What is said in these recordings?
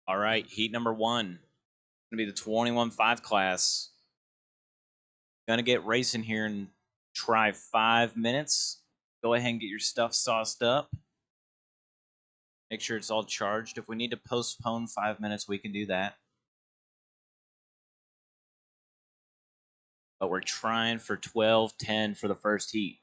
All right, heat number one. Gonna be the 21.5 class. Gonna get racing here in try 5 minutes. Go ahead and get your stuff sauced up. Make sure it's all charged. If we need to postpone 5 minutes, we can do that. But we're trying for 12:10 for the first heat.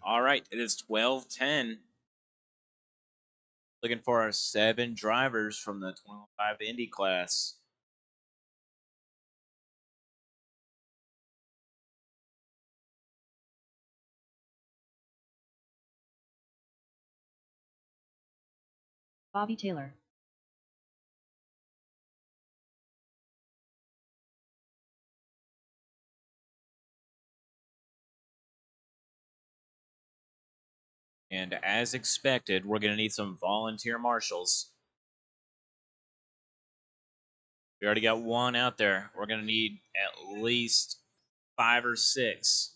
All right, it is 12:10. Looking for our 7 drivers from the 25 Indy class. Bobby Taylor. And as expected, we're going to need some volunteer marshals. We already got one out there. We're going to need at least 5 or 6.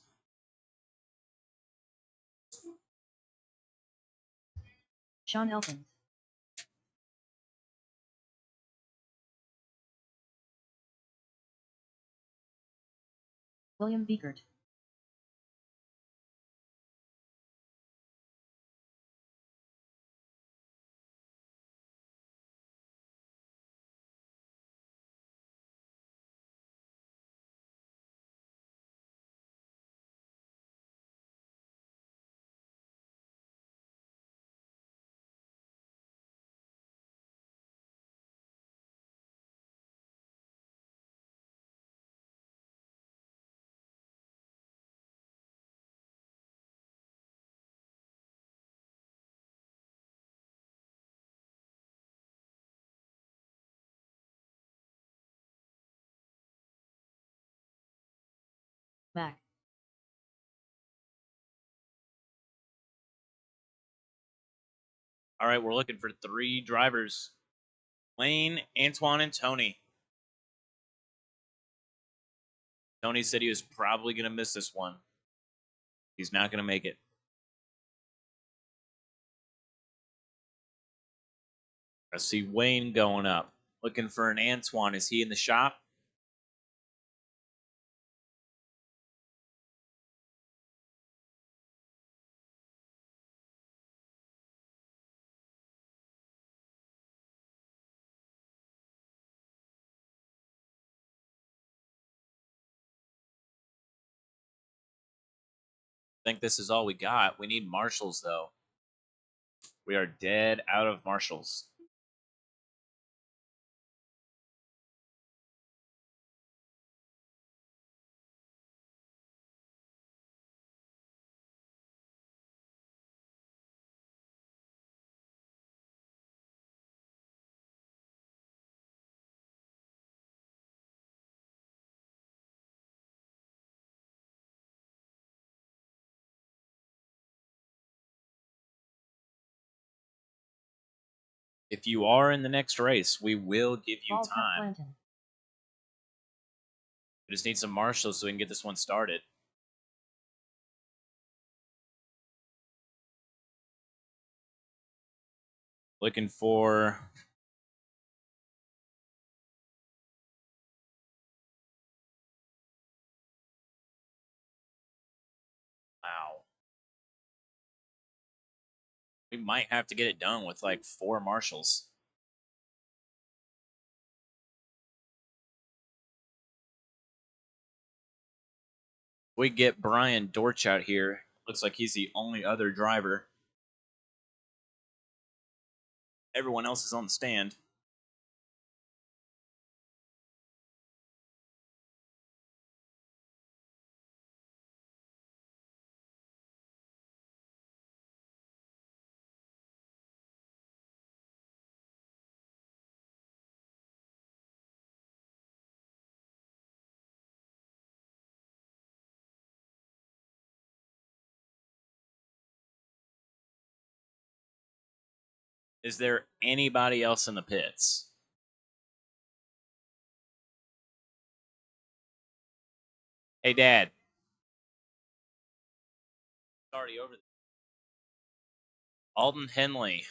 Sean Elkins. William Beekert. Mac. All right, we're looking for 3 drivers. Wayne, Antoine, and Tony. Tony said he was probably going to miss this one. He's not going to make it. I see Wayne going up. Looking for an Antoine. Is he in the shop? I think this is all we got. We need marshals, though. We are dead out of marshals. If you are in the next race, we will give you Paul time. Planton. We just need some marshals so we can get this one started. Looking for wow. We might have to get it done with like 4 marshals. We get Brian Dorch out here. Looks like he's the only other driver. Everyone else is on the stand. Is there anybody else in the pits? Hey, Dad. Already over there. Alden Henley.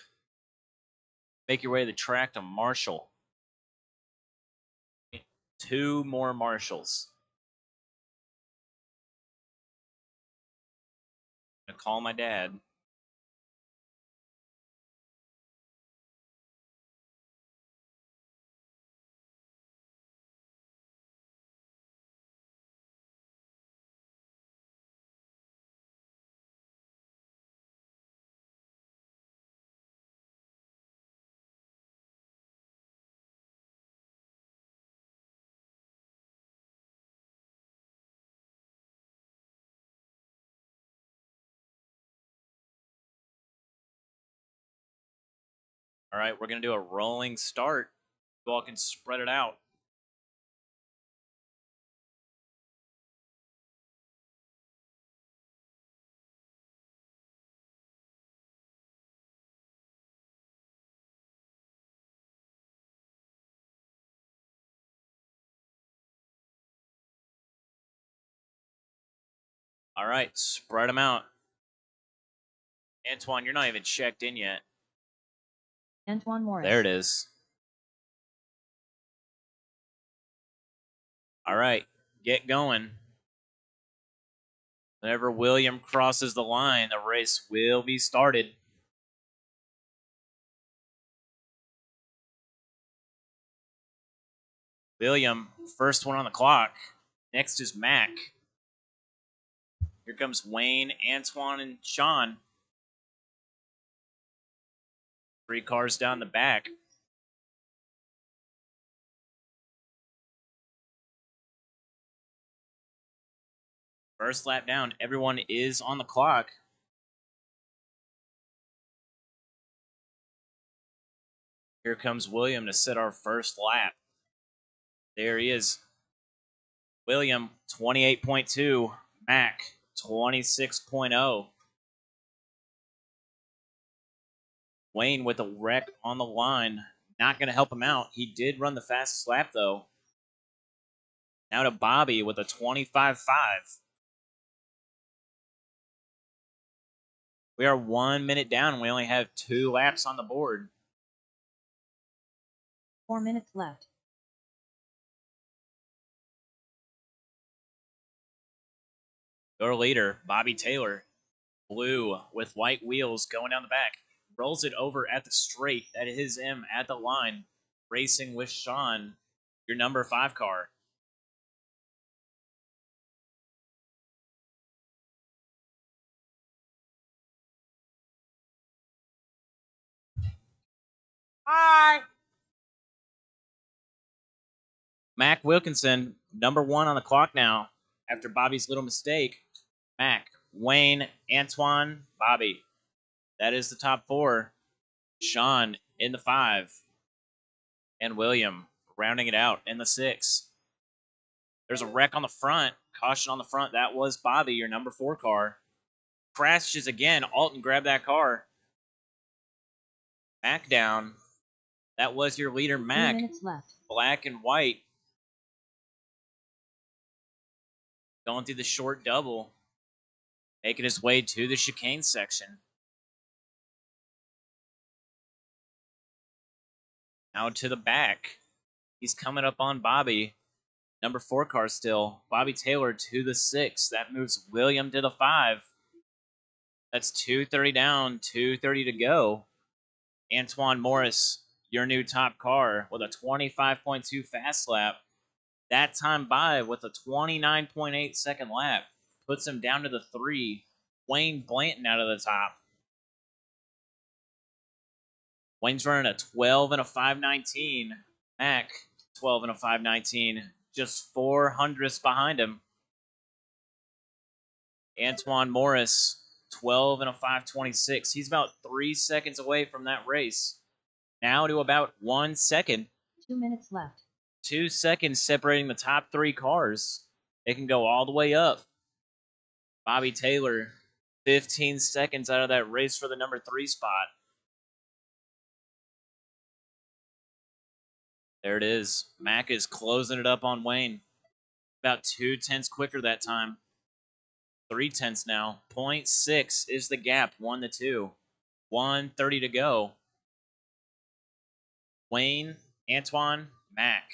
Make your way to the track to Marshall. 2 more marshals. I'm gonna call my dad. All right, we're going to do a rolling start. You all can spread it out. All right, spread them out. Antoine, you're not even checked in yet. Antoine Morris. There it is. All right, get going. Whenever William crosses the line, the race will be started. William, first one on the clock. Next is Mac. Here comes Wayne, Antoine, and Sean. 3 cars down the back. First lap down. Everyone is on the clock. Here comes William to set our first lap. There he is. William, 28.2. Mac, 26.0. Wayne with a wreck on the line. Not going to help him out. He did run the fastest lap, though. Now to Bobby with a 25.5. We are 1 minute down. We only have 2 laps on the board. 4 minutes left. Your leader, Bobby Taylor. Blue with white wheels going down the back. Rolls it over at the straight. That is him at the line. Racing with Sean, your number 5 car. Hi. Mac Wilkinson, number 1 on the clock now. After Bobby's little mistake. Mac, Wayne, Antoine, Bobby. That is the top 4. Sean in the 5. And William rounding it out in the 6. There's a wreck on the front. Caution on the front. That was Bobby, your number 4 car. Crashes again. Alton, grab that car. Mac down. That was your leader, Mac. 3 minutes left. Black and white. Going through the short double. Making his way to the chicane section. Now to the back. He's coming up on Bobby. Number 4 car still. Bobby Taylor to the 6. That moves William to the 5. That's 2:30 down, 2:30 to go. Antoine Morris, your new top car, with a 25.2 fast lap. That time by with a 29.8 second lap. Puts him down to the 3. Wayne Blanton out of the top. Wayne's running a 12 and a 519. Mac, 12 and a 519. Just 4 hundredths behind him. Antoine Morris, 12 and a 526. He's about 3 seconds away from that race. Now to about 1 second. 2 minutes left. 2 seconds separating the top 3 cars. They can go all the way up. Bobby Taylor, 15 seconds out of that race for the number 3 spot. There it is. Mac is closing it up on Wayne. About 2 tenths quicker that time. 3 tenths now. 0.6 is the gap, 1 to 2. 1:30 to go. Wayne, Antoine, Mac.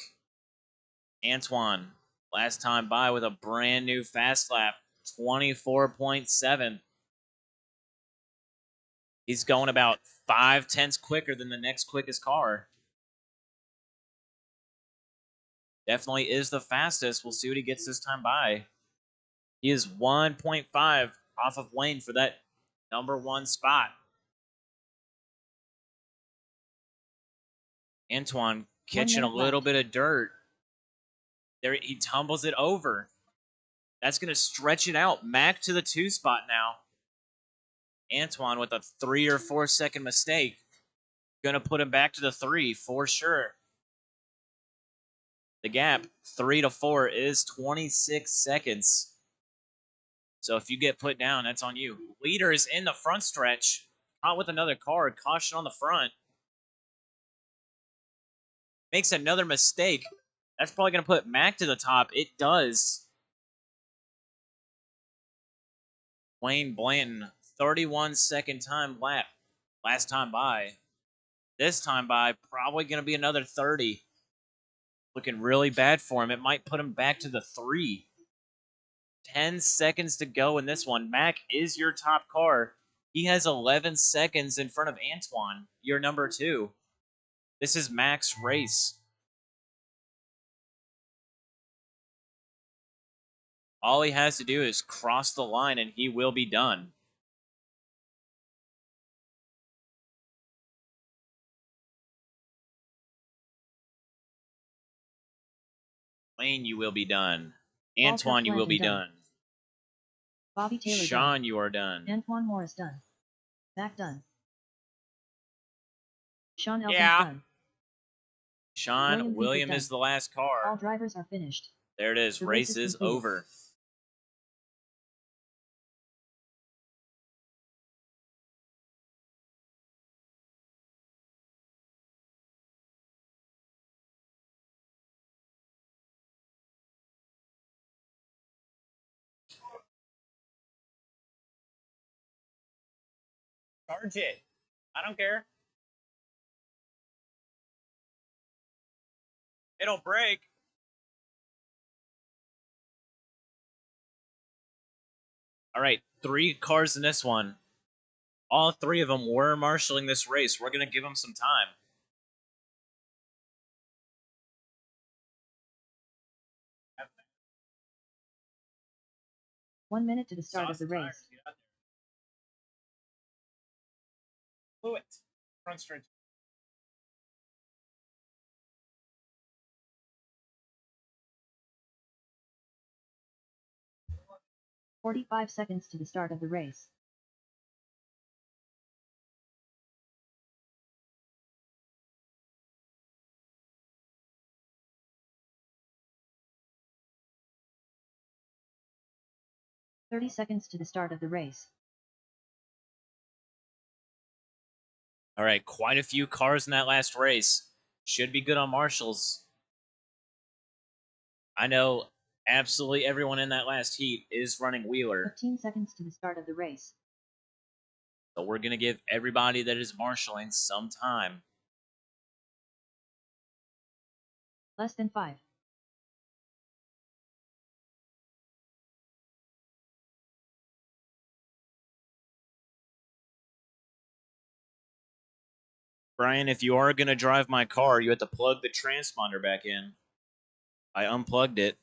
Antoine, last time by with a brand new fast lap, 24.7. He's going about 5 tenths quicker than the next quickest car. Definitely is the fastest. We'll see what he gets this time by. He is 1.5 off of Wayne for that number 1 spot. Antoine catching a little bit of dirt. There, he tumbles it over. That's going to stretch it out. Mac to the 2 spot now. Antoine with a 3 or 4 second mistake. Gonna put him back to the 3 for sure. The gap 3 to 4 is 26 seconds. So if you get put down, that's on you. Leader is in the front stretch. Caught with another car. Caution on the front. Makes another mistake. That's probably going to put Mac to the top. It does. Wayne Blanton, 31-second time lap. Last time by. This time by, probably going to be another 30. Looking really bad for him. It might put him back to the 3. 10 seconds to go in this one. Mac is your top car. He has 11 seconds in front of Antoine, your number 2. This is Mac's race. All he has to do is cross the line and he will be done. Wayne, you will be done. Antoine, you will be done. Bobby Taylor Sean, done. you are done. Antoine Morris done. Mac done. Sean Elkins done. Sean William is the last car. All drivers are finished. There it is. The Race is over. Charge it. I don't care. It'll break. All right, 3 cars in this one. All 3 of them were marshaling this race. We're going to give them some time. One minute to the start of the race. Fluid. Front stretch. "45 seconds to the start of the race. "30 seconds to the start of the race. All right, quite a few cars in that last race. Should be good on Marshalls. I know absolutely everyone in that last heat is running Wheeler. 15 seconds to the start of the race. So we're going to give everybody that is marshalling some time. Less than 5. Brian, if you are going to drive my car, you have to plug the transponder back in. I unplugged it.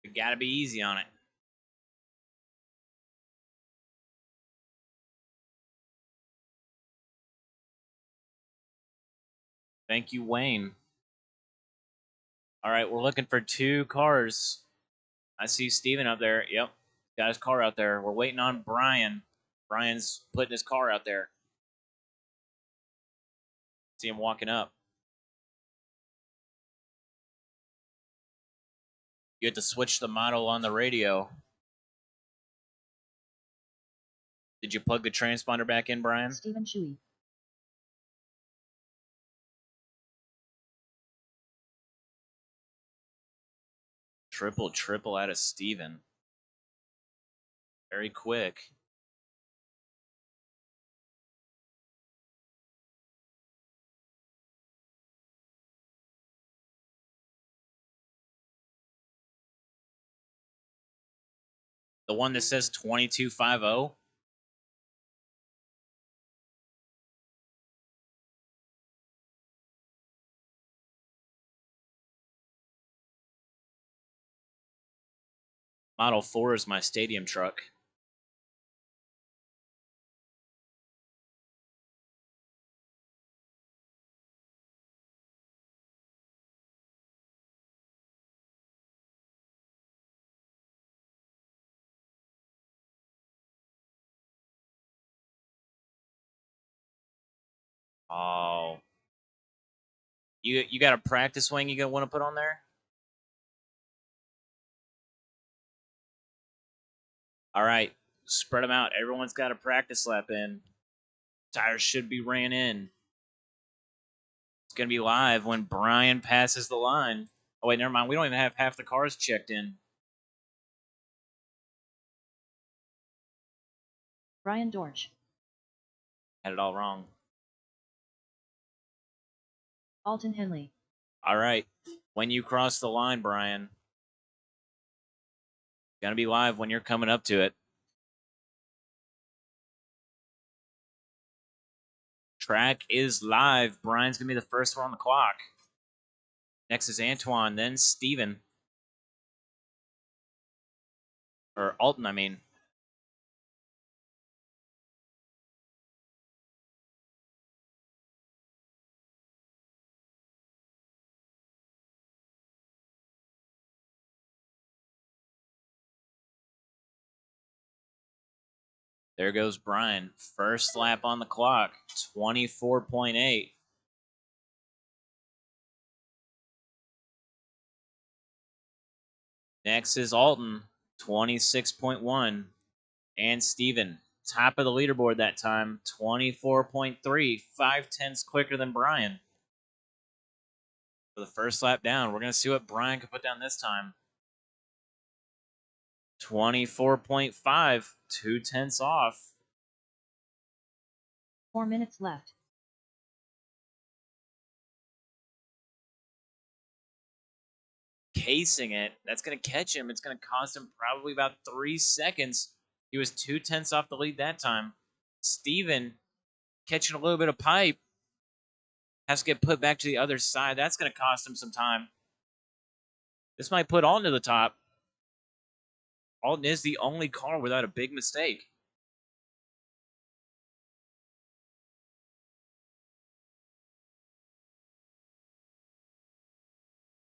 You got to be easy on it. Thank you, Wayne. All right, we're looking for 2 cars. I see Steven up there. Yep, got his car out there. We're waiting on Brian. Brian's putting his car out there. See him walking up. You have to switch the model on the radio. Did you plug the transponder back in, Brian? Stephen Shui. Triple out of Steven. Very quick. The one that says 2250. Model 4 is my stadium truck. Oh. You got a practice wing you want to put on there? All right. Spread them out. Everyone's got a practice lap in. Tires should be ran in. It's going to be live when Brian passes the line. Oh, wait, never mind. We don't even have half the cars checked in. Brian Dorsch. Had it all wrong. Alton Henley. All right. When you cross the line, Brian, it's going to be live when you're coming up to it. Track is live. Brian's going to be the first one on the clock. Next is Antoine, then Steven. Or Alton, I mean. There goes Brian. First lap on the clock, 24.8. Next is Alton, 26.1. And Steven, top of the leaderboard that time, 24.3. 5/10 quicker than Brian. For the first lap down, we're going to see what Brian can put down this time. 24.5, 2/10 off. 4 minutes left. Casing it, that's going to catch him. It's going to cost him probably about 3 seconds. He was 2/10 off the lead that time. Steven catching a little bit of pipe. Has to get put back to the other side. That's going to cost him some time. This might put Alton to the top. Alton is the only car without a big mistake.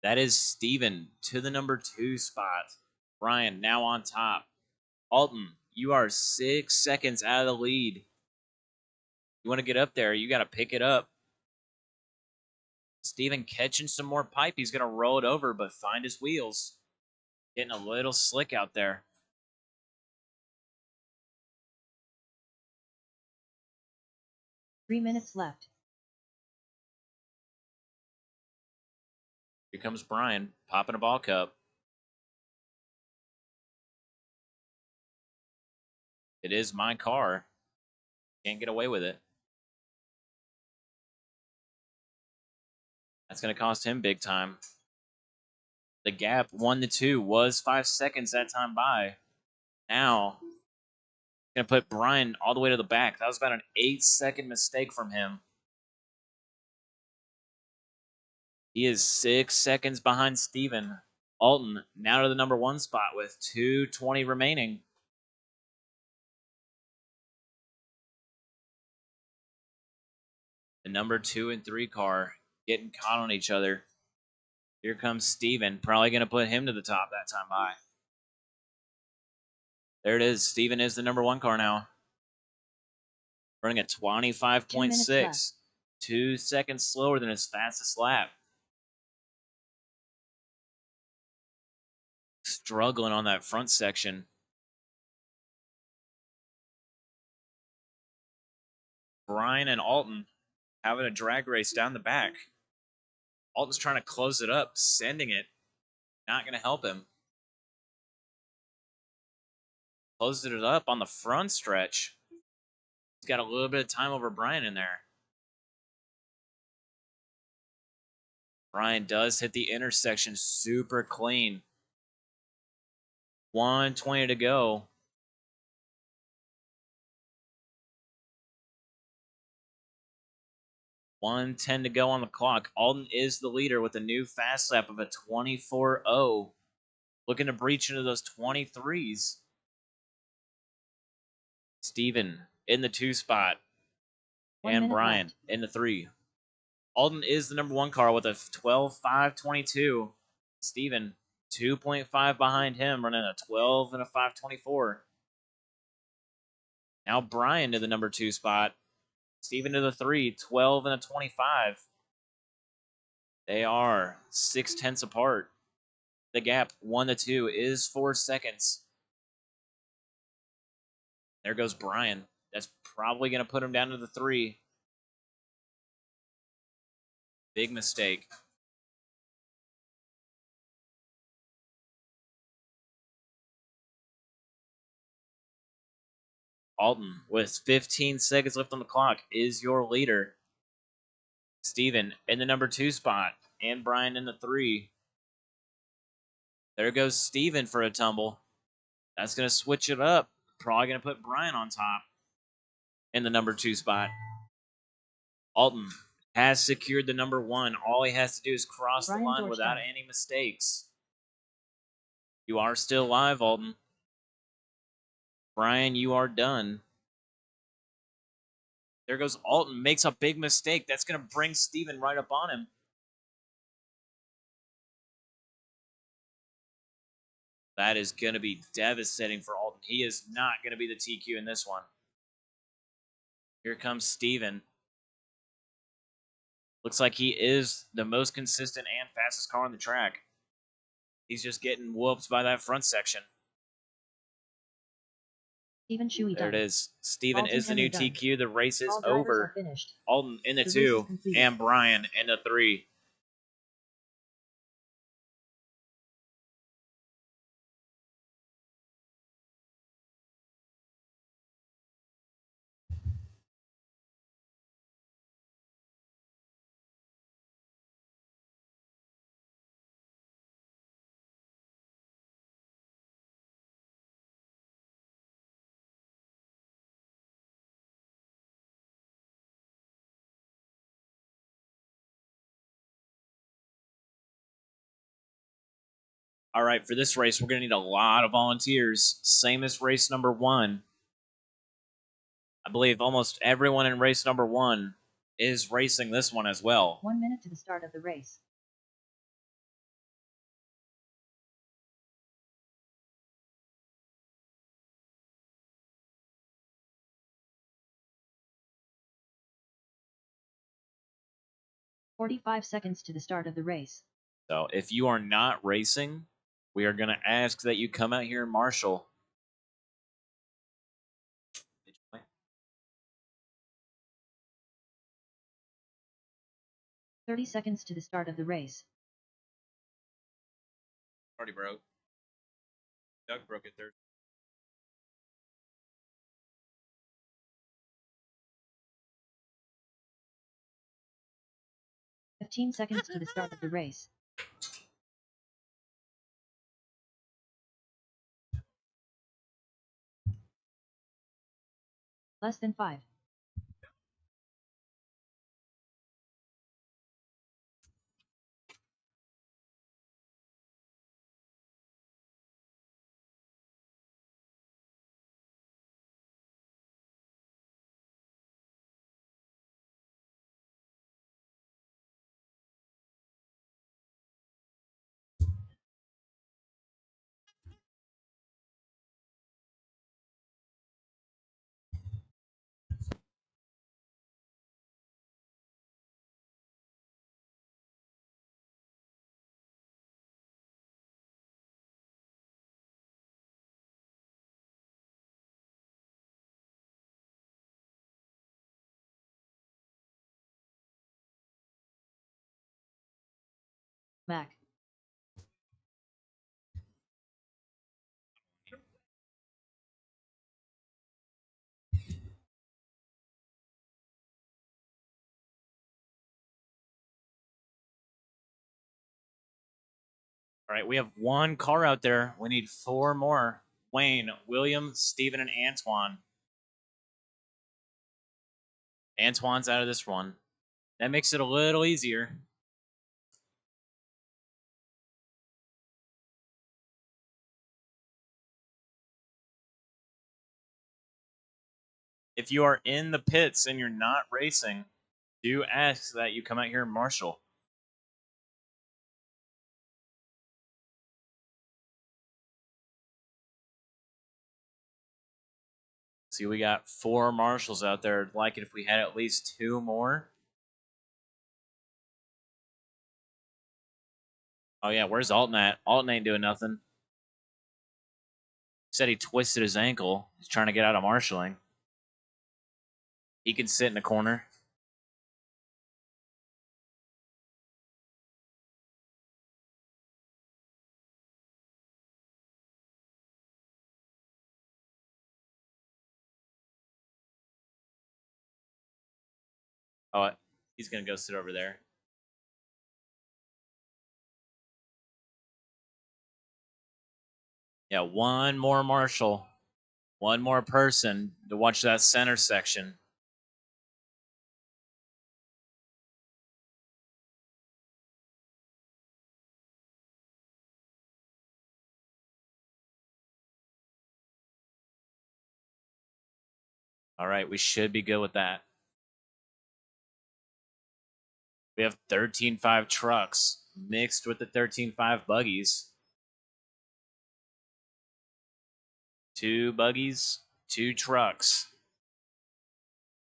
That is Steven to the number 2 spot. Brian now on top. Alton, you are 6 seconds out of the lead. You want to get up there, you got to pick it up. Steven catching some more pipe. He's going to roll it over, but find his wheels. Getting a little slick out there. Three minutes left. Here comes Brian, popping a ball cup. It is my car. Can't get away with it. That's going to cost him big time. The gap 1 to 2 was 5 seconds that time by. Now, going to put Brian all the way to the back. That was about an 8-second mistake from him. He is 6 seconds behind Steven. Alton now to the number 1 spot with 2:20 remaining. The number 2 and 3 car getting caught on each other. Here comes Steven. Probably going to put him to the top that time by. There it is. Steven is the number 1 car now. Running at 25.6. 2 seconds slower than his fastest lap. Struggling on that front section. Brian and Alton having a drag race down the back. Alton's trying to close it up, sending it. Not going to help him. Closed it up on the front stretch. He's got a little bit of time over Brian in there. Brian does hit the intersection super clean. 1:20 to go. $1:10 to go on the clock. Alden is the leader with a new fast lap of a 24.0. Looking to breach into those 23s. Steven in the 2 spot. 1 And minute Brian left. in the 3. Alden is the number 1 car with a 12.522. Steven 2.5 behind him, running a 12 and a 524. Now Brian to the number 2 spot. Steven to the 3, 12 and a 25. They are 0.6 apart. The gap 1 to 2 is 4 seconds. There goes Brian. That's probably going to put him down to the 3. Big mistake. Alton, with 15 seconds left on the clock, is your leader. Steven in the number 2 spot, and Brian in the 3. There goes Steven for a tumble. That's going to switch it up. Probably going to put Brian on top in the number 2 spot. Alton has secured the number 1. All he has to do is cross Brian the line Dorsch without done. any mistakes. You are still live, Alton. Brian, you are done. There goes Alton, makes a big mistake. That's going to bring Steven right up on him. That is going to be devastating for Alton. He is not going to be the TQ in this one. Here comes Steven. Looks like he is the most consistent and fastest car on the track. He's just getting whooped by that front section. Steven Shuey There done. it is. Steven Alton is the new Henry done. TQ. The race is All drivers over. are finished. Alton in the The race is 2, completed. and Brian in the 3. All right, for this race, we're going to need a lot of volunteers. Same as race number 1. I believe almost everyone in race number 1 is racing this one as well. 1 minute to the start of the race. "45 seconds to the start of the race. So if you are not racing, we are going to ask that you come out here and marshal. 30 seconds to the start of the race. Already broke. Doug broke it there. 15 seconds to the start of the race. Less than 5. Mac. All right, we have one car out there. We need 4 more. Wayne, William, Steven, and Antoine. Antoine's out of this one. That makes it a little easier. If you are in the pits and you're not racing, do ask that you come out here and marshal. See, we got 4 marshals out there. I'd like it if we had at least 2 more. Oh, yeah, where's Alton at? Alton ain't doing nothing. He said he twisted his ankle. He's trying to get out of marshaling. He can sit in the corner. Oh, he's going to go sit over there. Yeah, one more marshal. One more person to watch that center section. All right, we should be good with that. We have 13.5 trucks mixed with the 13.5 buggies. 2 buggies, 2 trucks.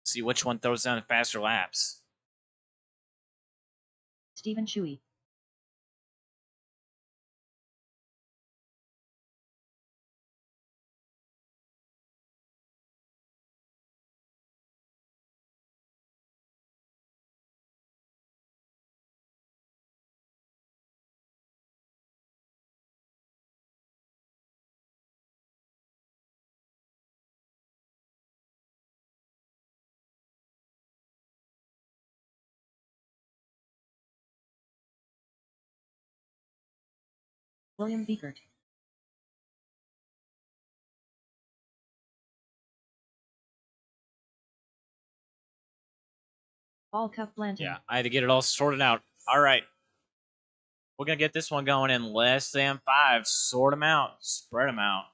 See which one throws down the faster laps. Stephen Shui. William Beekert. All Cup Blanton. Yeah, I had to get it all sorted out. All right. We're going to get this one going in less than 5. Sort them out. Spread them out.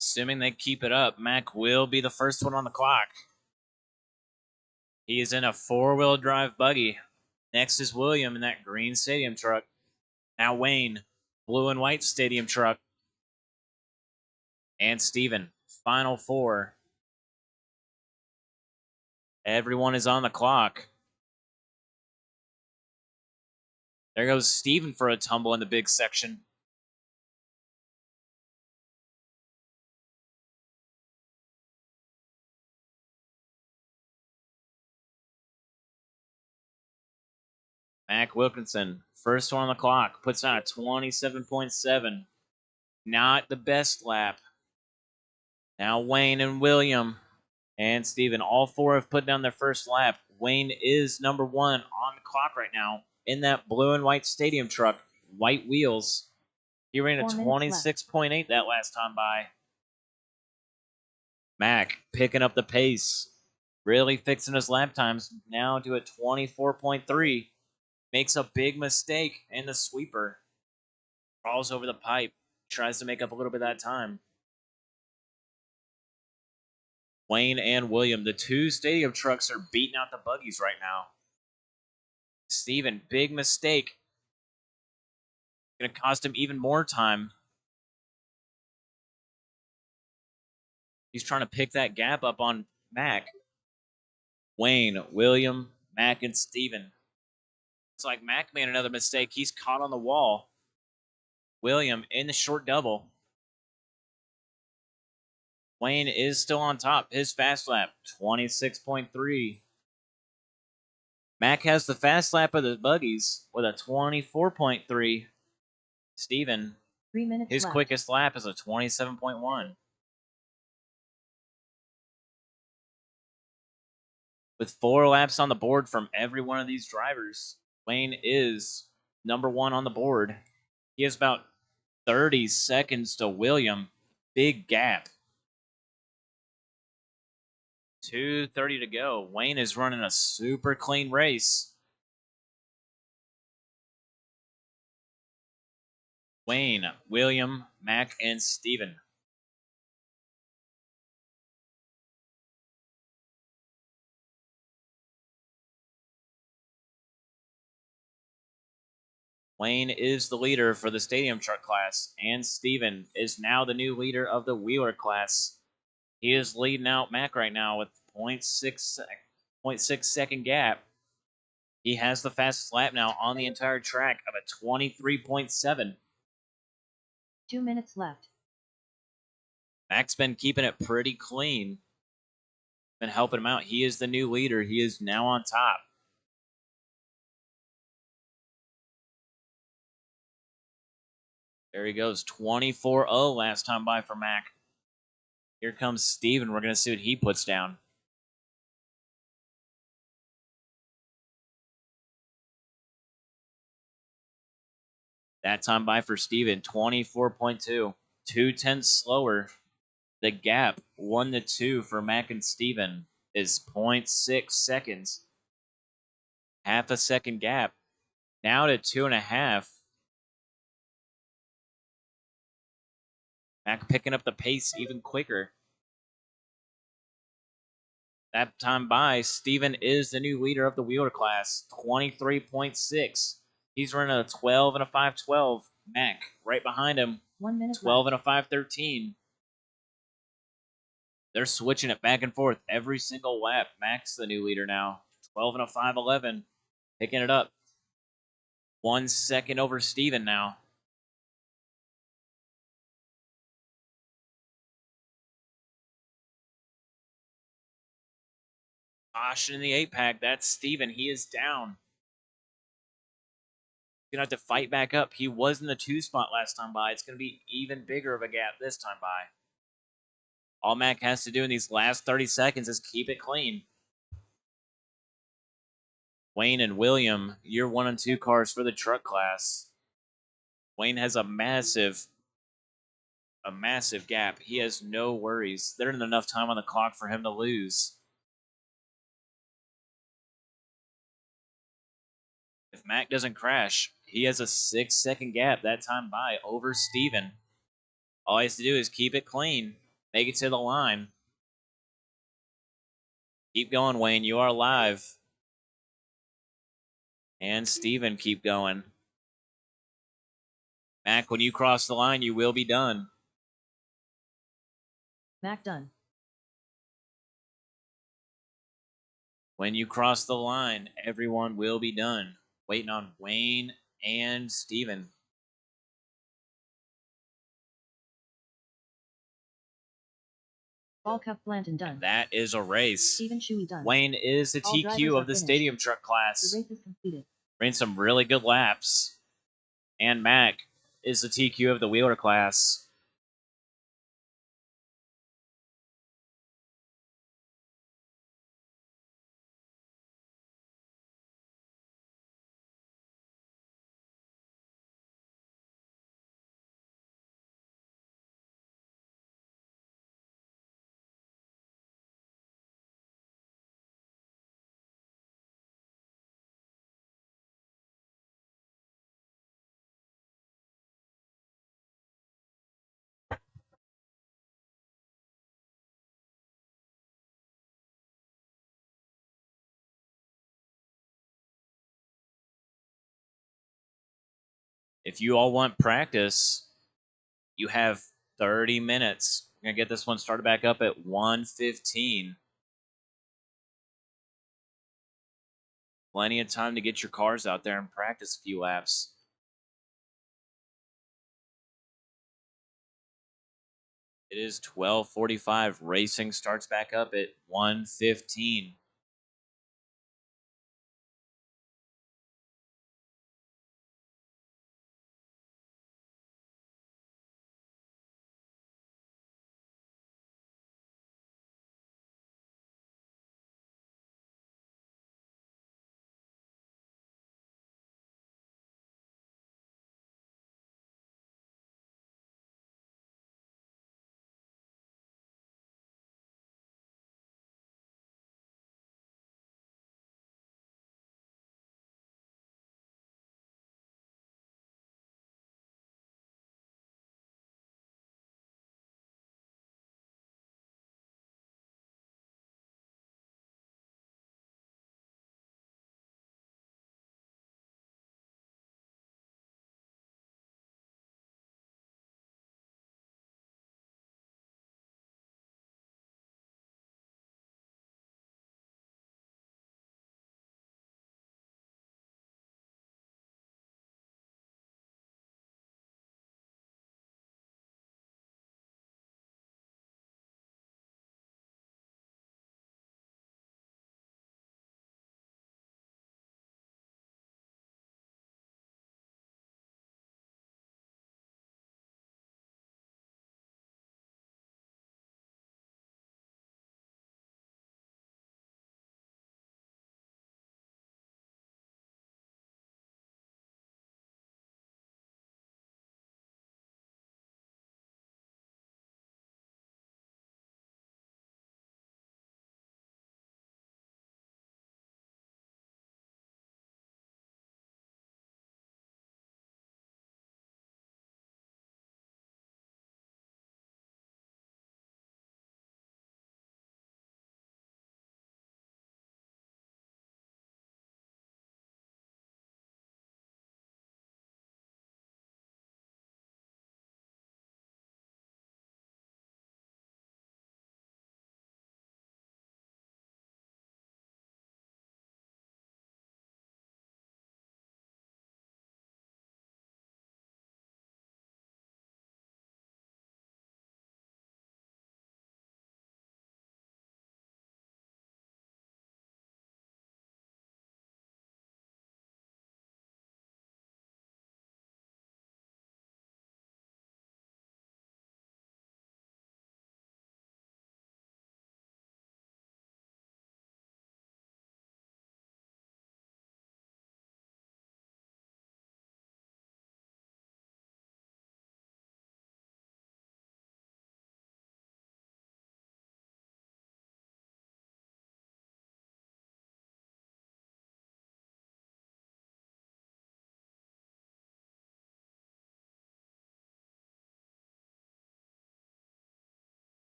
Assuming they keep it up, Mac will be the first one on the clock. He is in a 4-wheel drive buggy. Next is William in that green stadium truck. Now Wayne, blue and white stadium truck. And Steven, final 4. Everyone is on the clock. There goes Steven for a tumble in the big section. Mac Wilkinson, first one on the clock, puts on a 27.7. Not the best lap. Now Wayne and William and Steven, all 4 have put down their first lap. Wayne is number 1 on the clock right now in that blue and white stadium truck, white wheels. He ran a 26.8 that last time by. Mac picking up the pace, really fixing his lap times now to a 24.3. Makes a big mistake in the sweeper. Crawls over the pipe, tries to make up a little bit of that time. Wayne and William, the 2 stadium trucks, are beating out the buggies right now. Steven, big mistake. Going to cost him even more time. He's trying to pick that gap up on Mac. Wayne, William, Mac, and Steven. It's like Mac made another mistake. He's caught on the wall. William in the short double. Wayne is still on top. His fast lap, 26.3. Mac has the fast lap of the buggies with a 24.3. Steven, 3 minutes his left. quickest lap is a 27.1. With 4 laps on the board from every one of these drivers, Wayne is number 1 on the board. He has about 30 seconds to William. Big gap. 2:30 to go. Wayne is running a super clean race. Wayne, William, Mac, and Steven. Wayne is the leader for the stadium truck class, and Steven is now the new leader of the wheeler class. He is leading out Mac right now with 0.6 second gap. He has the fastest lap now on the entire track of a 23.7. 2 minutes left. Mac's been keeping it pretty clean. Been helping him out. He is the new leader. He is now on top. There he goes. 24-0 last time by for Mac. Here comes Steven. We're going to see what he puts down. That time by for Steven, 24.2. 2/10 slower. The gap, 1 to 2 for Mac and Steven, is 0.6 seconds. Half a second gap. Now to 2.5. Mac picking up the pace even quicker. That time by, Steven is the new leader of the wheeler class, 23.6. He's running a 12 and a 5:12. Mac right behind him, 1 minute 12 left. and a 5:13. They're switching it back and forth every single lap. Mac's the new leader now, 12 and a 5:11, picking it up. 1 second over Steven now. Caution in the 8-pack. That's Steven. He is down. He's going to have to fight back up. He was in the 2 spot last time by. It's going to be even bigger of a gap this time by. All Mac has to do in these last 30 seconds is keep it clean. Wayne and William, year 1 and 2 cars for the truck class. Wayne has a massive gap. He has no worries. There isn't enough time on the clock for him to lose. If Mac doesn't crash, he has a 6-second gap that time by over Steven. All he has to do is keep it clean, make it to the line. Keep going, Wayne. You are alive. And Steven, keep going. Mac, when you cross the line, you will be done. Mac done. When you cross the line, everyone will be done. Waiting on Wayne and Steven. All Cup Blanton done. That is a race. Steven Shuey done. Wayne is the All drivers TQ are of the finished. stadium truck The class. race is completed. Ran some really good laps. And Mac is the TQ of the wheeler class. If you all want practice, you have 30 minutes. We're going to get this one started back up at 1:15. Plenty of time to get your cars out there and practice a few laps. It is 12:45. Racing starts back up at 1:15.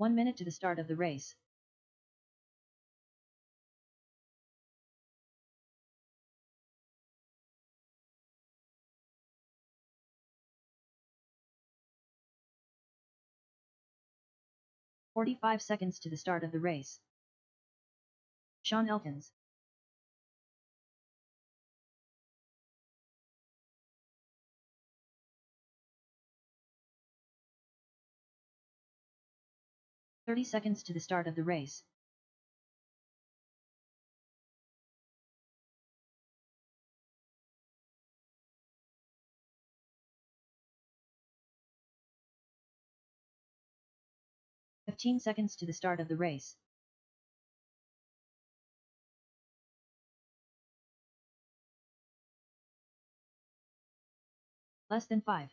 1 minute to the start of the race. "45 seconds to the start of the race. Sean Elkins. "30 seconds to the start of the race. "15 seconds to the start of the race. Less than 5.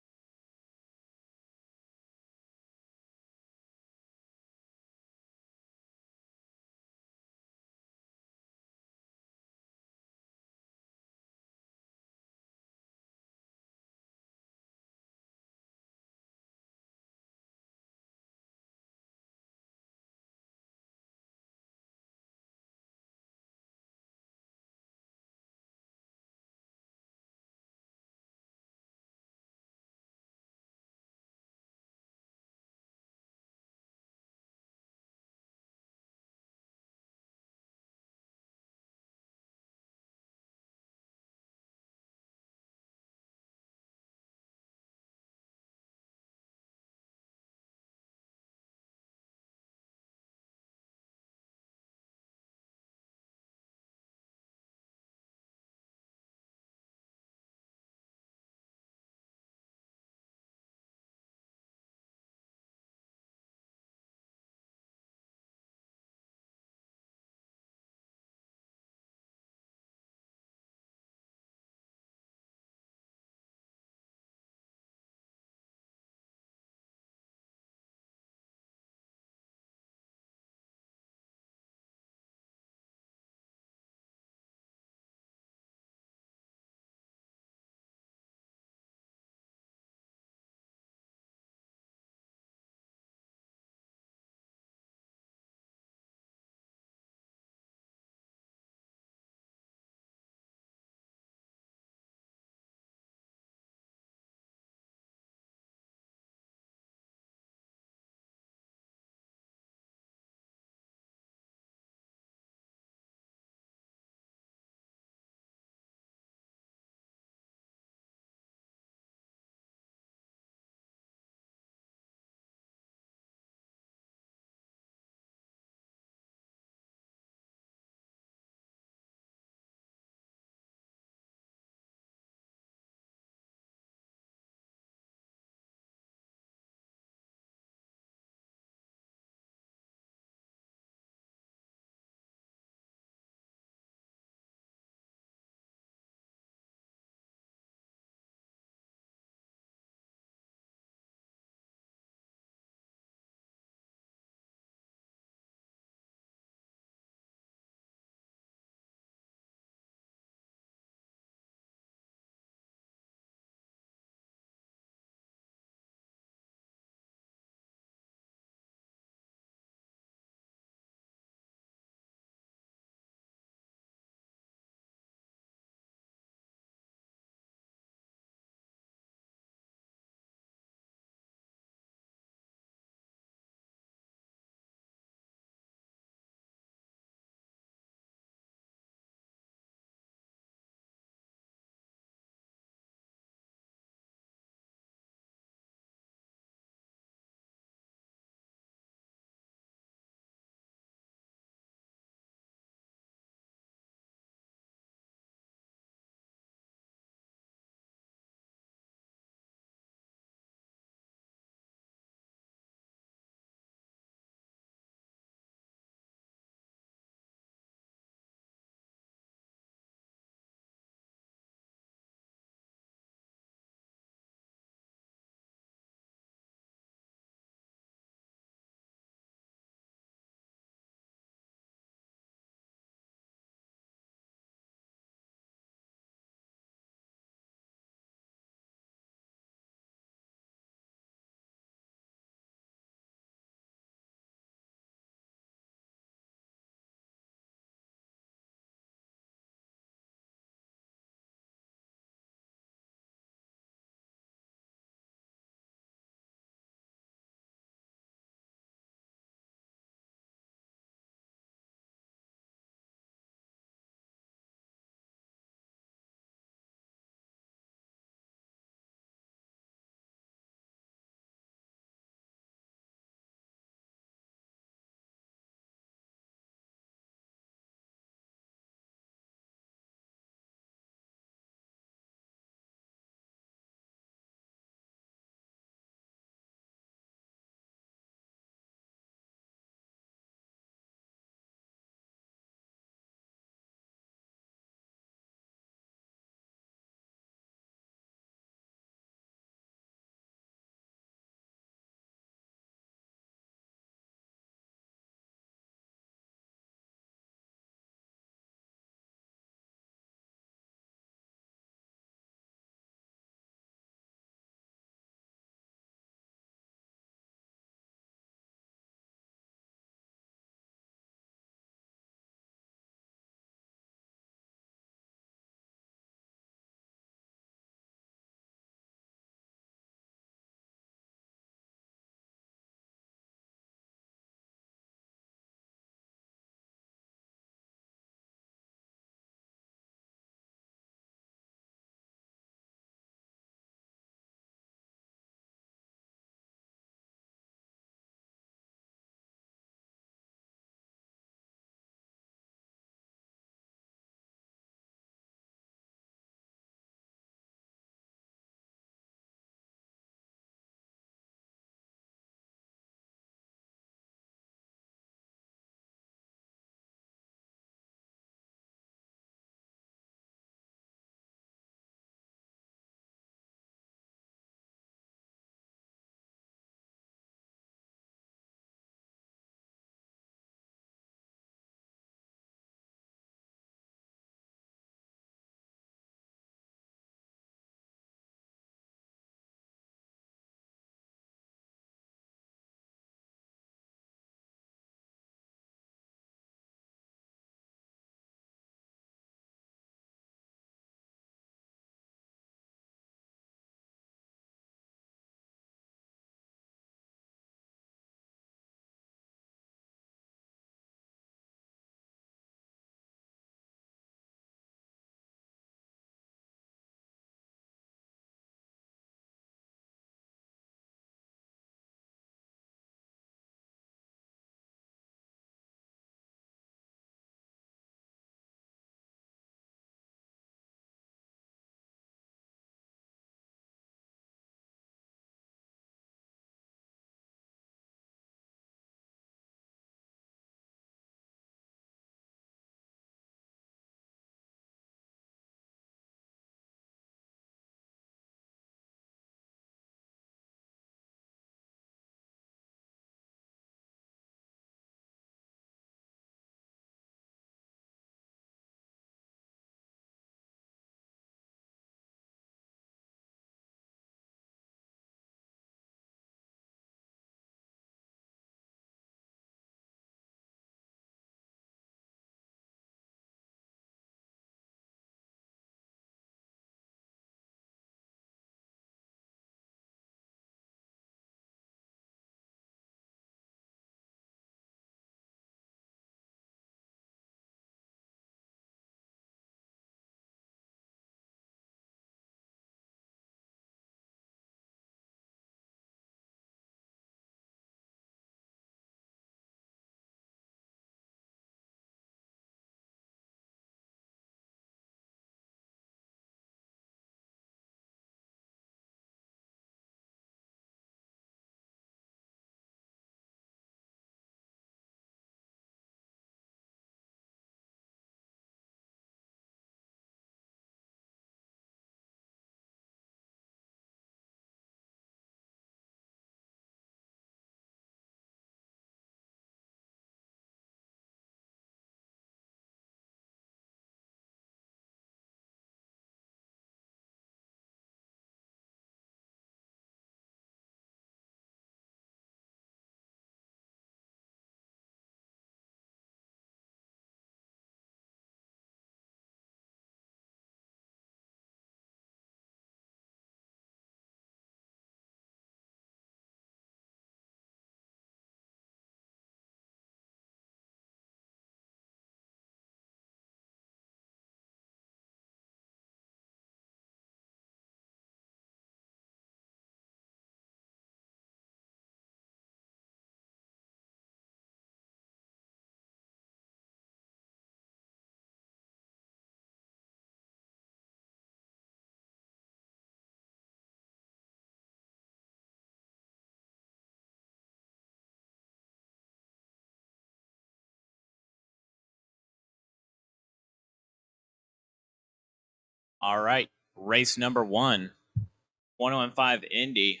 All right, race number 115 Indy.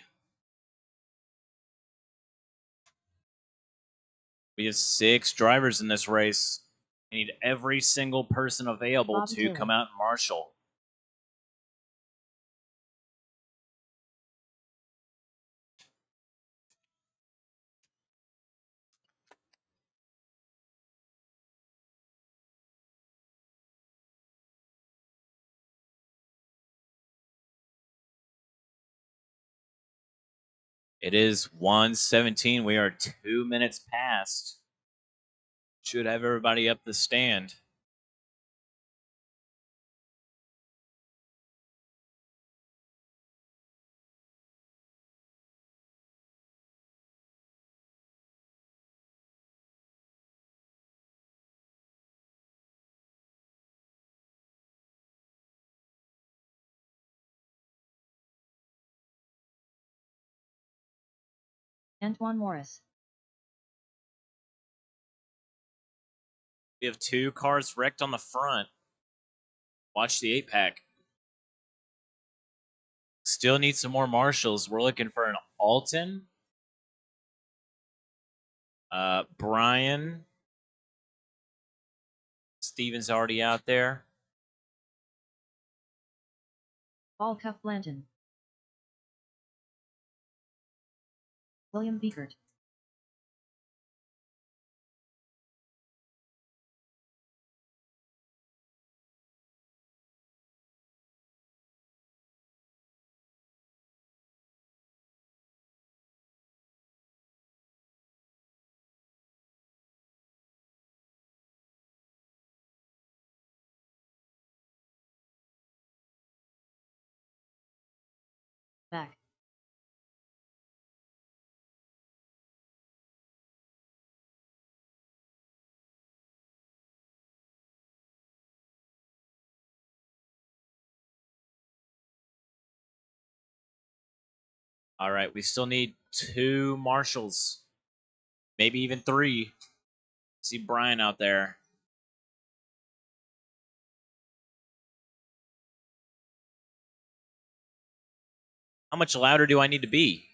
We have 6 drivers in this race. We need every single person available Bobby to Taylor. come out and marshal. It is 1:17. We are 2 minutes past. Should have everybody up the stand. Antoine Morris. We have 2 cars wrecked on the front. Watch the 8-pack. Still need some more marshals. We're looking for an Alton. Brian. Steven's already out there. Paul Cuff Blanton. William Beekert. Back. All right, we still need 2 marshals. Maybe even 3. See Brian out there. How much louder do I need to be?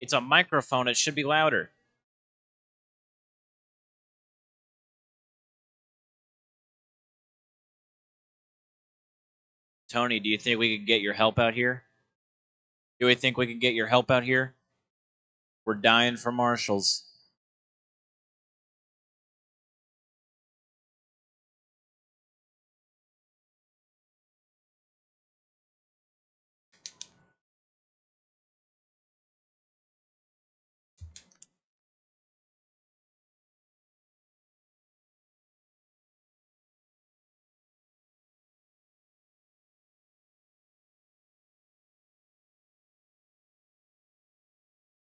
It's a microphone. It should be louder. Tony, do you think we could get your help out here? Do we think we can get your help out here? We're dying for marshals.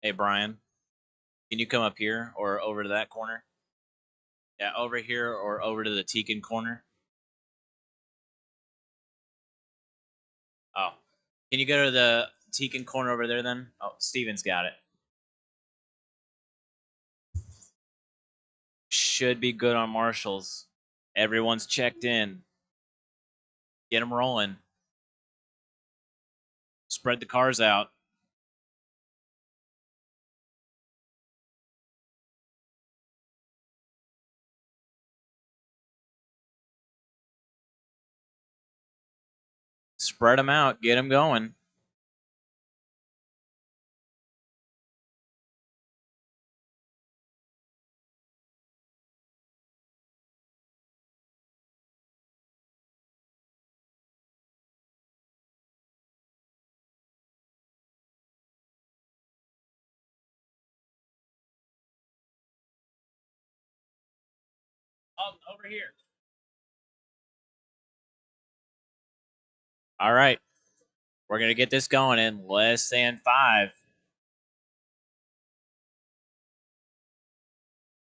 Hey, Brian, can you come up here or over to that corner? Yeah, over here or over to the Tekin corner. Oh, can you go to the Tekin corner over there then? Oh, Steven's got it. Should be good on marshals. Everyone's checked in. Get them rolling. Spread the cars out. Spread them out. Get them going. Oh, over here. All right. We're going to get this going in less than 5.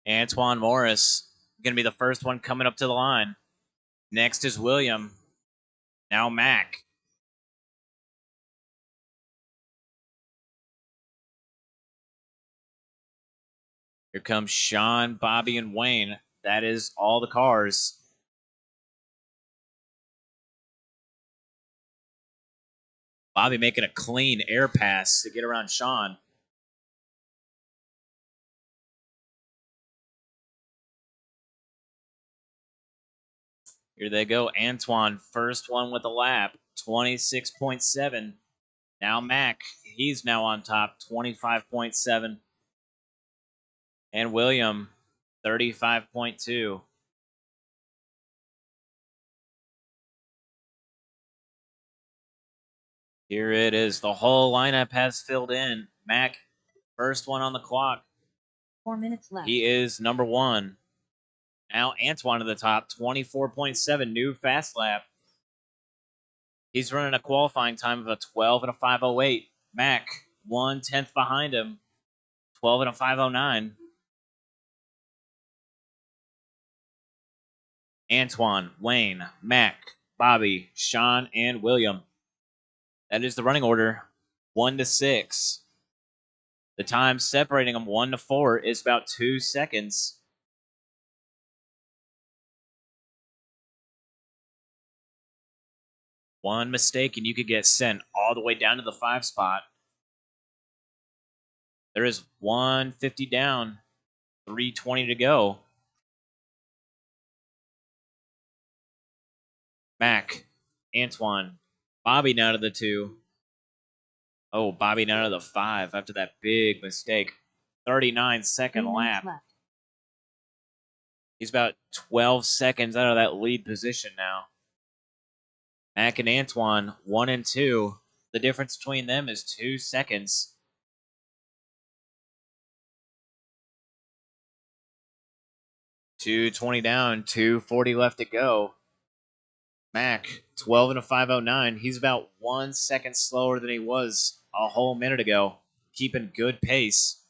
Antoine Morris going to be the first one coming up to the line. Next is William. Now Mac. Here comes Sean, Bobby, and Wayne. That is all the cars. Bobby making a clean air pass to get around Sean. Here they go. Antoine, first one with a lap, 26.7. Now Mac, he's now on top, 25.7. And William, 35.2. Here it is. The whole lineup has filled in. Mac, first one on the clock. 4 minutes left. He is number one. Now Antoine to the top, 24.7, new fast lap. He's running a qualifying time of a 12 and a 508. Mac, 1/10 behind him, 12 and a 509. Antoine, Wayne, Mac, Bobby, Sean, and William. That is the running order, 1 to 6. The time separating them 1 to 4 is about 2 seconds. One mistake and you could get sent all the way down to the 5 spot. There is 150 down, 320 to go. Mac, Antoine, Bobby now to the 2. Oh, Bobby now to the 5 after that big mistake. 39-second 3 lap. minutes left. He's about 12 seconds out of that lead position now. Mac and Antoine, 1 and 2. The difference between them is 2 seconds. $220 down, 240 left to go. Mac, 12 and a 509. He's about 1 second slower than he was a whole minute ago, keeping good pace.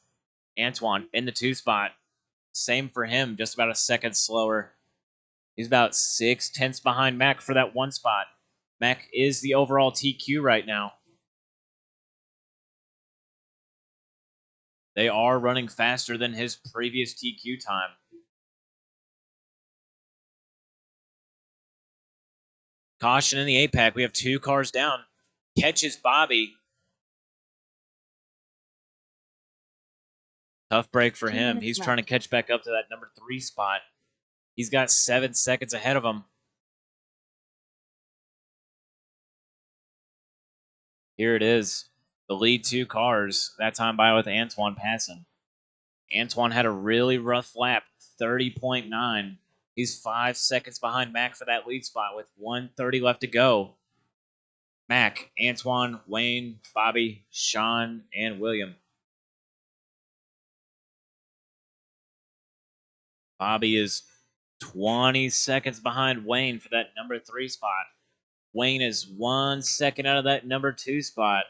Antoine in the 2 spot. Same for him, just about a second slower. He's about 6/10 behind Mac for that 1 spot. Mac is the overall TQ right now. They are running faster than his previous TQ time. Caution in the 8-pack. We have 2 cars down. Catches Bobby. Tough break for 2 him. minutes He's left. trying to catch back up to that number 3 spot. He's got 7 seconds ahead of him. Here it is. The lead 2 cars. That time by with Antoine passing. Antoine had a really rough lap, 30.9. He's 5 seconds behind Mac for that lead spot with 1:30 left to go. Mac, Antoine, Wayne, Bobby, Sean, and William. Bobby is 20 seconds behind Wayne for that number 3 spot. Wayne is 1 second out of that number 2 spot.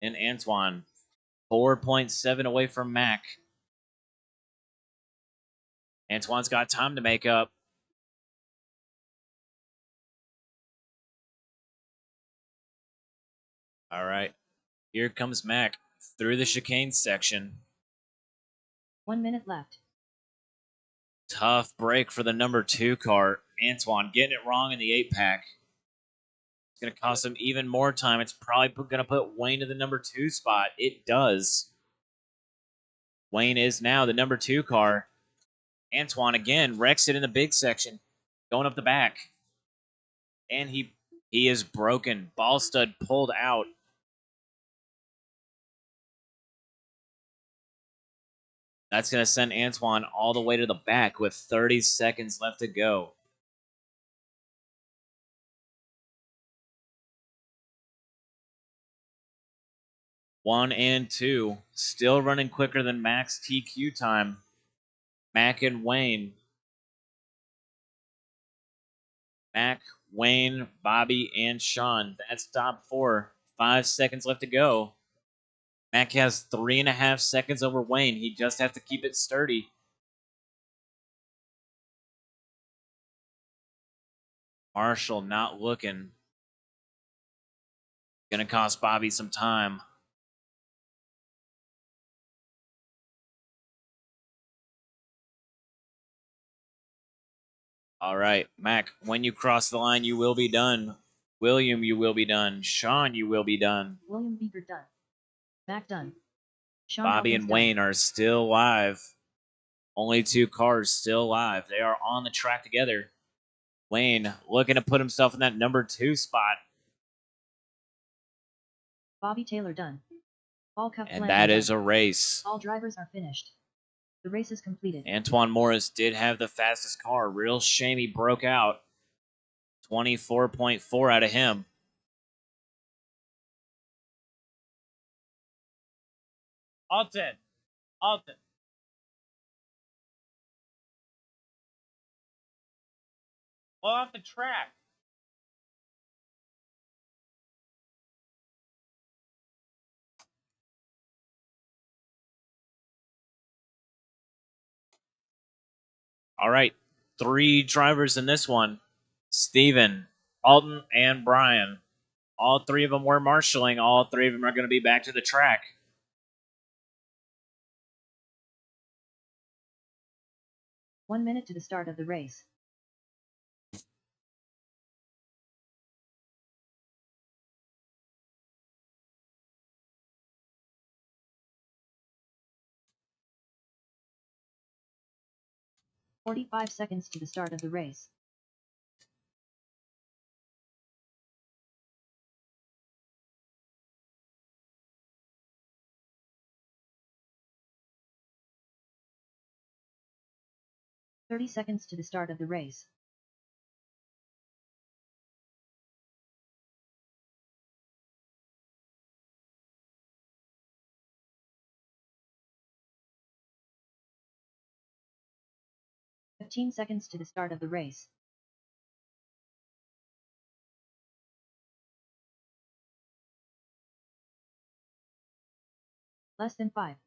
And Antoine, 4.7 away from Mac. Antoine's got time to make up. All right. Here comes Mac through the chicane section. 1 minute left. Tough break for the number 2 car. Antoine getting it wrong in the 8-pack. It's going to cost him even more time. It's probably going to put Wayne to the number 2 spot. It does. Wayne is now the number 2 car. Antoine again wrecks it in the big section, going up the back. And he is broken. Ball stud pulled out. That's going to send Antoine all the way to the back with 30 seconds left to go. One and 2, still running quicker than Mac's TQ time. Mac and Wayne. Mac, Wayne, Bobby, and Sean. That's top 4. 5 seconds left to go. Mac has 3.5 seconds over Wayne. He just has to keep it sturdy. Marshall not looking. Gonna cost Bobby some time. All right, Mac, when you cross the line, you will be done. William, you will be done. Sean, you will be done. William Beaker done. Mac done. Sean Bobby Elkins and done. Wayne are still live. Only 2 cars still live. They are on the track together. Wayne looking to put himself in that number 2 spot. Bobby Taylor done. All cup And Flanagan that is done. a race. All drivers are finished. The race is completed. Antoine Morris did have the fastest car. Real shame he broke out. 24.4 out of him. Alton. Well, off the track. All right. 3 drivers in this one. Steven, Alton, and Brian. All 3 of them were marshaling. All 3 of them are going to be back to the track. One minute to the start of the race. "45 seconds to the start of the race. "30 seconds to the start of the race. "15 seconds to the start of the race. Less than 5.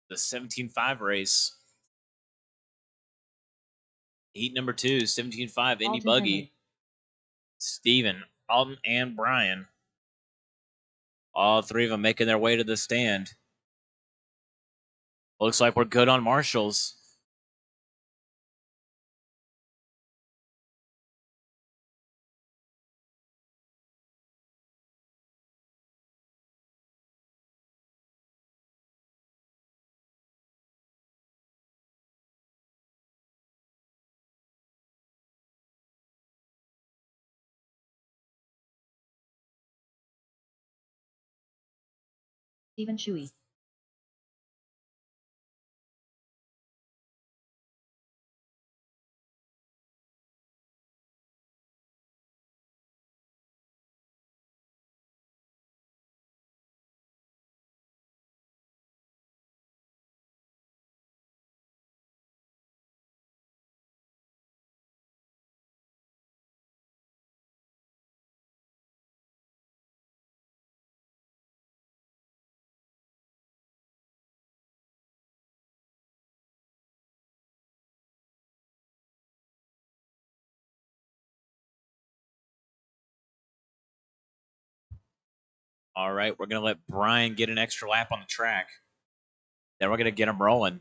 The 17.5 race. Heat number 2, 17.5 Indy Alton Buggy. Henry. Steven, Alton, and Brian. All 3 of them making their way to the stand. Looks like we're good on marshals. Stephen Shui. All right, we're going to let Brian get an extra lap on the track. Then we're going to get him rolling.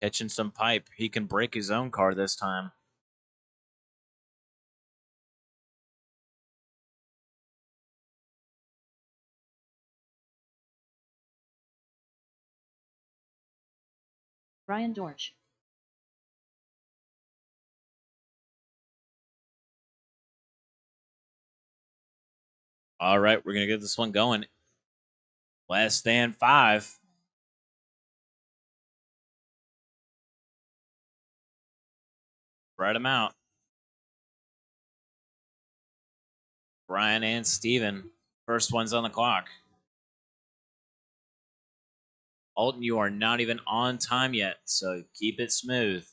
Catching some pipe. He can break his own car this time. Brian Dorch. All right, we're going to get this one going. Less than 5. Spread them out. Brian and Steven. First one's on the clock. Alton, you are not even on time yet, so keep it smooth.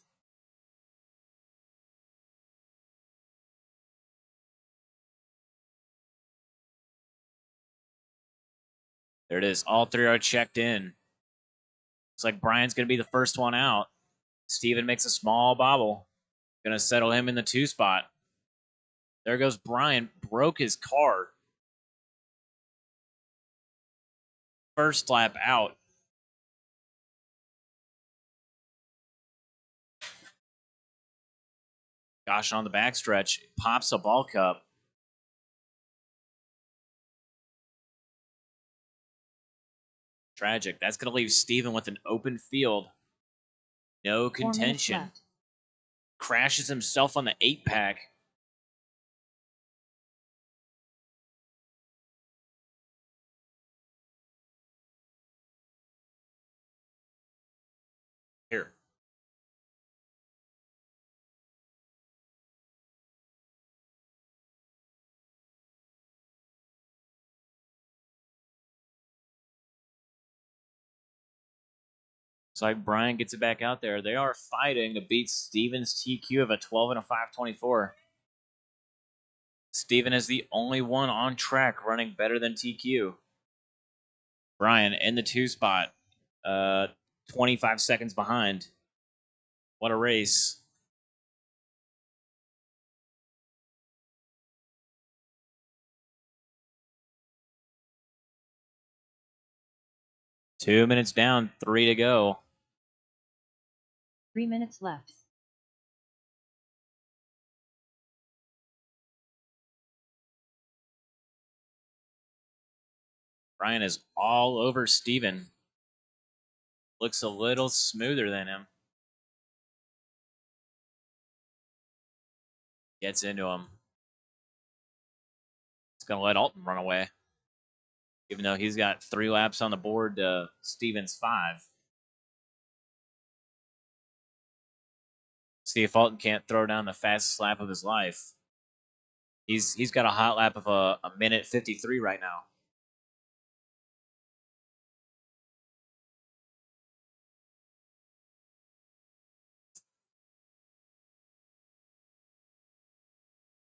There it is. All 3 are checked in. Looks like Brian's going to be the first one out. Steven makes a small bobble. Going to settle him in the 2 spot. There goes Brian. Broke his car. First lap out. Gosh, on the backstretch, pops a ball cup. Tragic. That's going to leave Steven with an open field. No 4 minutes contention. left. Crashes himself on the 8-pack. Here. It's like Brian gets it back out there. They are fighting to beat Steven's TQ of a 12 and a 524. Steven is the only one on track running better than TQ. Brian in the 2 spot, 25 seconds behind. What a race. Two minutes down, 3 to go. 3 minutes left. Brian is all over Steven. Looks a little smoother than him. Gets into him. It's going to let Alton run away. Even though he's got 3 laps on the board to Steven's 5. See if Alton can't throw down the fastest lap of his life. He's got a hot lap of a minute 53 right now.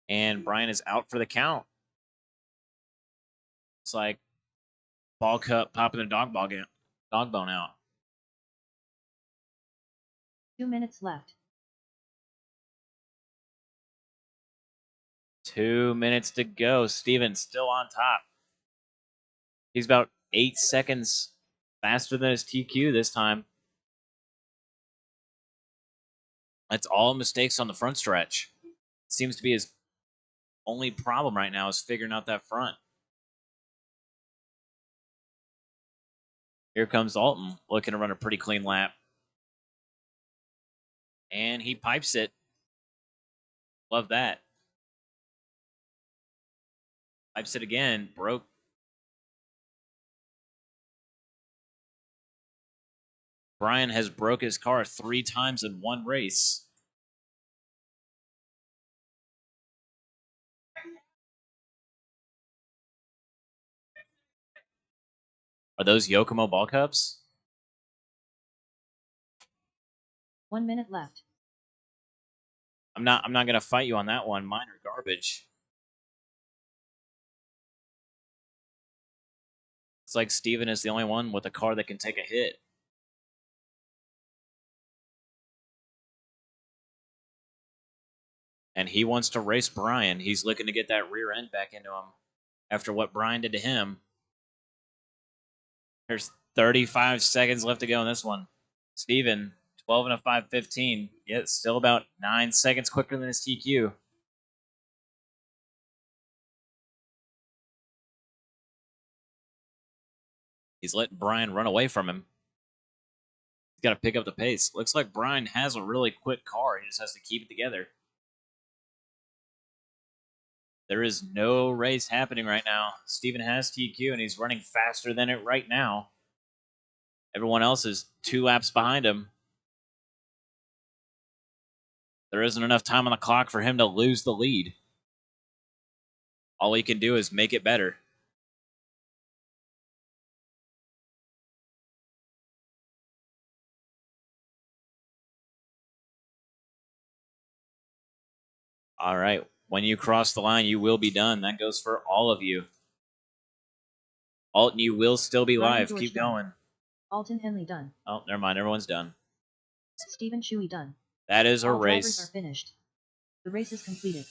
And Brian is out for the count. It's like ball cup popping the dog bone out. 2 minutes left. 2 minutes to go. Steven still on top. He's about 8 seconds faster than his TQ this time. That's all mistakes on the front stretch. Seems to be his only problem right now is figuring out that front. Here comes Alton, looking to run a pretty clean lap. And he pipes it. Love that. Pipes it again. Broke. Brian has broke his car 3 times in one race. Are those Yokomo ball cups? 1 minute left. I'm not gonna fight you on that one. Mine are garbage. It's like Steven is the only one with a car that can take a hit. And he wants to race Brian. He's looking to get that rear end back into him after what Brian did to him. There's 35 seconds left to go in this one. Steven, 12 and a 5:15. Yet still about 9 seconds quicker than his TQ. He's letting Brian run away from him. Got to pick up the pace. Looks like Brian has a really quick car. He just has to keep it together. There is no race happening right now. Steven has TQ, and he's running faster than it right now. Everyone else is 2 laps behind him. There isn't enough time on the clock for him to lose the lead. All he can do is make it better. All right. When you cross the line, you will be done. That goes for all of you. Alton, you will still be Brian live. George Keep done. going. Alton Henley done. Oh, never mind. Everyone's done. Stephen Shuey done. That is a All drivers race. are finished. The race is completed.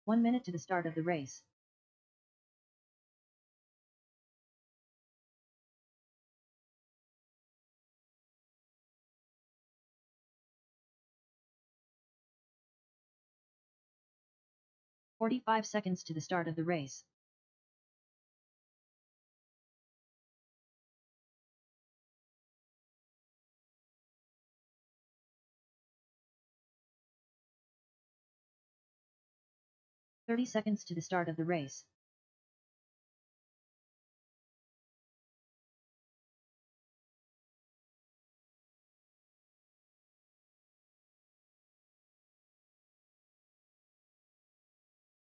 One minute to the start of the race. "45 seconds to the start of the race. "30 seconds to the start of the race.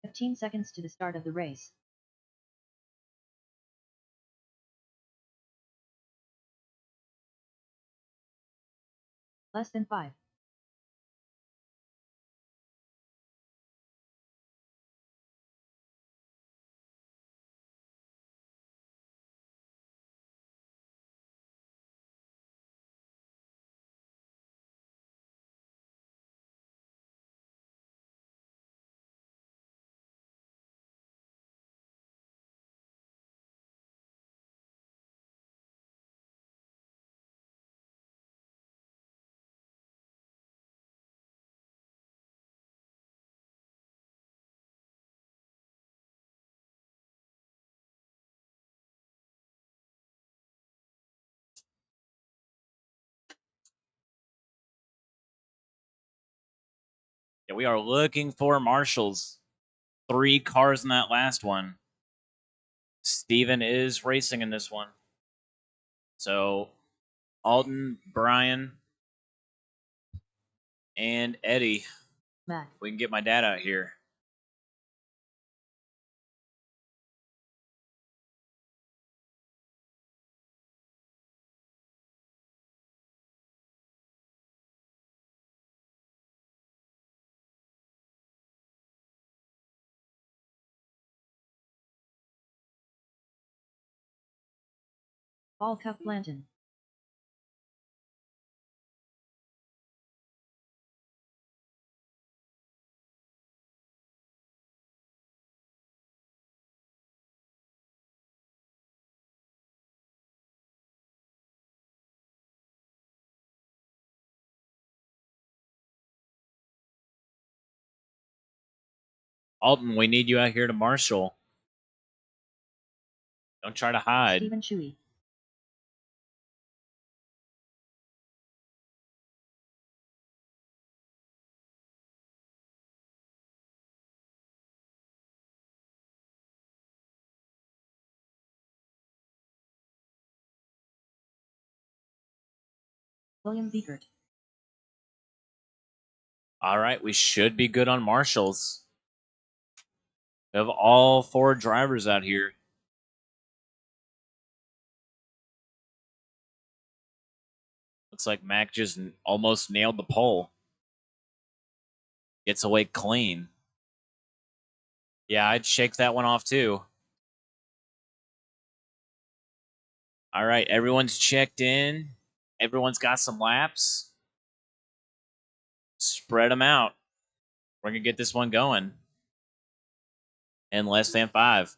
"15 seconds to the start of the race. Less than 5. Yeah, we are looking for marshals. 3 cars in that last one. Steven is racing in this one. So, Alton, Brian, and Eddie. Matt. We can get my dad out here. Paul Cup Blanton. Alton, we need you out here to marshal. Don't try to hide. Stephen Shuey. William Vickert. All right, we should be good on marshals. We have all 4 drivers out here. Looks like Mac just almost nailed the pole. Gets away clean. Yeah, I'd shake that one off too. All right, everyone's checked in. Everyone's got some laps. Spread them out. We're going to get this one going in less than 5.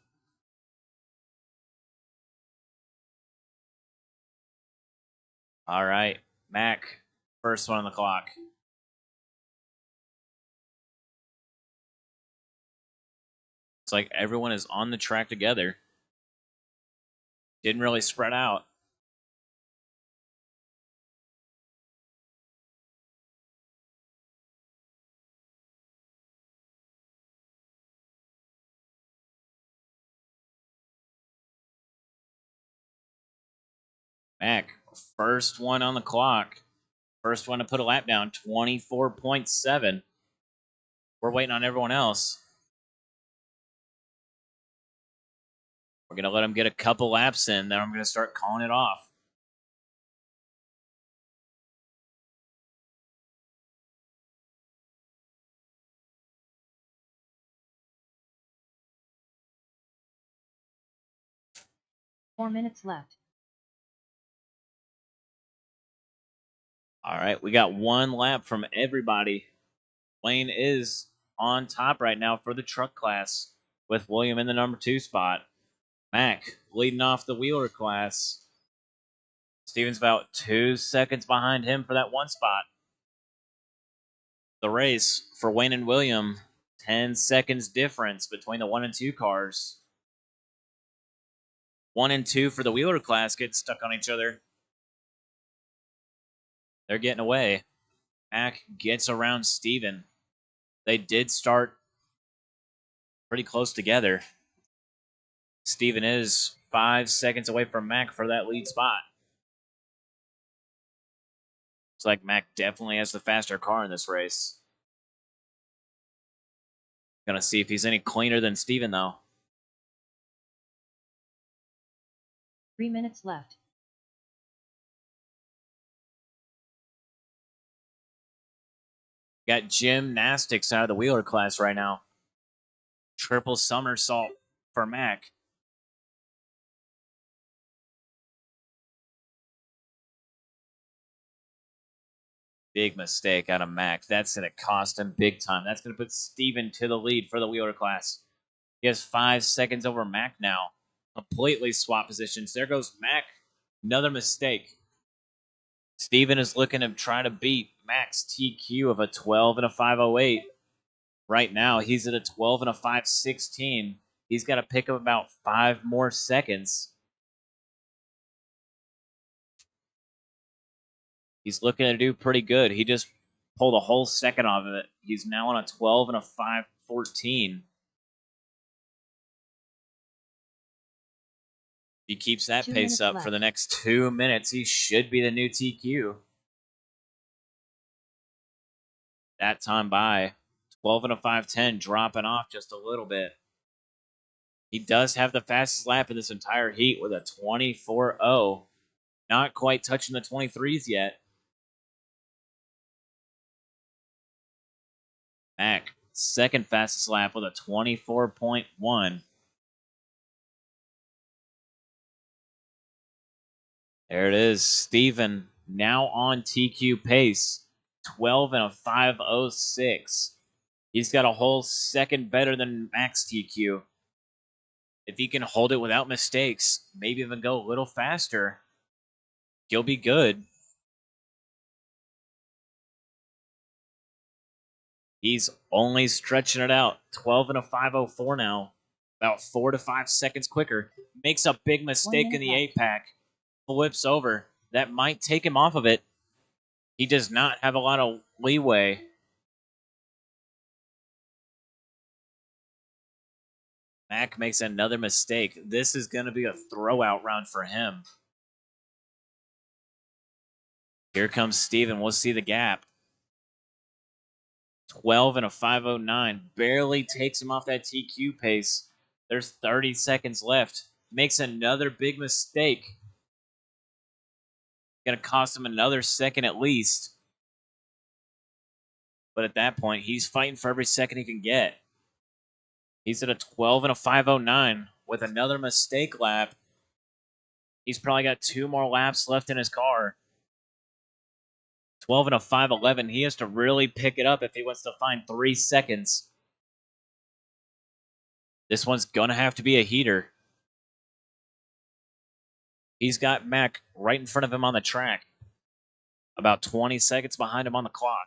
All right, Mac, first one on the clock. It's like everyone is on the track together. Didn't really spread out. Mac, first one on the clock. First one to put a lap down, 24.7. We're waiting on everyone else. We're going to let him get a couple laps in, then I'm going to start calling it off. Four minutes left. All right, we got one lap from everybody. Wayne is on top right now for the truck class with William in the number 2 spot. Mac leading off the wheeler class. Steven's about 2 seconds behind him for that 1 spot. The race for Wayne and William, 10 seconds difference between the 1 and 2 cars. 1 and 2 for the wheeler class get stuck on each other. They're getting away. Mac gets around Steven. They did start pretty close together. Steven is 5 seconds away from Mac for that lead spot. Looks like Mac definitely has the faster car in this race. Gonna see if he's any cleaner than Steven, though. 3 minutes left. Got gymnastics out of the wheeler class right now. Triple somersault for Mac. Big mistake out of Mac. That's going to cost him big time. That's going to put Steven to the lead for the wheeler class. He has 5 seconds over Mac now. Completely swap positions. There goes Mac. Another mistake. Steven is looking to try to beat Mac's TQ of a 12 and a 508. Right now, he's at a 12 and a 516. He's got to pick up about 5 more seconds. He's looking to do pretty good. He just pulled a whole second off of it. He's now on a 12 and a 514. If he keeps that 2 pace minutes up left. for the next 2 minutes, he should be the new TQ. That time by 12 and a 510, dropping off just a little bit. He does have the fastest lap in this entire heat with a 24.0. Not quite touching the 23s yet. Mac, second fastest lap with a 24.1. There it is. Steven now on TQ pace. 12 and a 506. He's got a whole second better than Mac's TQ. If he can hold it without mistakes, maybe even go a little faster, he'll be good. He's only stretching it out. 12 and a 504 now. About 4 to 5 seconds quicker. Makes a big mistake in the 8-pack. Flips over. That might take him off of it. He does not have a lot of leeway. Mac makes another mistake. This is going to be a throwout round for him. Here comes Steven. We'll see the gap. 12 and a 509. Barely takes him off that TQ pace. There's 30 seconds left. Makes another big mistake. Going to cost him another second at least. But at that point, he's fighting for every second he can get. He's at a 12 and a 5:09 with another mistake lap. He's probably got 2 more laps left in his car. 12 and a 5:11. He has to really pick it up if he wants to find 3 seconds. This one's going to have to be a heater. He's got Mac right in front of him on the track. About 20 seconds behind him on the clock.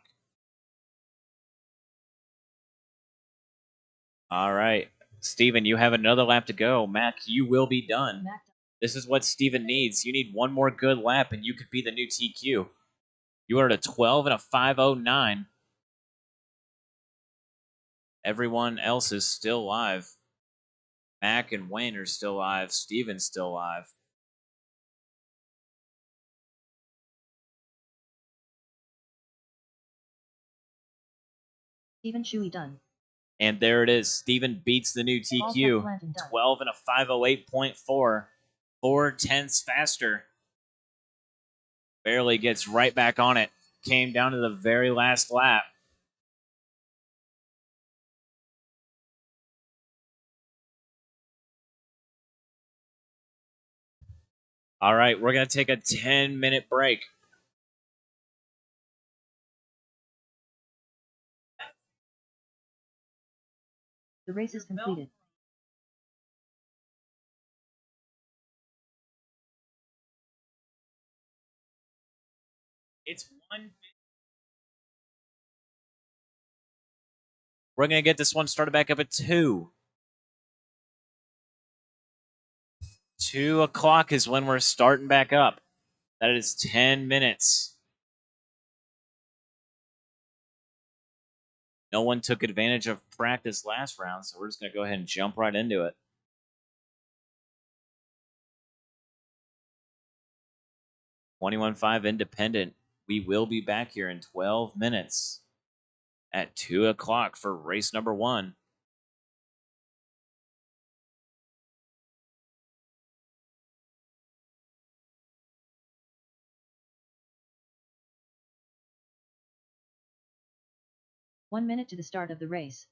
All right. Steven, you have another lap to go. Mac, you will be done. This is what Steven needs. You need one more good lap, and you could be the new TQ. You are at a 12 and a 5:09. Everyone else is still live. Mac and Wayne are still live. Steven's still live. Steven Chewy done. And there it is. Steven beats the new TQ. 12 and a 5:08.4. 4/10 faster. Barely gets right back on it. Came down to the very last lap. All right, we're going to take a 10-minute break. The race is completed. It's 1. We're going to get this one started back up at 2. 2 o'clock is when we're starting back up. That is 10 minutes. No one took advantage of practice last round, so we're just going to go ahead and jump right into it. 21.5 Independent. We will be back here in 12 minutes at 2 o'clock for race number 1. One minute to the start of the race.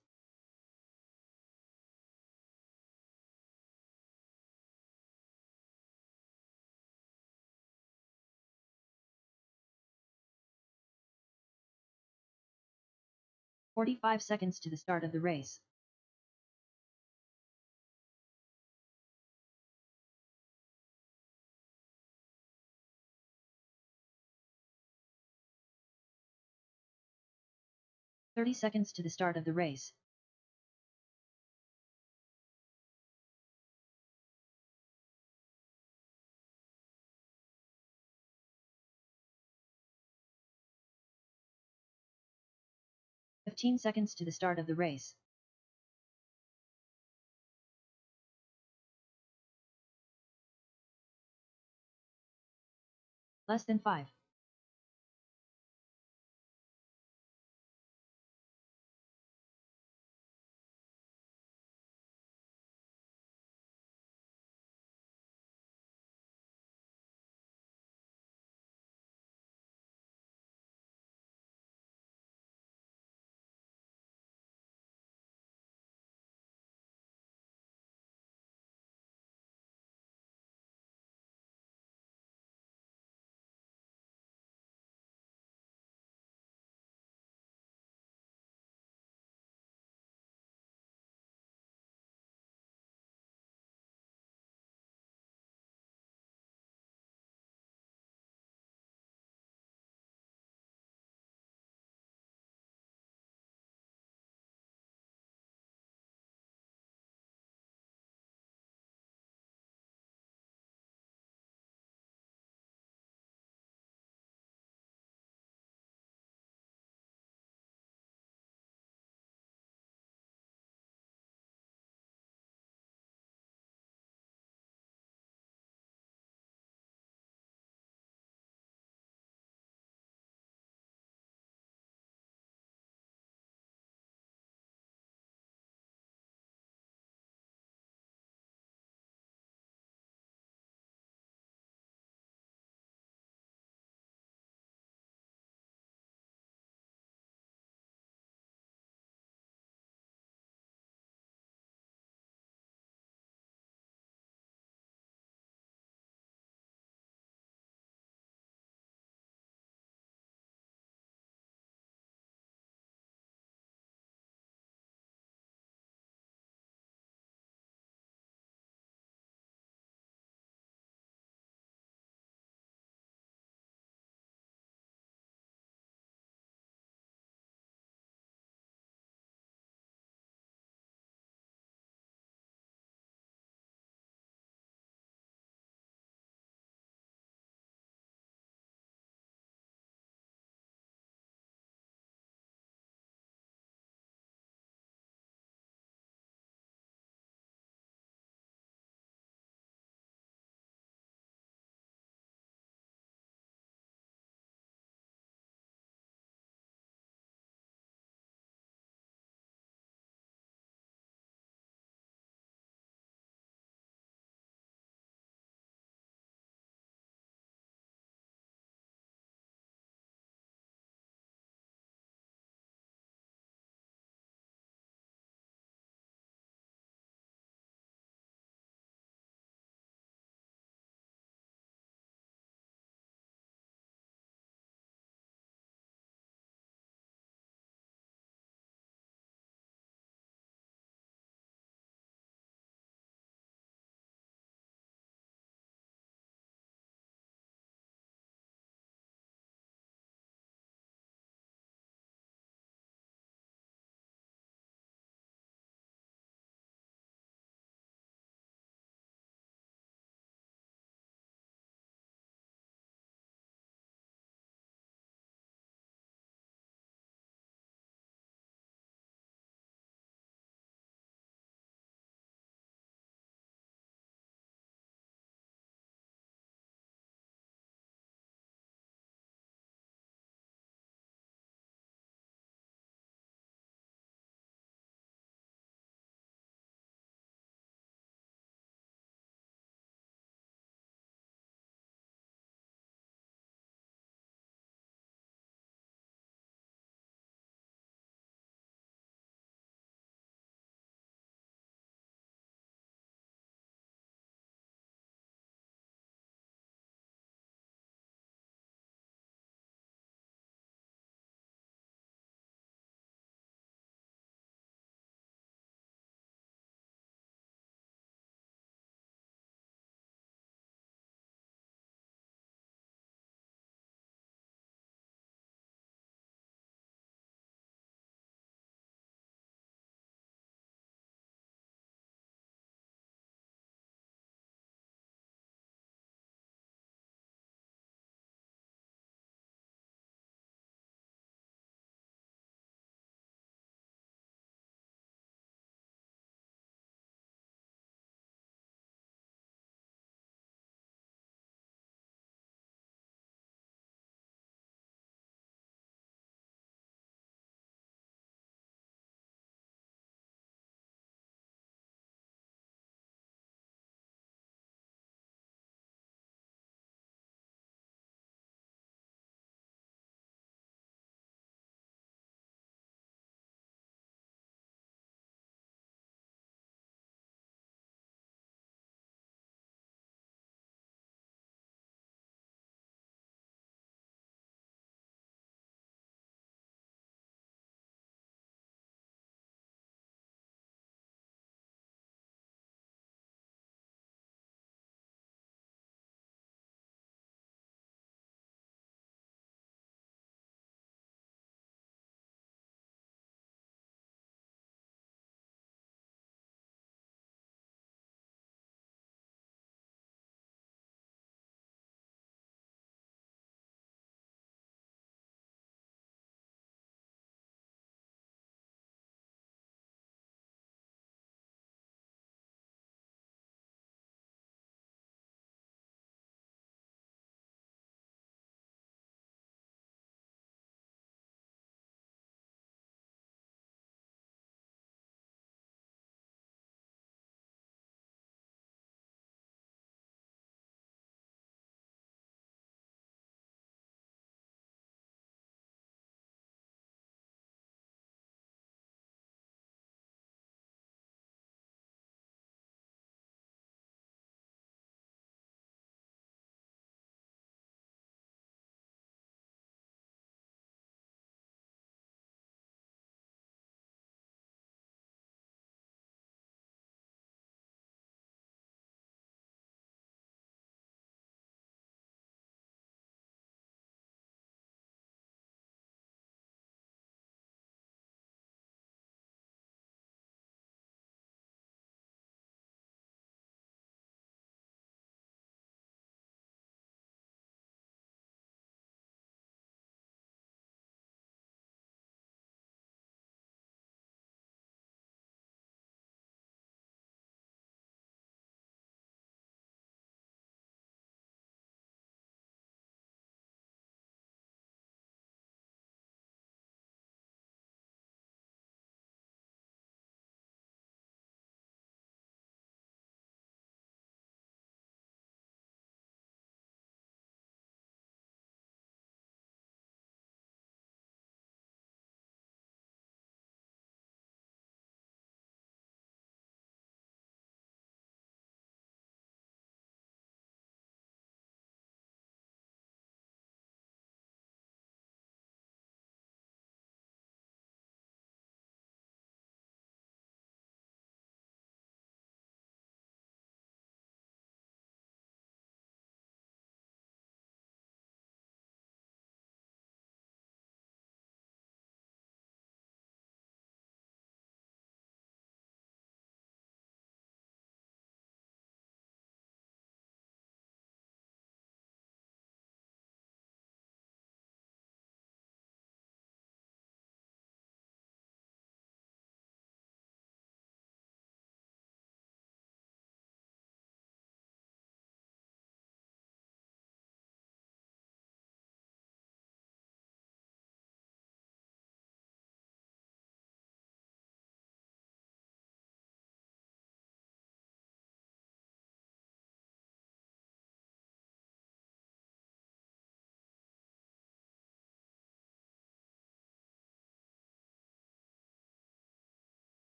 "45 seconds to the start of the race. "30 seconds to the start of the race. "15 seconds to the start of the race. Less than 5.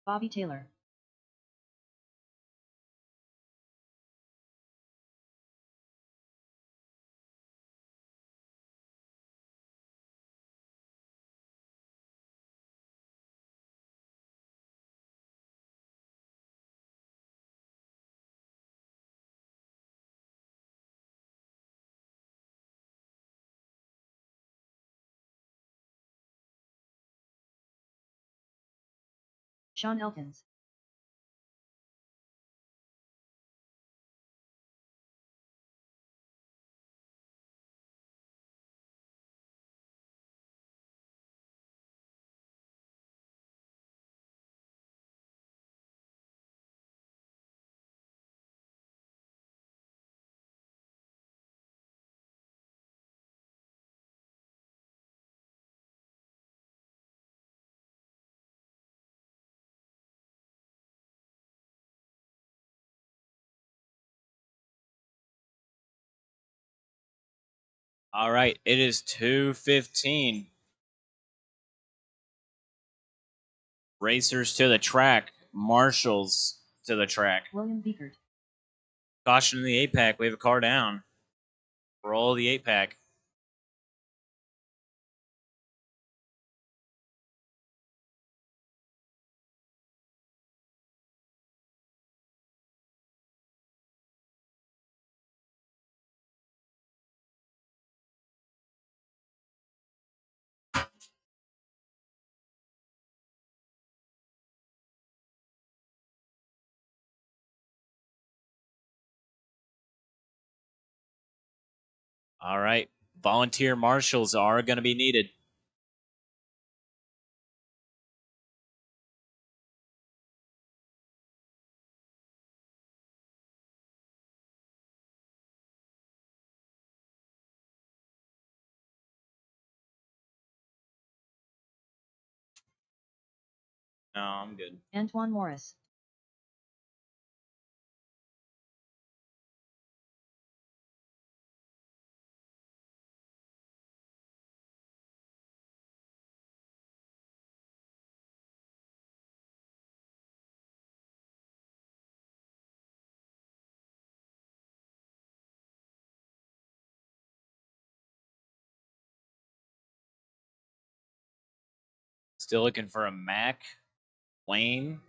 Bobby Taylor. Sean Elkins. All right, it is 2:15. Racers to the track. Marshals to the track. William Beekert. Caution in the 8-pack. We have a car down. Roll the 8-pack. All right. Volunteer marshals are going to be needed. No, I'm good. Antoine Morris. Still looking for a Mac. Wayne.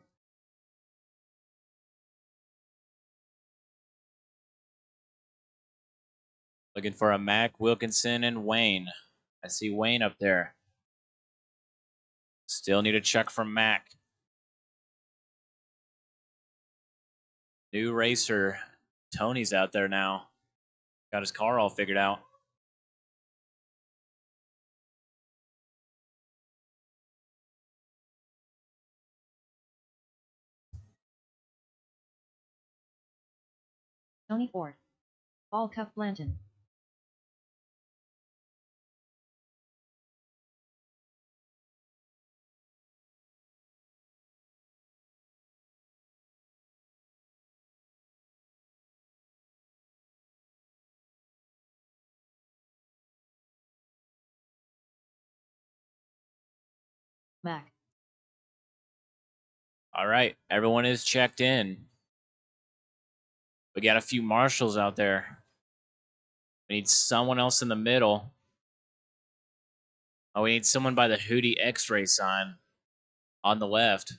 Looking for a Mac, Wilkinson, and Wayne. I see Wayne up there. Still need a check from Mac. New racer. Tony's out there now. Got his car all figured out. Tony Ford. Paul Cuff Blanton. Mac. All right, everyone is checked in. We got a few marshals out there. We need someone else in the middle. Oh, we need someone by the Hootie X-ray sign on the left.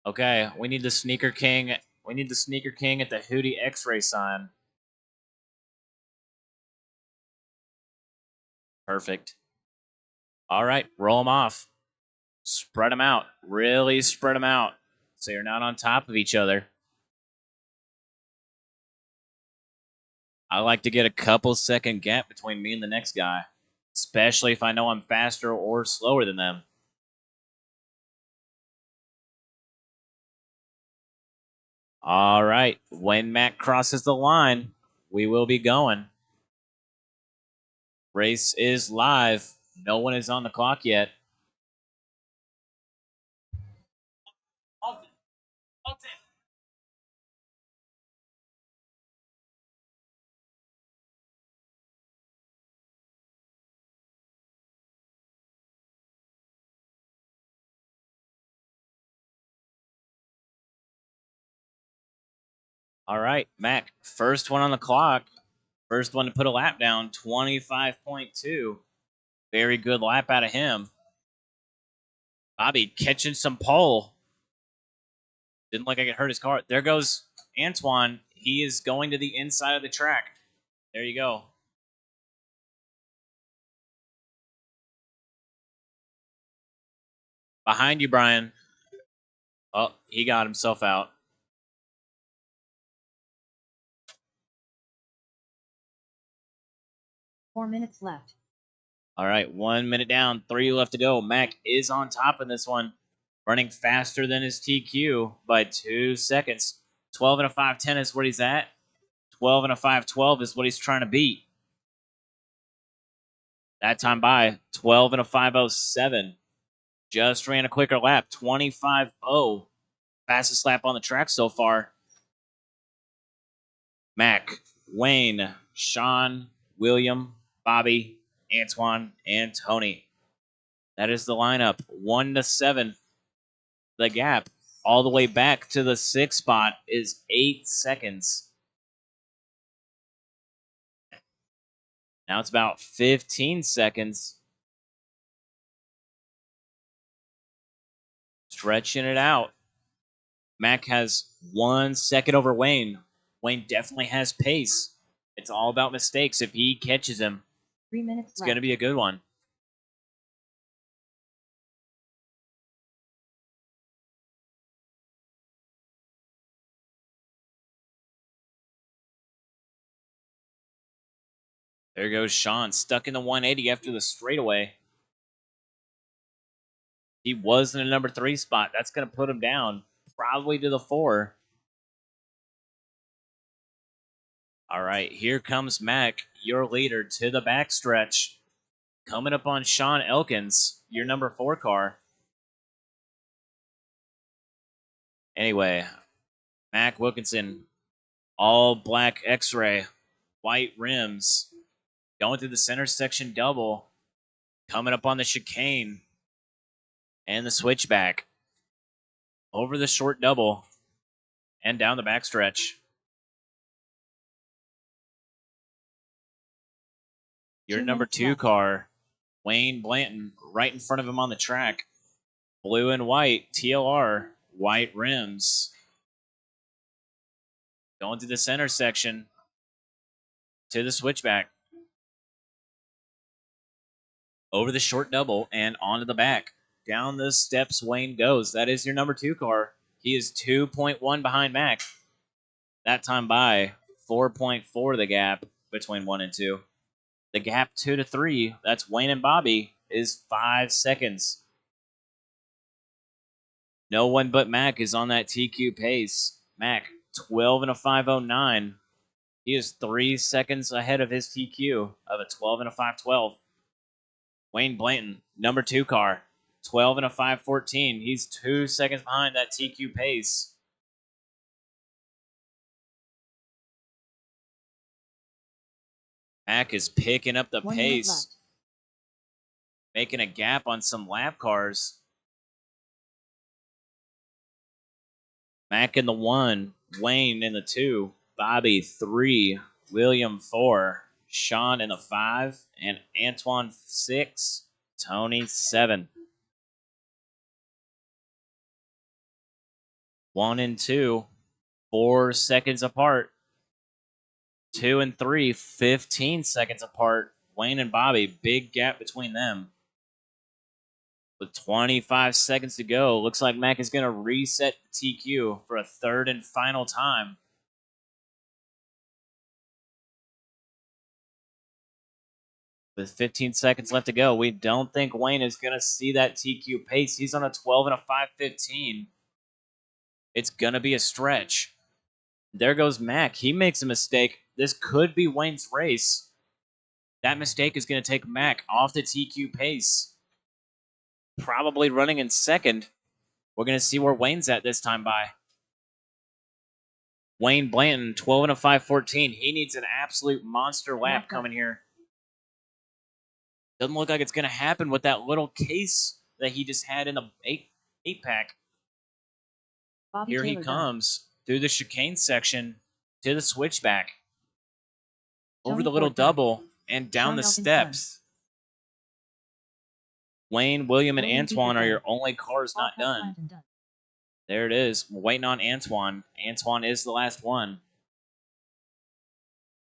Okay, we need the Sneaker King. We need the Sneaker King at the Hootie X-ray sign. Perfect. All right, roll them off. Spread them out. Really spread them out so you're not on top of each other. I like to get a couple second gap between me and the next guy, especially if I know I'm faster or slower than them. All right, when Matt crosses the line, we will be going. Race is live. No one is on the clock yet. All right, Mac, first one on the clock. First one to put a lap down, 25.2. Very good lap out of him. Bobby catching some pole. Didn't look like it hurt his car. There goes Antoine. He is going to the inside of the track. There you go. Behind you, Brian. Oh, he got himself out. Four minutes left. All right, 1 minute down, 3 left to go. Mac is on top in this one, running faster than his TQ by 2 seconds. 12 and a 5:10 is what he's at. 12 and a 5:12 is what he's trying to beat. That time by 12 and a 5:07. Just ran a quicker lap, 25.0. Fastest lap on the track so far. Mac, Wayne, Sean, William, Bobby, Antoine, and Tony. That is the lineup. 1 to 7. The gap all the way back to the 6th spot is 8 seconds. Now it's about 15 seconds. Stretching it out. Mac has 1 second over Wayne. Wayne definitely has pace. It's all about mistakes. If he catches him, 3 minutes it's left. going to be a good one. There goes Sean, stuck in the 180 after the straightaway. He was in the number 3 spot. That's going to put him down probably to the 4. All right, here comes Mac, your leader, to the backstretch. Coming up on Sean Elkins, your number 4 car. Anyway, Mac Wilkinson, all black X-ray, white rims, going through the center section double, coming up on the chicane and the switchback, over the short double, and down the backstretch. Your 2 number minutes 2 left. car, Wayne Blanton, right in front of him on the track. Blue and white, TLR, white rims. Going through the center section to the switchback. Over the short double and onto the back. Down the steps Wayne goes. That is your number 2 car. He is 2.1 behind Mac. That time by 4.4 the gap between 1 and 2. The gap 2 to 3, that's Wayne and Bobby, is 5 seconds. No one but Mac is on that TQ pace. Mac, 12 and a 5:09. He is 3 seconds ahead of his TQ of a 12 and a 5:12. Wayne Blanton, number 2 car, 12 and a 5:14. He's 2 seconds behind that TQ pace. Mac is picking up the 1 minute pace, left. making a gap on some lap cars. Mac in the 1, Wayne in the 2, Bobby 3, William 4, Sean in the 5, and Antoine 6, Tony 7. 1 and 2, 4 seconds apart. 2 and 3, 15 seconds apart. Wayne and Bobby, big gap between them. With 25 seconds to go, looks like Mac is going to reset the TQ for a 3rd and final time. With 15 seconds left to go, we don't think Wayne is going to see that TQ pace. He's on a 12 and a 5:15. It's going to be a stretch. There goes Mac. He makes a mistake. This could be Wayne's race. That mistake is going to take Mac off the TQ pace. Probably running in 2nd. We're going to see where Wayne's at this time by. Wayne Blanton, 12 and a 5:14. He needs an absolute monster lap coming here. Doesn't look like it's going to happen with that little case that he just had in the 8 pack. Bobby Here he Taylor comes through the chicane section. to the switchback, over Tony the little Ford Drive. double, and down the Sean Elkins steps. Wayne, William, and William Antoine Beaver are your done. only cars not Paul done. Clanton done. There it is. We're waiting on Antoine. Antoine is the last one.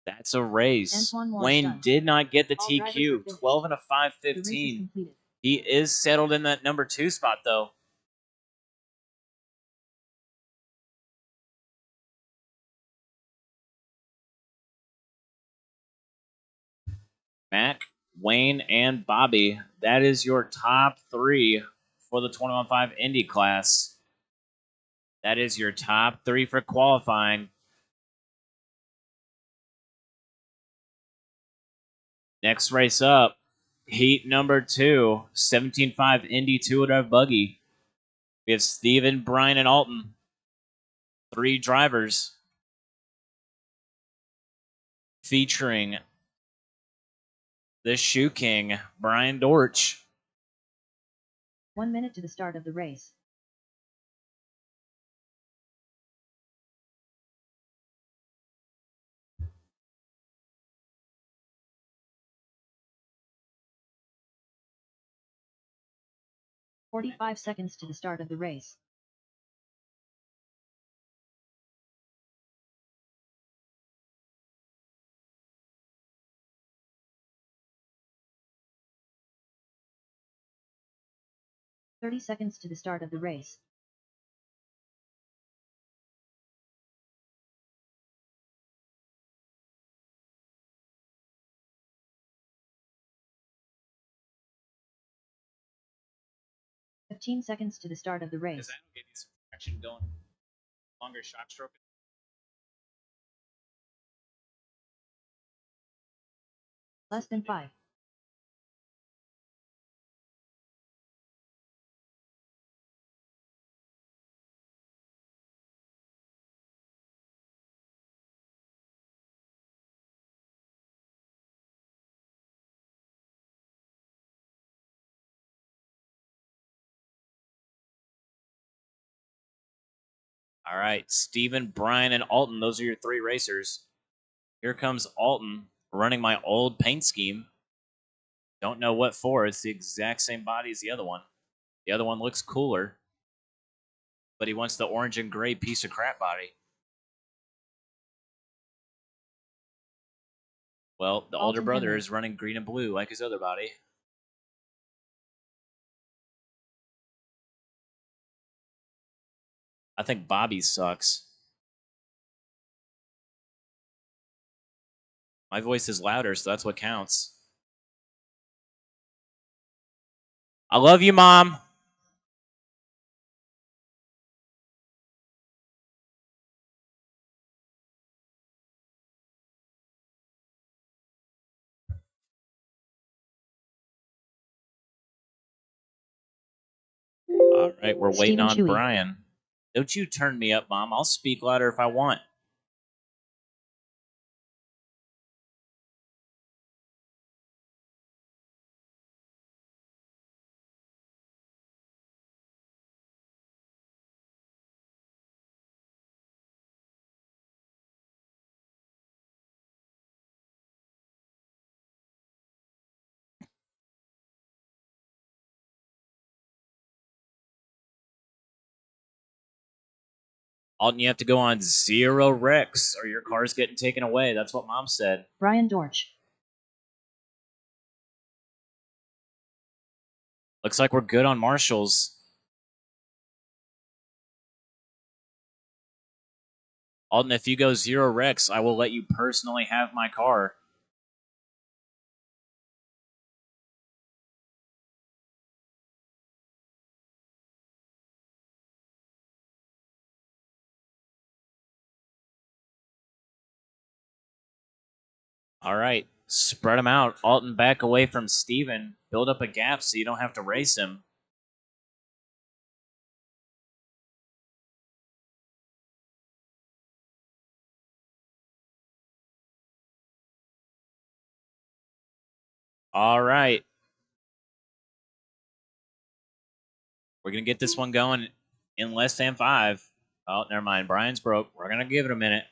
That's a race. Antoine Ward Wayne done. did not get the All drivers are TQ. finished. 12 and a The race is 5:15. completed. He is settled in that number 2 spot, though. Mac, Wayne, and Bobby. That is your top 3 for the 21.5 Indy class. That is your top 3 for qualifying. Next race up, heat number 2, 17.5 Indy 2-wheel buggy. We have Steven, Brian, and Alton. 3 drivers featuring the Shoe King, Brian Dortch. 1 minute to the start of the race. "45 seconds to the start of the race. "30 seconds to the start of the race. "15 seconds to the start of the race. That'll get you some traction going. Longer shock stroke. Less than 5. All right, Steven, Brian, and Alton. Those are your 3 racers. Here comes Alton running my old paint scheme. Don't know what for. It's the exact same body as the other one. The other one looks cooler, but he wants the orange and gray piece of crap body. Well, the older Alton brother Henry. is running green and blue like his other body. I think Bobby sucks. My voice is louder, so that's what counts. I love you, Mom. All right, we're waiting Stephen on Chewy. Brian. Don't you turn me up, Mom. I'll speak louder if I want. Alton, you have to go on 0 wrecks or your car's getting taken away. That's what Mom said. Brian Dortch. Looks like we're good on marshals. Alton, if you go 0 wrecks, I will let you personally have my car. All right, spread them out. Alton, back away from Steven. Build up a gap so you don't have to race him. All right. We're going to get this one going in less than 5. Oh, never mind. Brian's broke. We're going to give it a minute.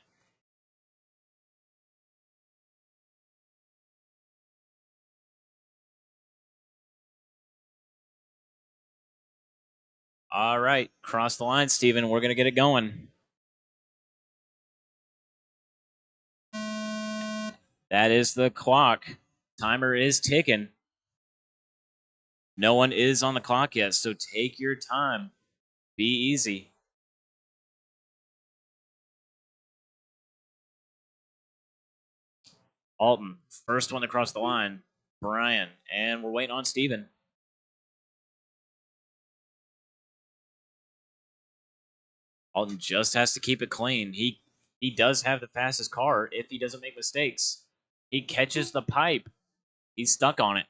All right, cross the line, Steven. We're going to get it going. That is the clock. Timer is ticking. No one is on the clock yet, so take your time. Be easy. Alton, first one to cross the line. Brian, and we're waiting on Steven. Alton just has to keep it clean. He does have the fastest car if he doesn't make mistakes. He catches the pipe. He's stuck on it.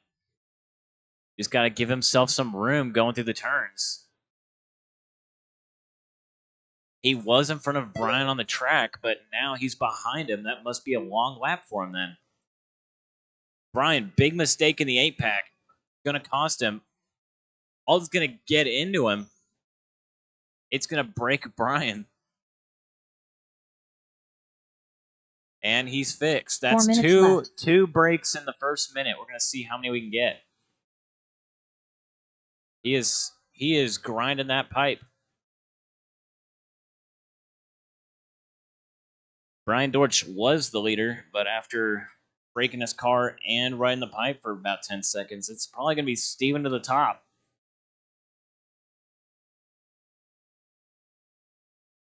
Just got to give himself some room going through the turns. He was in front of Brian on the track, but now he's behind him. That must be a long lap for him then. Brian, big mistake in the 8-pack. Going to cost him. Alton's going to get into him. It's going to break Brian. And he's fixed. That's two breaks in the first minute. We're going to see how many we can get. He is grinding that pipe. Brian Dortch was the leader, but after breaking his car and riding the pipe for about 10 seconds, it's probably going to be Steven to the top.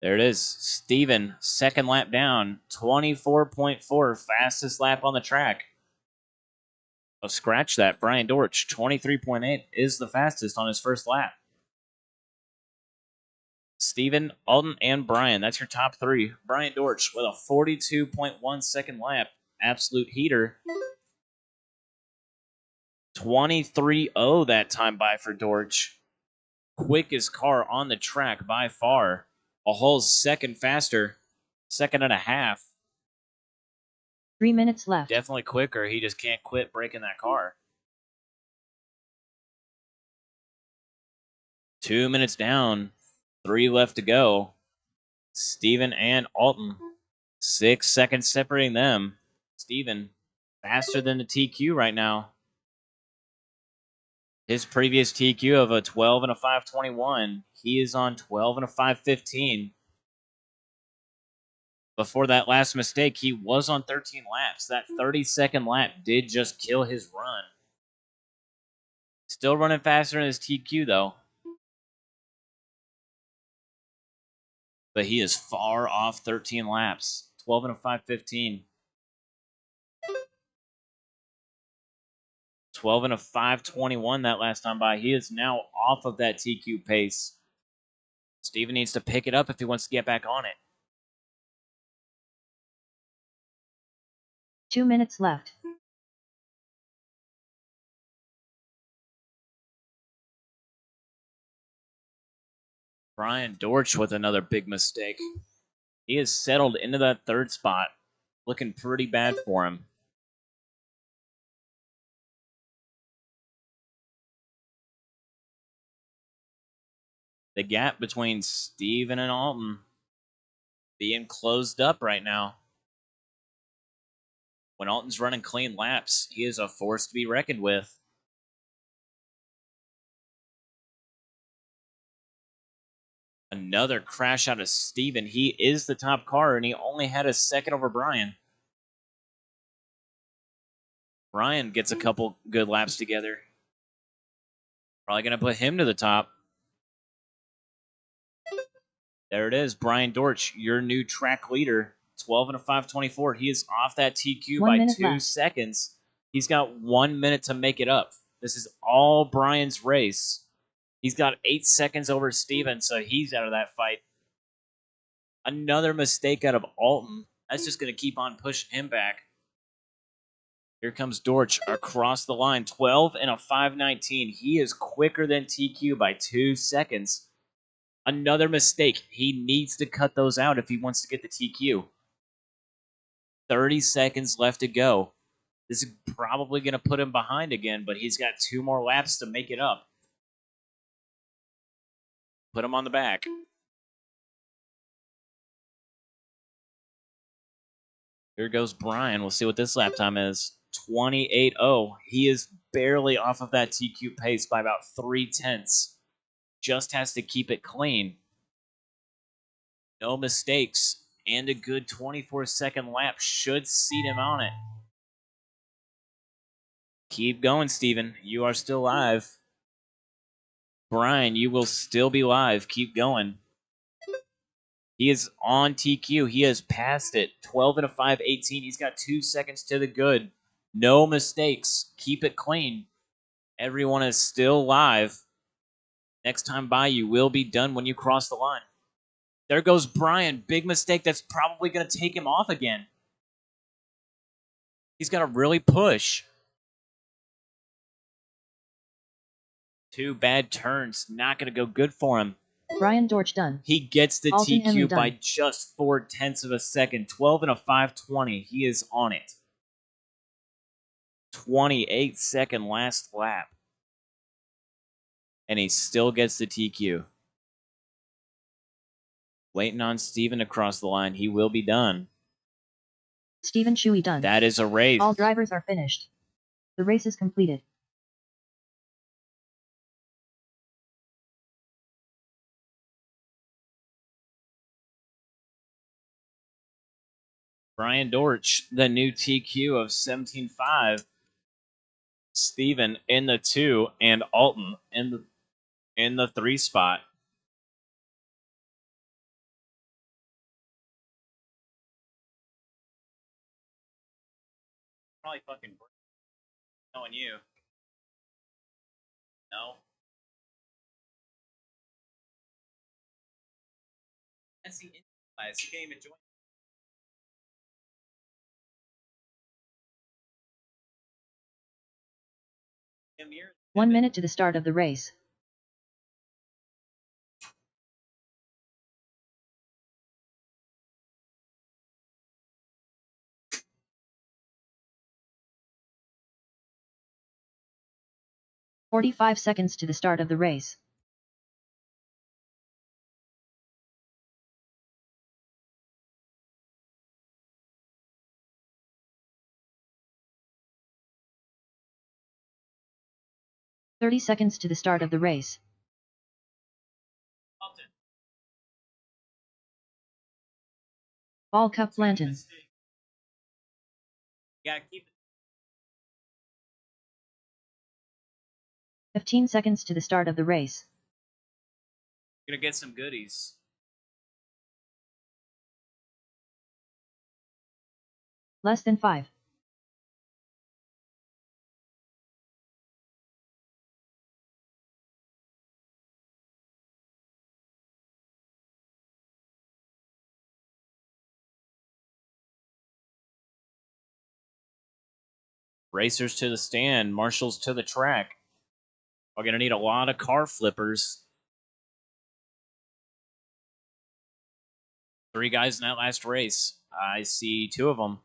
There it is. Steven, second lap down, 24.4, fastest lap on the track. Oh, scratch that. Brian Dortch, 23.8, is the fastest on his first lap. Steven, Alton, and Brian. That's your top three. Brian Dortch with a 42.1 second lap. Absolute heater. 23.0 that time by for Dortch. Quickest car on the track by far. A whole second faster. Second and a half. 3 minutes left. Definitely quicker. He just can't quit breaking that car. 2 minutes down. 3 left to go. Steven and Alton. 6 seconds separating them. Steven, faster than the TQ right now. His previous TQ of a 12 and a 5:21. He is on 12 and a 5:15. Before that last mistake, he was on 13 laps. That 30-second lap did just kill his run. Still running faster than his TQ, though. But he is far off 13 laps. 12 and a 5:15. 12 and a 5:21 that last time by. He is now off of that TQ pace. Steven needs to pick it up if he wants to get back on it. 2 minutes left. Brian Dortch with another big mistake. He has settled into that third spot. Looking pretty bad for him. The gap between Steven and Alton being closed up right now. When Alton's running clean laps, he is a force to be reckoned with. Another crash out of Steven. He is the top car, and he only had a second over Brian. Brian gets a couple good laps together. Probably going to put him to the top. There it is. Brian Dortch, your new track leader. 12 and a 5:24. He is off that TQ by 2 seconds. He's got 1 minute to make it up. This is all Brian's race. He's got 8 seconds over Steven, so he's out of that fight. Another mistake out of Alton. That's just going to keep on pushing him back. Here comes Dortch across the line. 12 and a 5:19. He is quicker than TQ by 2 seconds. Another mistake. He needs to cut those out if he wants to get the TQ. 30 seconds left to go. This is probably going to put him behind again, but he's got 2 more laps to make it up. Put him on the back. Here goes Brian. We'll see what this lap time is. 28.0. He is barely off of that TQ pace by about 3/10. just has to keep it clean. No mistakes, and a good 24-second lap should seat him on it. Keep going, Steven. You are still live. Brian, you will still be live. Keep going. He is on TQ. He has passed it. 12 and a 5.18. He's got 2 seconds to the good. No mistakes. Keep it clean. Everyone is still live. Next time by, you will be done when you cross the line. There goes Brian. Big mistake. That's probably going to take him off again. He's got to really push. 2 bad turns. Not going to go good for him. Brian Dorch done. He gets the Alton Henry TQ by done. just 0.4 of a second. 12 and a 5.20. He is on it. 28-second last lap. And he still gets the TQ. Waiting on Steven to cross the line. He will be done. Steven Shuey done. That is a race. All drivers are finished. The race is completed. Brian Dorch, the new TQ of 17.5. Steven in the 2, and Alton in the 3 spot. Probably fucking knowing you. No. That's the class. You can't even join. 1 minute to the start of the race. "45 seconds to the start of the race. "30 seconds to the start of the race. Ball Cup Blanton. You gotta keep it. 15 seconds to the start of the race. You're gonna get some goodies. Less than 5. Racers to the stand, marshals to the track. We're gonna need a lot of car flippers. 3 guys in that last race. I see 2 of them.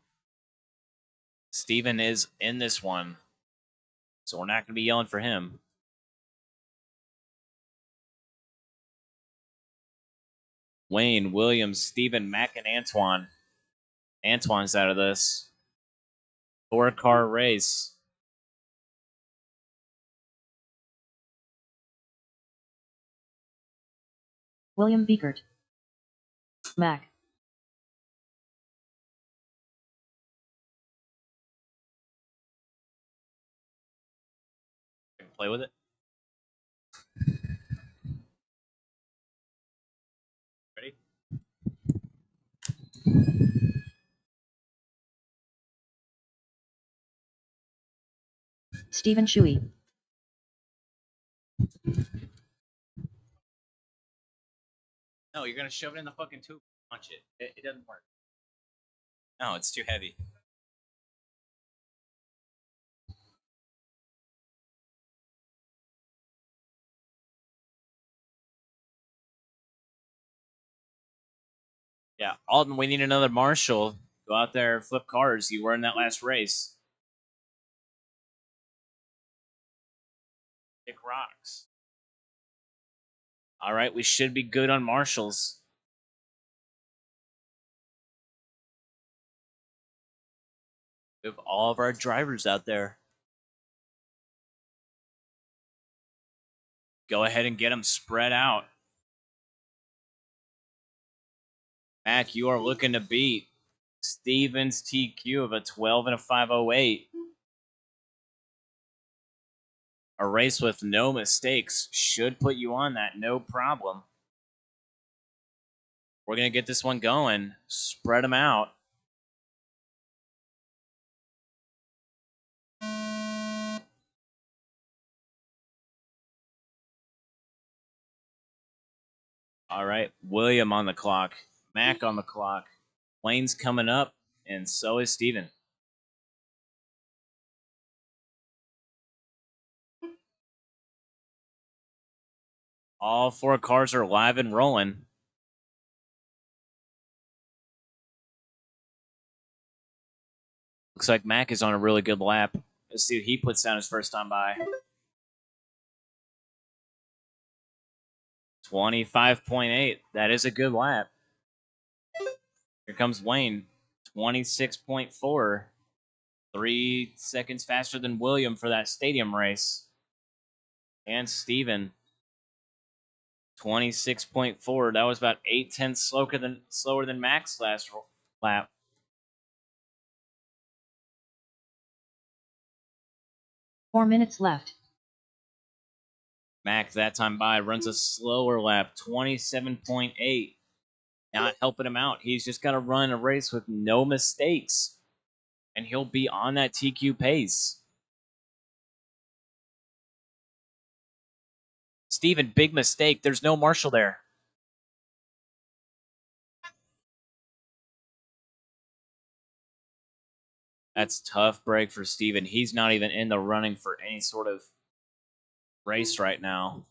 Steven is in this one, so we're not gonna be yelling for him. Wayne, Williams, Steven, Mac, and Antoine. Antoine's out of this. 4-car race. William Beekert. Mac. Play with it. Ready? Steven Shuey. No, you're gonna shove it in the fucking tube. Punch it. It doesn't work. No, it's too heavy. Yeah, Alden, we need another marshal. Go out there, flip cars. You were in that last race. Kick rocks. All right, we should be good on marshals. We have all of our drivers out there. Go ahead and get them spread out. Mac, you are looking to beat Stevens TQ of a 12 and a 508. A race with no mistakes should put you on that, no problem. We're going to get this one going. Spread them out. All right, William on the clock. Mac on the clock. Wayne's coming up, and so is Steven. All four cars are live and rolling. Looks like Mac is on a really good lap. Let's see what he puts down his first time by. 25.8. That is a good lap. Here comes Wayne. 26.4. 3 seconds faster than William for that stadium race. And Steven. 26.4. That was about 0.8 slower than Mac's last lap. Four minutes left. Mac, that time by, runs a slower lap, 27.8. Not helping him out. He's just got to run a race with no mistakes, and he'll be on that TQ pace. Steven, big mistake. There's no marshal there. That's tough break for Steven. He's not even in the running for any sort of race right now.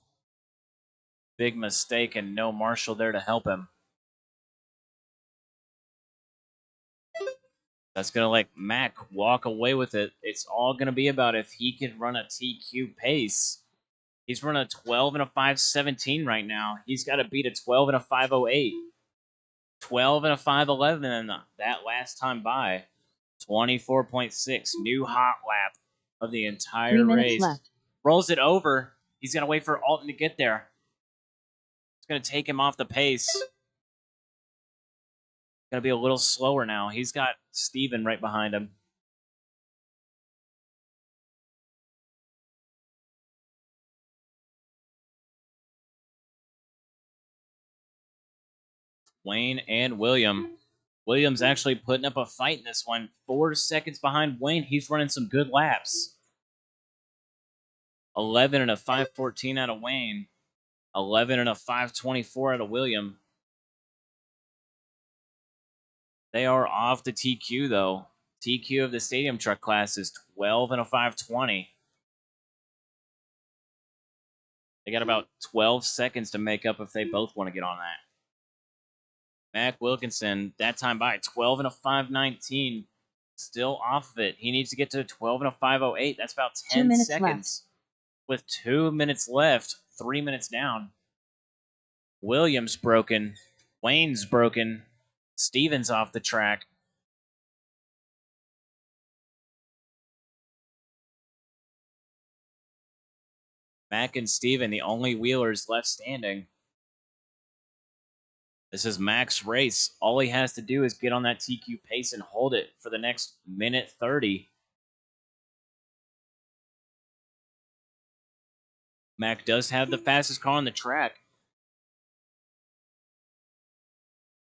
Big mistake and no marshal there to help him. That's going to let Mac walk away with it. It's all going to be about if he can run a TQ pace. He's running a 12 and a 517 right now. He's got to beat a 12 and a 508. 12 and a 511 that last time by. 24.6. New hot lap of the entire 3 minutes race. left. Rolls it over. He's going to wait for Alton to get there. It's going to take him off the pace. Going to be a little slower now. He's got Steven right behind him. Wayne and William. William's actually putting up a fight in this one. 4 seconds behind Wayne. He's running some good laps. 11 and a 514 out of Wayne. 11 and a 524 out of William. They are off the TQ, though. TQ of the stadium truck class is 12 and a 520. They got about 12 seconds to make up if they both want to get on that. Mac Wilkinson, that time by 12 and a 519. Still off of it. He needs to get to 12 and a 508. That's about 10 seconds. With 2 minutes left, 3 minutes down. Williams broken. Wayne's broken. Stevens off the track. Mac and Steven, the only wheelers left standing. This is Mac's race. All he has to do is get on that TQ pace and hold it for the next minute 30. Mac does have the fastest car on the track.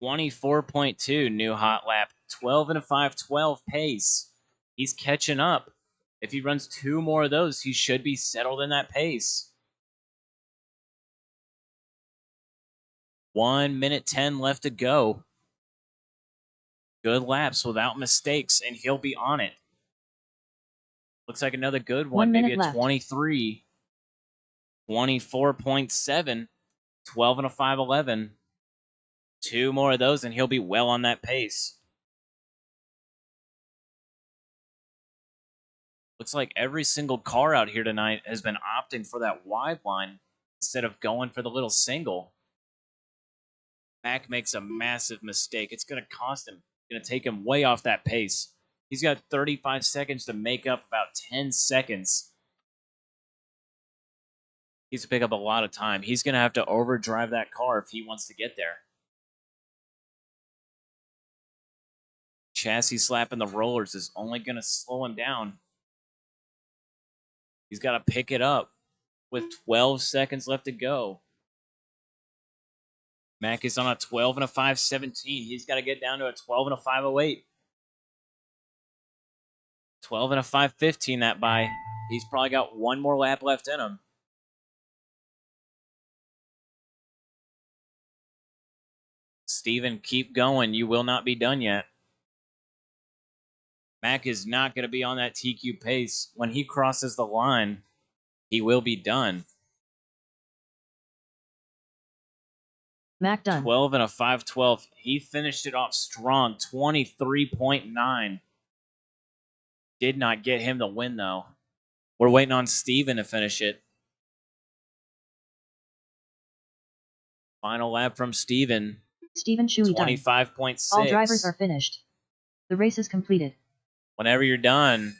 24.2 new hot lap. 12 and a 512 pace. He's catching up. If he runs 2 more of those, he should be settled in that pace. 1 minute 10 left to go. Good laps without mistakes, and he'll be on it. Looks like another good one, maybe a 23. 24.7. 12 and a 511. 2 more of those, and he'll be well on that pace. Looks like every single car out here tonight has been opting for that wide line instead of going for the little single. Mac makes a massive mistake. It's going to cost him. It's going to take him way off that pace. He's got 35 seconds to make up about 10 seconds. He's to pick up a lot of time. He's going to have to overdrive that car if he wants to get there. Chassis slapping the rollers is only going to slow him down. He's got to pick it up with 12 seconds left to go. Mac is on a 12 and a 5.17. He's got to get down to a 12 and a 5.08. 12 and a 5.15 that by. He's probably got one more lap left in him. Steven, keep going. You will not be done yet. Mac is not going to be on that TQ pace. When he crosses the line, he will be done. Mac done. 12 and a 5.12. He finished it off strong. 23.9. Did not get him the win, though. We're waiting on Steven to finish it. Final lap from Steven. Steven Shui done. 25.6. All drivers are finished. The race is completed. Whenever you're done,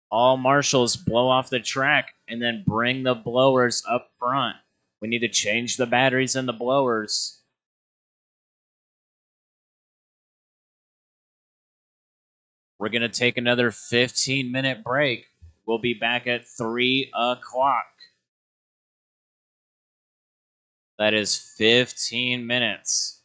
all marshals blow off the track and then bring the blowers up front. We need to change the batteries in the blowers. We're going to take another 15-minute break. We'll be back at 3 o'clock. That is 15 minutes.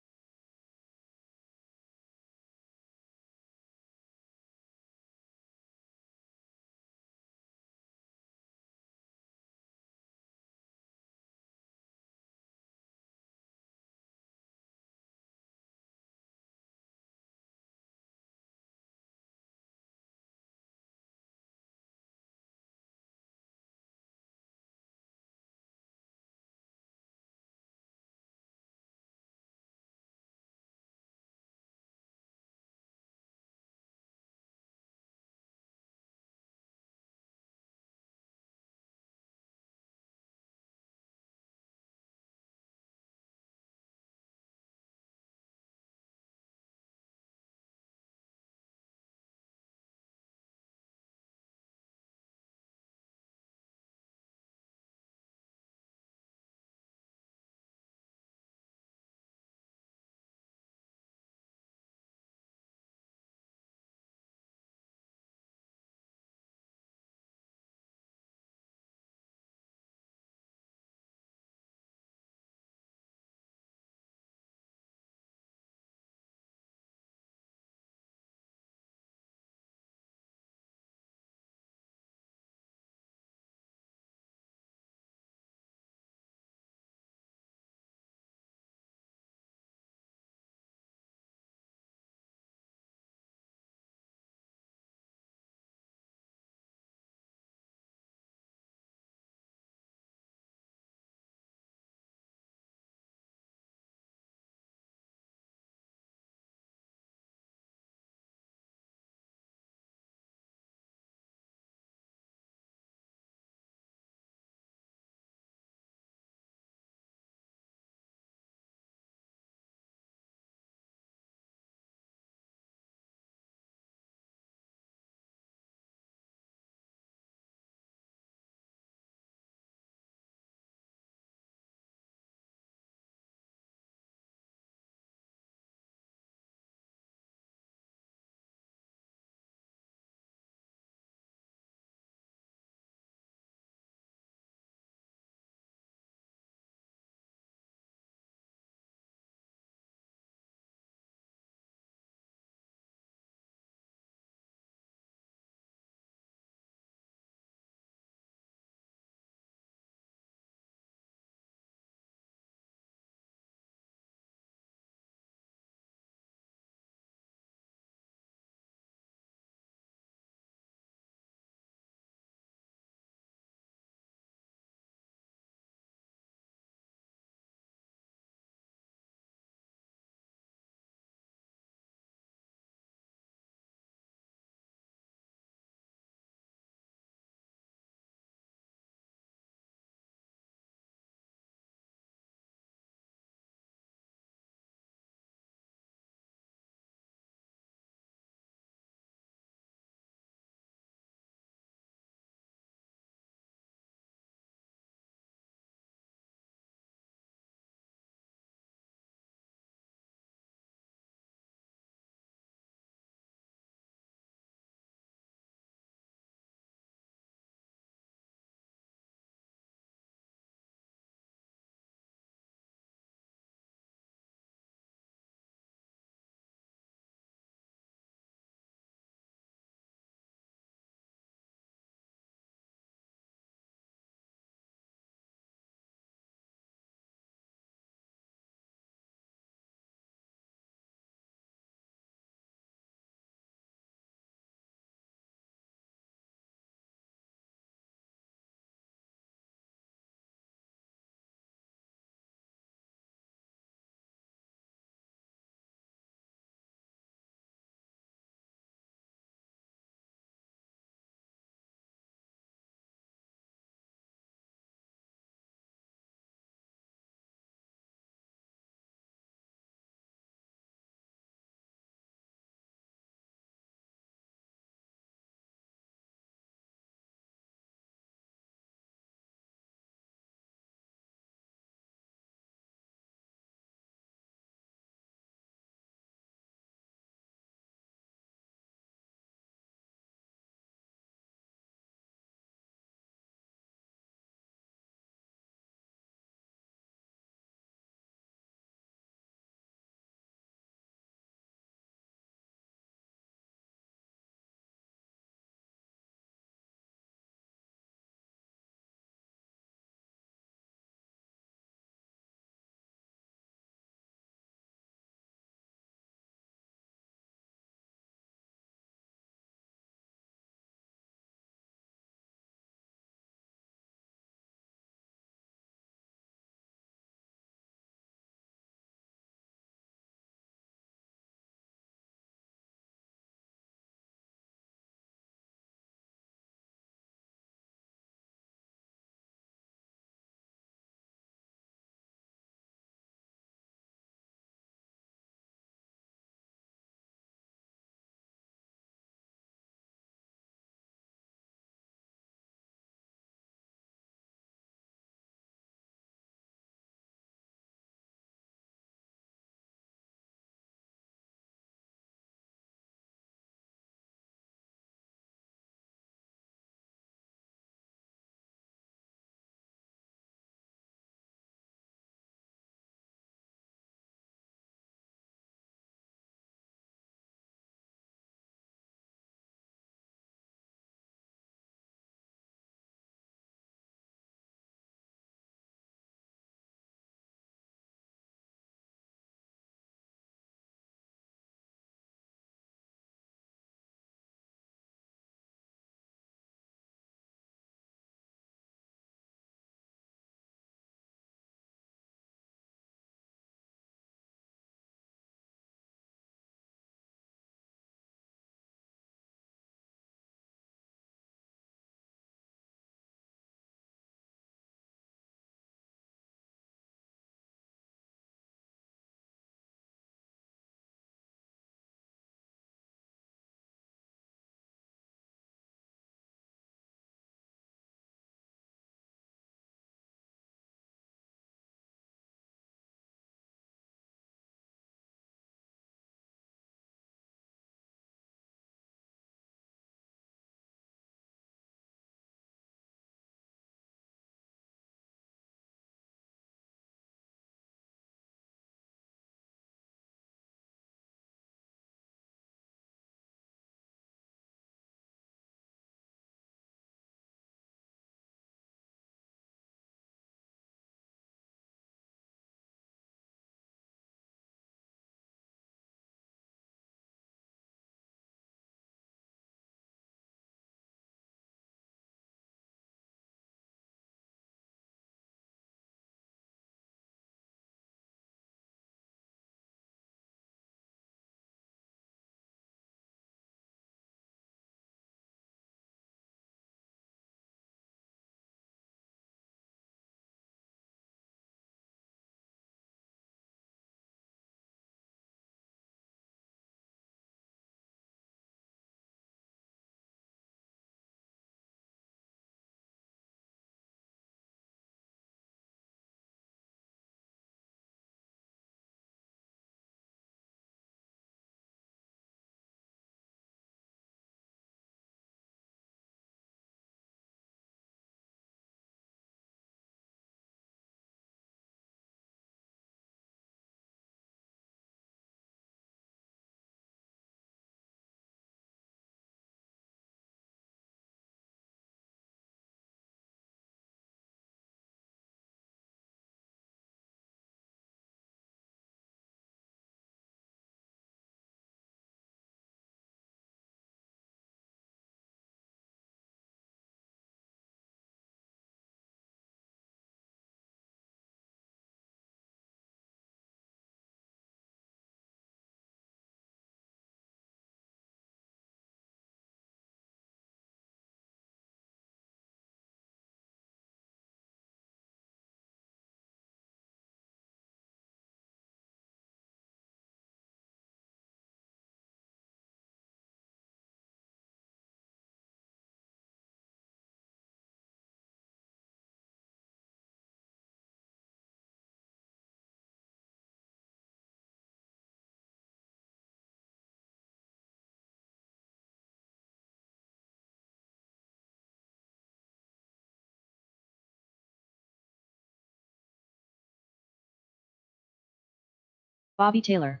Bobby Taylor.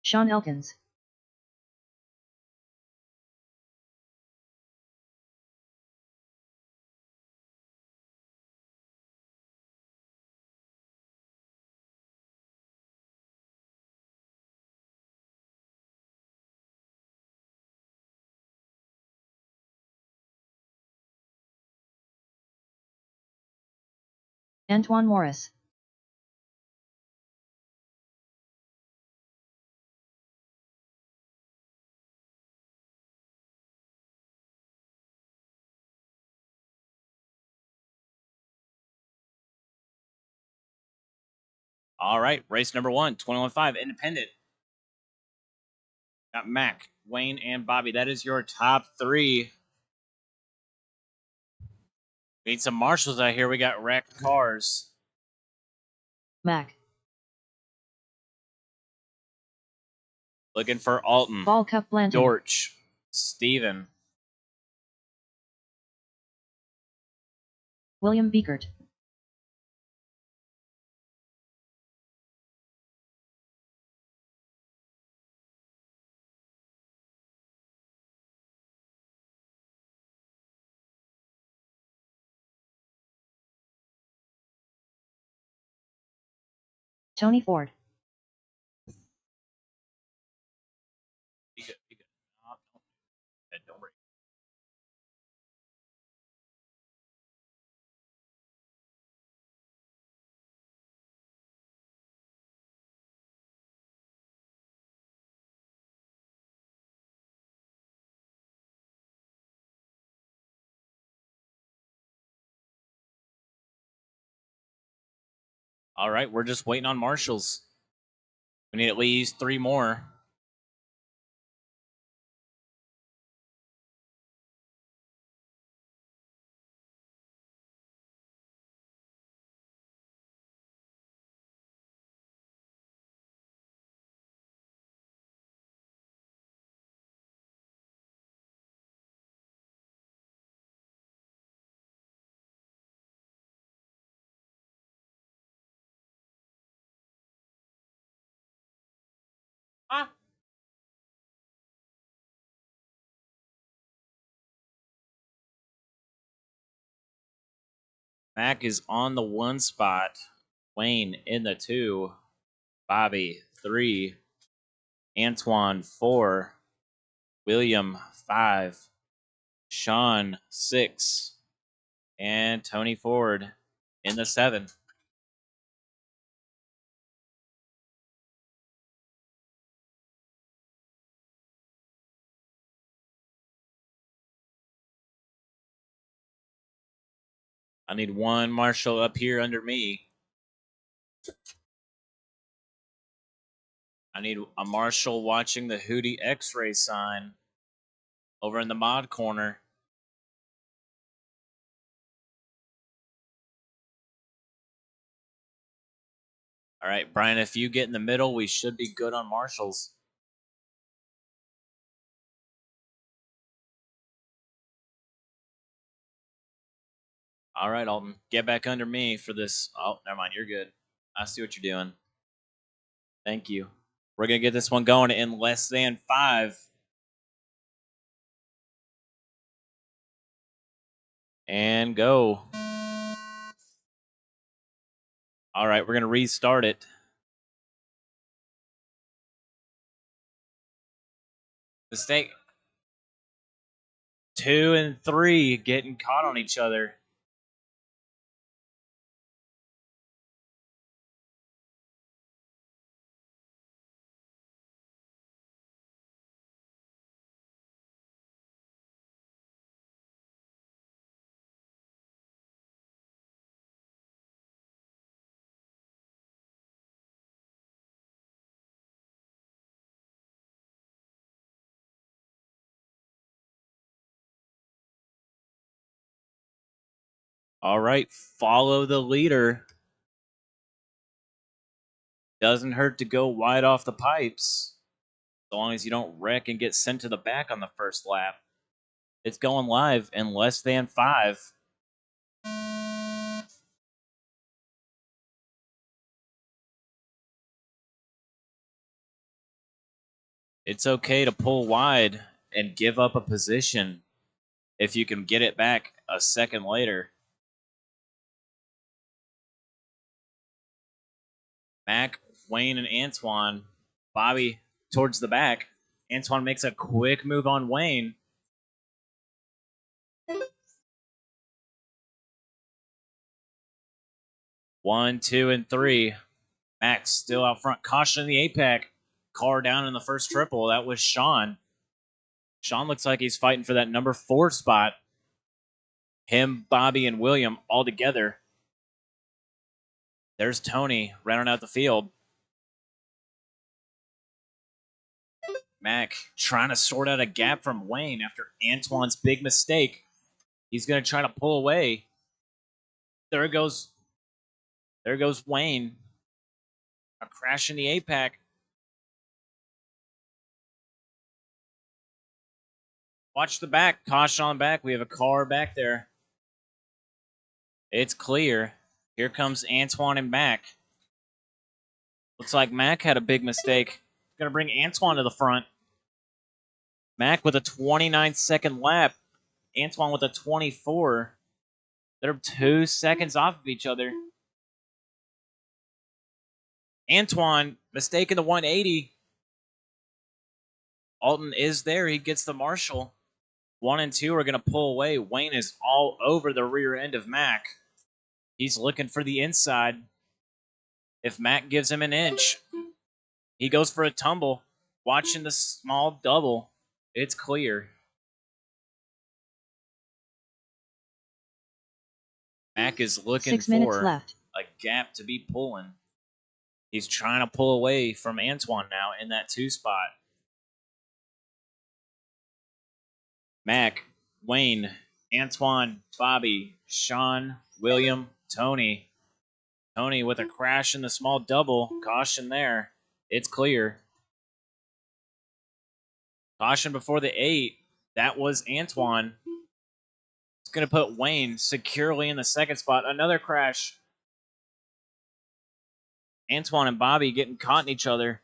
Sean Elkins. Antoine Morris. All right, race number 1, 21.5, independent. Got Mac, Wayne, and Bobby. That is your top 3. We need some marshals out here. We got wrecked cars. Mac. Looking for Alton. Ball Cup Blanton. Dorch. Steven. William Beekert. Tony Ford. Be good. Be good. Don't worry. All right, we're just waiting on marshals. We need at least 3 more. Ah. Mac is on the 1 spot. Wayne in the 2. Bobby 3. Antoine 4. William 5. Sean 6. And Tony Ford in the 7. I need 1 marshal up here under me. I need a marshal watching the Hootie X-ray sign over in the mod corner. All right, Brian, if you get in the middle, we should be good on marshals. All right, Alton, get back under me for this. Oh, never mind, you're good. I see what you're doing. Thank you. We're going to get this one going in less than 5. And go. All right, we're going to restart it. Mistake. 2 and 3 getting caught on each other. All right, follow the leader. Doesn't hurt to go wide off the pipes, as long as you don't wreck and get sent to the back on the first lap. It's going live in less than 5. It's okay to pull wide and give up a position if you can get it back a second later. Mac, Wayne, and Antoine. Bobby towards the back. Antoine makes a quick move on Wayne. One, two, and three. Max still out front. Caution in the APAC. Car down in the first triple. That was Sean. Sean looks like he's fighting for that number 4 spot. Him, Bobby, and William all together. There's Tony rounding out the field. Mac trying to sort out a gap from Wayne after Antoine's big mistake. He's going to try to pull away. There goes Wayne. A crash in the APAC. Watch the back. Caution on back. We have a car back there. It's clear. Here comes Antoine and Mac. Looks like Mac had a big mistake. Going to bring Antoine to the front. Mac with a 29-second lap. Antoine with a 24. They're 2 seconds off of each other. Antoine mistaking the 180. Alton is there. He gets the marshal. 1 and 2 are going to pull away. Wayne is all over the rear end of Mac. He's looking for the inside. If Mac gives him an inch, he goes for a tumble. Watching the small double. It's clear. Mac is looking 6 minutes for left. a gap to be pulling. He's trying to pull away from Antoine now in that 2 spot. Mac, Wayne, Antoine, Bobby, Sean, William, Tony. Tony with a crash in the small double. Caution there. It's clear. Caution before the 8. That was Antoine. It's going to put Wayne securely in the 2nd spot. Another crash. Antoine and Bobby getting caught in each other.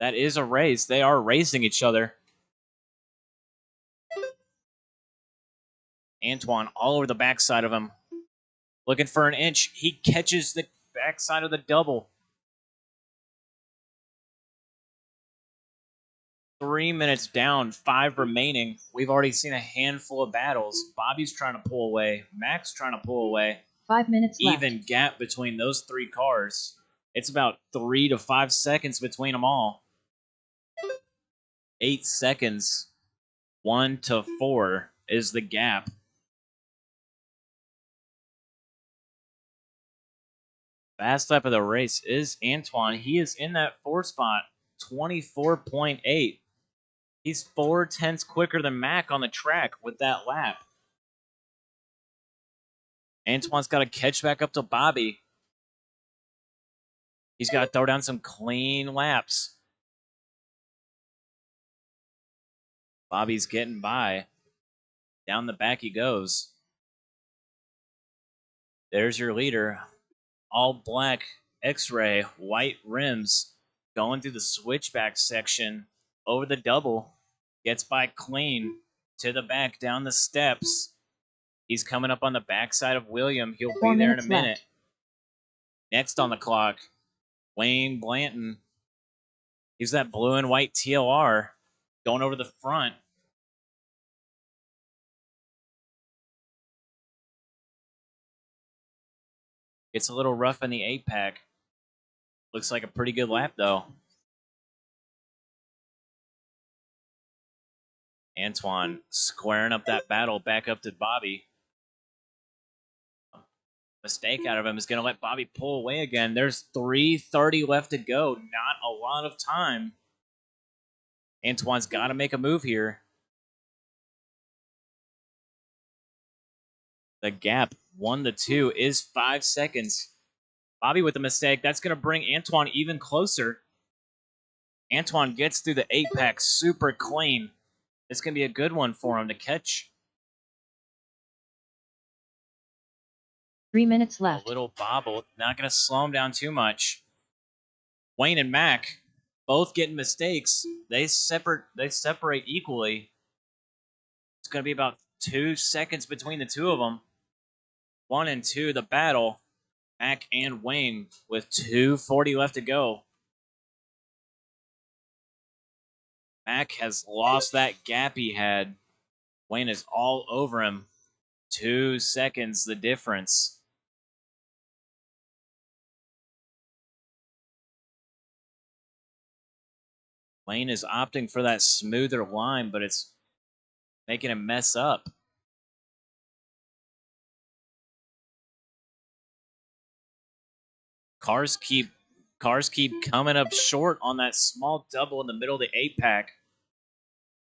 That is a race. They are racing each other. Antoine all over the backside of him. Looking for an inch. He catches the backside of the double. 3 minutes down, 5 remaining. We've already seen a handful of battles. Bobby's trying to pull away. Mac's trying to pull away. 5 minutes left. Even gap between those 3 cars. It's about 3 to 5 seconds between them all. 8 seconds. 1 to 4 is the gap. Fast lap of the race is Antoine. He is in that 4 spot. 24.8. He's 4/10 quicker than Mac on the track with that lap. Antoine's got to catch back up to Bobby. He's got to throw down some clean laps. Bobby's getting by. Down the back he goes. There's your leader. All black X-ray, white rims. Going through the switchback section. Over the double. Gets by clean. To the back, down the steps. He's coming up on the backside of William. He'll 4 be there in a minutes minute. left. Next on the clock, Wayne Blanton. He's that blue and white TLR going over the front. It's a little rough in the 8-pack. Looks like a pretty good lap, though. Antoine squaring up that battle back up to Bobby. Mistake out of him is going to let Bobby pull away again. There's 3:30 left to go. Not a lot of time. Antoine's got to make a move here. The gap, 1 to 2, is 5 seconds. Bobby with a mistake. That's going to bring Antoine even closer. Antoine gets through the 8-pack super clean. It's going to be a good one for him to catch. 3 minutes A left. little bobble. Not going to slow him down too much. Wayne and Mac both getting mistakes. They separate equally. It's going to be about 2 seconds between the two of them. 1 and 2, the battle. Mac and Wayne with 2:40 left to go. Mac has lost that gap he had. Wayne is all over him. 2 seconds, the difference. Wayne is opting for that smoother line, but it's making him mess up. Cars keep coming up short on that small double in the middle of the 8-pack.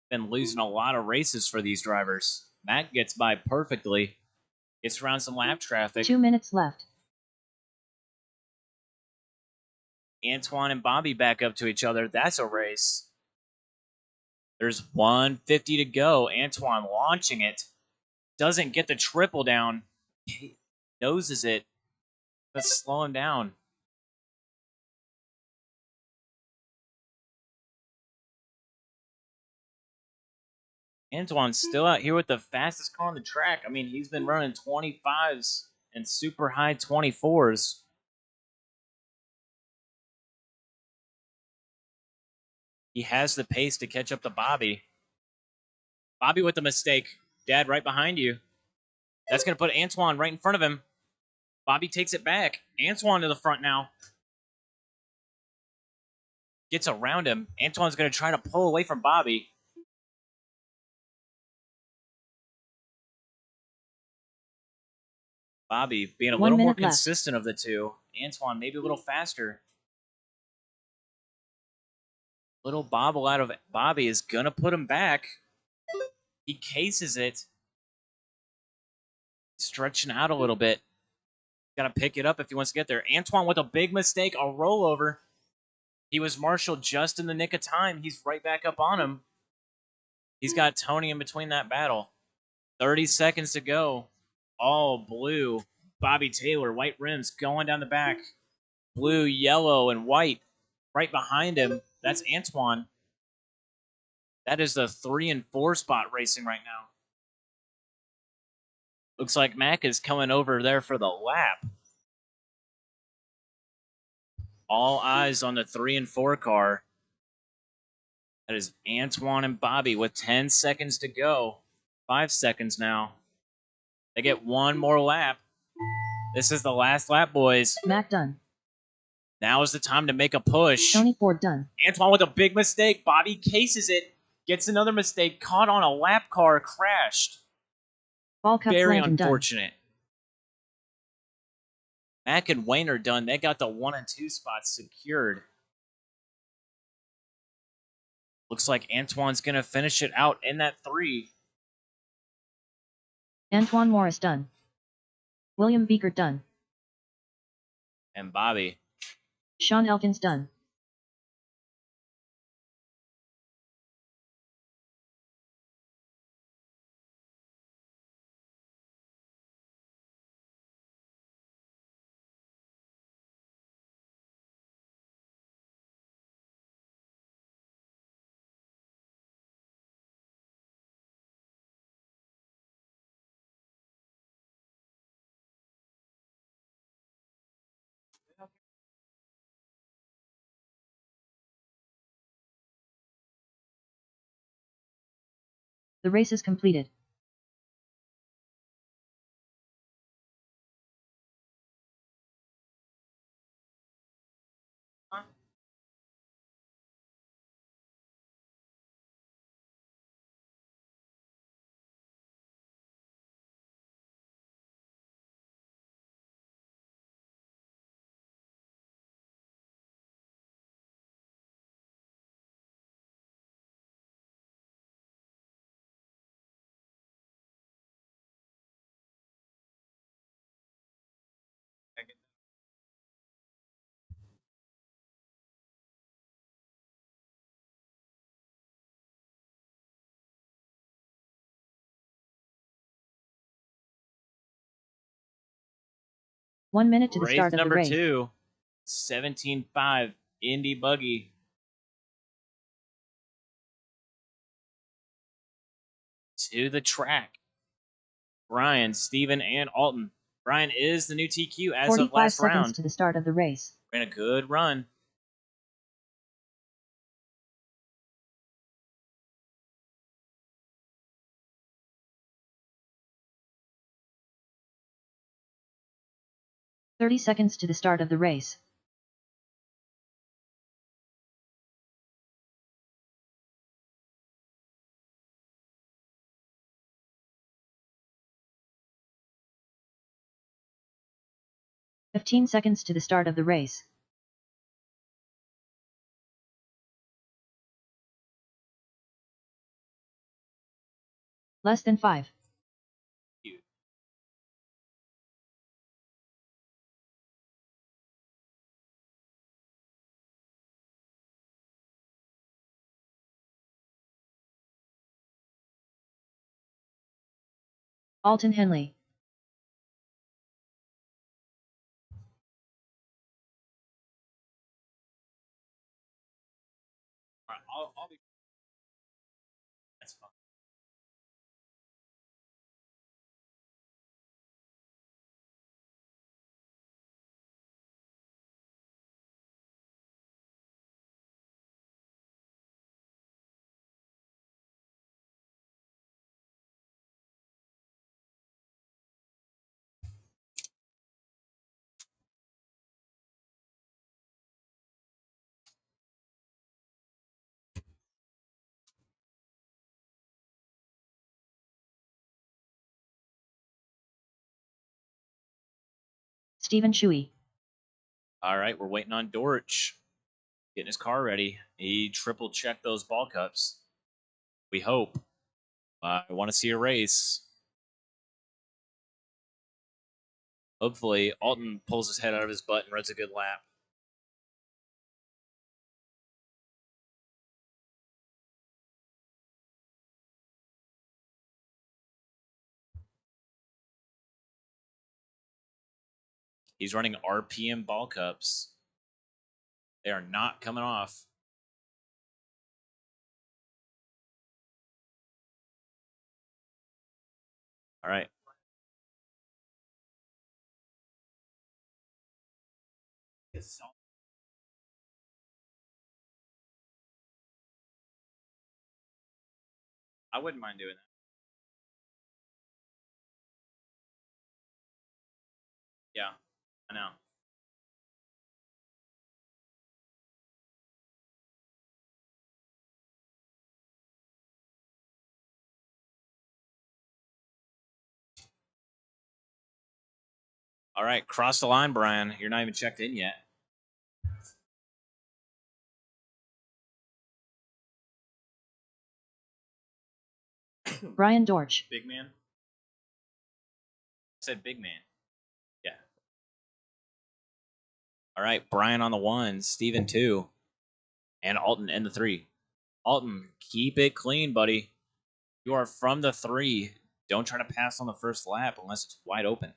Been losing a lot of races for these drivers. Mac gets by perfectly. Gets around some lap traffic. 2 minutes left. Antoine and Bobby back up to each other. That's a race. There's 150 to go. Antoine launching it. Doesn't get the triple down. He noses it. Let's slow him down. Antoine's still out here with the fastest car on the track. I mean, he's been running 25s and super high 24s. He has the pace to catch up to Bobby. Bobby with the mistake. Dad, right behind you. That's going to put Antoine right in front of him. Bobby takes it back. Antoine to the front now. Gets around him. Antoine's going to try to pull away from Bobby. Bobby being a little more consistent of the two. Antoine maybe a little faster. Little bobble out of Bobby is going to put him back. He cases it. Stretching out a little bit. Got to pick it up if he wants to get there. Antoine with a big mistake, a rollover. He was marshaled just in the nick of time. He's right back up on him. He's got Tony in between that battle. 30 seconds to go. All blue. Bobby Taylor, white rims going down the back. Blue, yellow, and white right behind him. That's Antoine. That is the 3 and 4 spot racing right now. Looks like Mac is coming over there for the lap. All eyes on the 3 and 4 car. That is Antoine and Bobby with 10 seconds to go. 5 seconds now. They get one more lap. This is the last lap, boys. Mac done. Now is the time to make a push. Tony Ford done. Antoine with a big mistake. Bobby cases it. Gets another mistake. Caught on a lap car. Crashed. Very unfortunate. Done. Mac and Wayne are done. They got the 1 and 2 spots secured. Looks like Antoine's going to finish it out in that 3. Antoine Morris done. William Beaker done. And Bobby. Sean Elkins done. The race is completed. 1 minute to the Race start of the number race. 2, 17.5, Indy Buggy. To the track. Brian, Steven, and Alton. Brian is the new TQ as of 45 last seconds round. to the start of the race. Ran a good run. "30 seconds to the start of the race. "15 seconds to the start of the race. Less than 5. Alton Henley. I'll be. That's fine. Stephen Shui. All right, we're waiting on Dorch. Getting his car ready. He triple checked those ball cups. We hope. I want to see a race. Hopefully, Alton pulls his head out of his butt and runs a good lap. He's running RPM ball cups. They are not coming off. All right. I wouldn't mind doing that. Yeah, I know. All right, cross the line, Brian. You're not even checked in yet. Brian Dorch. Big man? I said big man. Yeah. All right, Brian on the 1, Steven 2, and Alton in the 3. Alton, keep it clean, buddy. You are from the 3. Don't try to pass on the first lap unless it's wide open.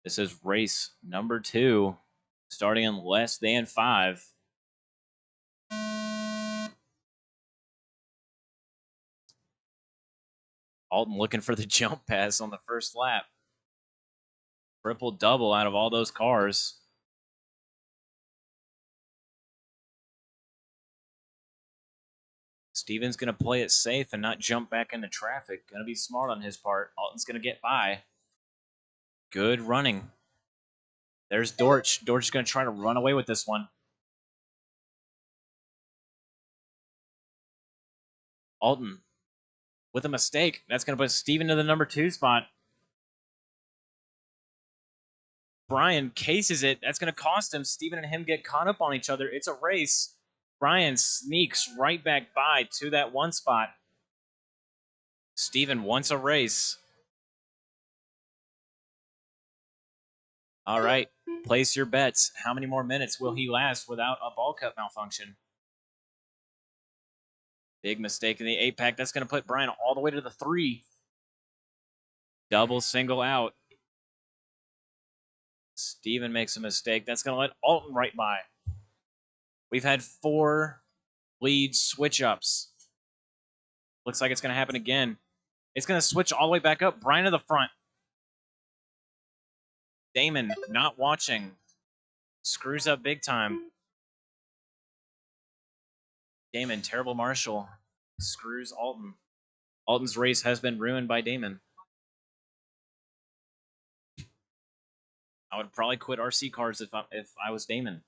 This is race number 2, starting in less than 5. Alton looking for the jump pass on the first lap. Triple double out of all those cars. Steven's going to play it safe and not jump back into traffic. Going to be smart on his part. Alton's going to get by. Good running. There's Dorch. Dorch is going to try to run away with this one. Alton with a mistake. That's going to put Steven to the number 2 spot. Brian cases it. That's going to cost him. Steven and him get caught up on each other. It's a race. Brian sneaks right back by to that 1 spot. Steven wants a race. All right. Place your bets. How many more minutes will he last without a ball cup malfunction? Big mistake in the 8-pack. That's going to put Brian all the way to the 3. Double single out. Steven makes a mistake. That's going to let Alton right by. We've had 4 lead switch-ups. Looks like it's going to happen again. It's going to switch all the way back up. Brian to the front. Damon not watching. Screws up big time. Damon, terrible marshal. Screws Alton. Alton's race has been ruined by Damon. I would probably quit RC cars if I was Damon,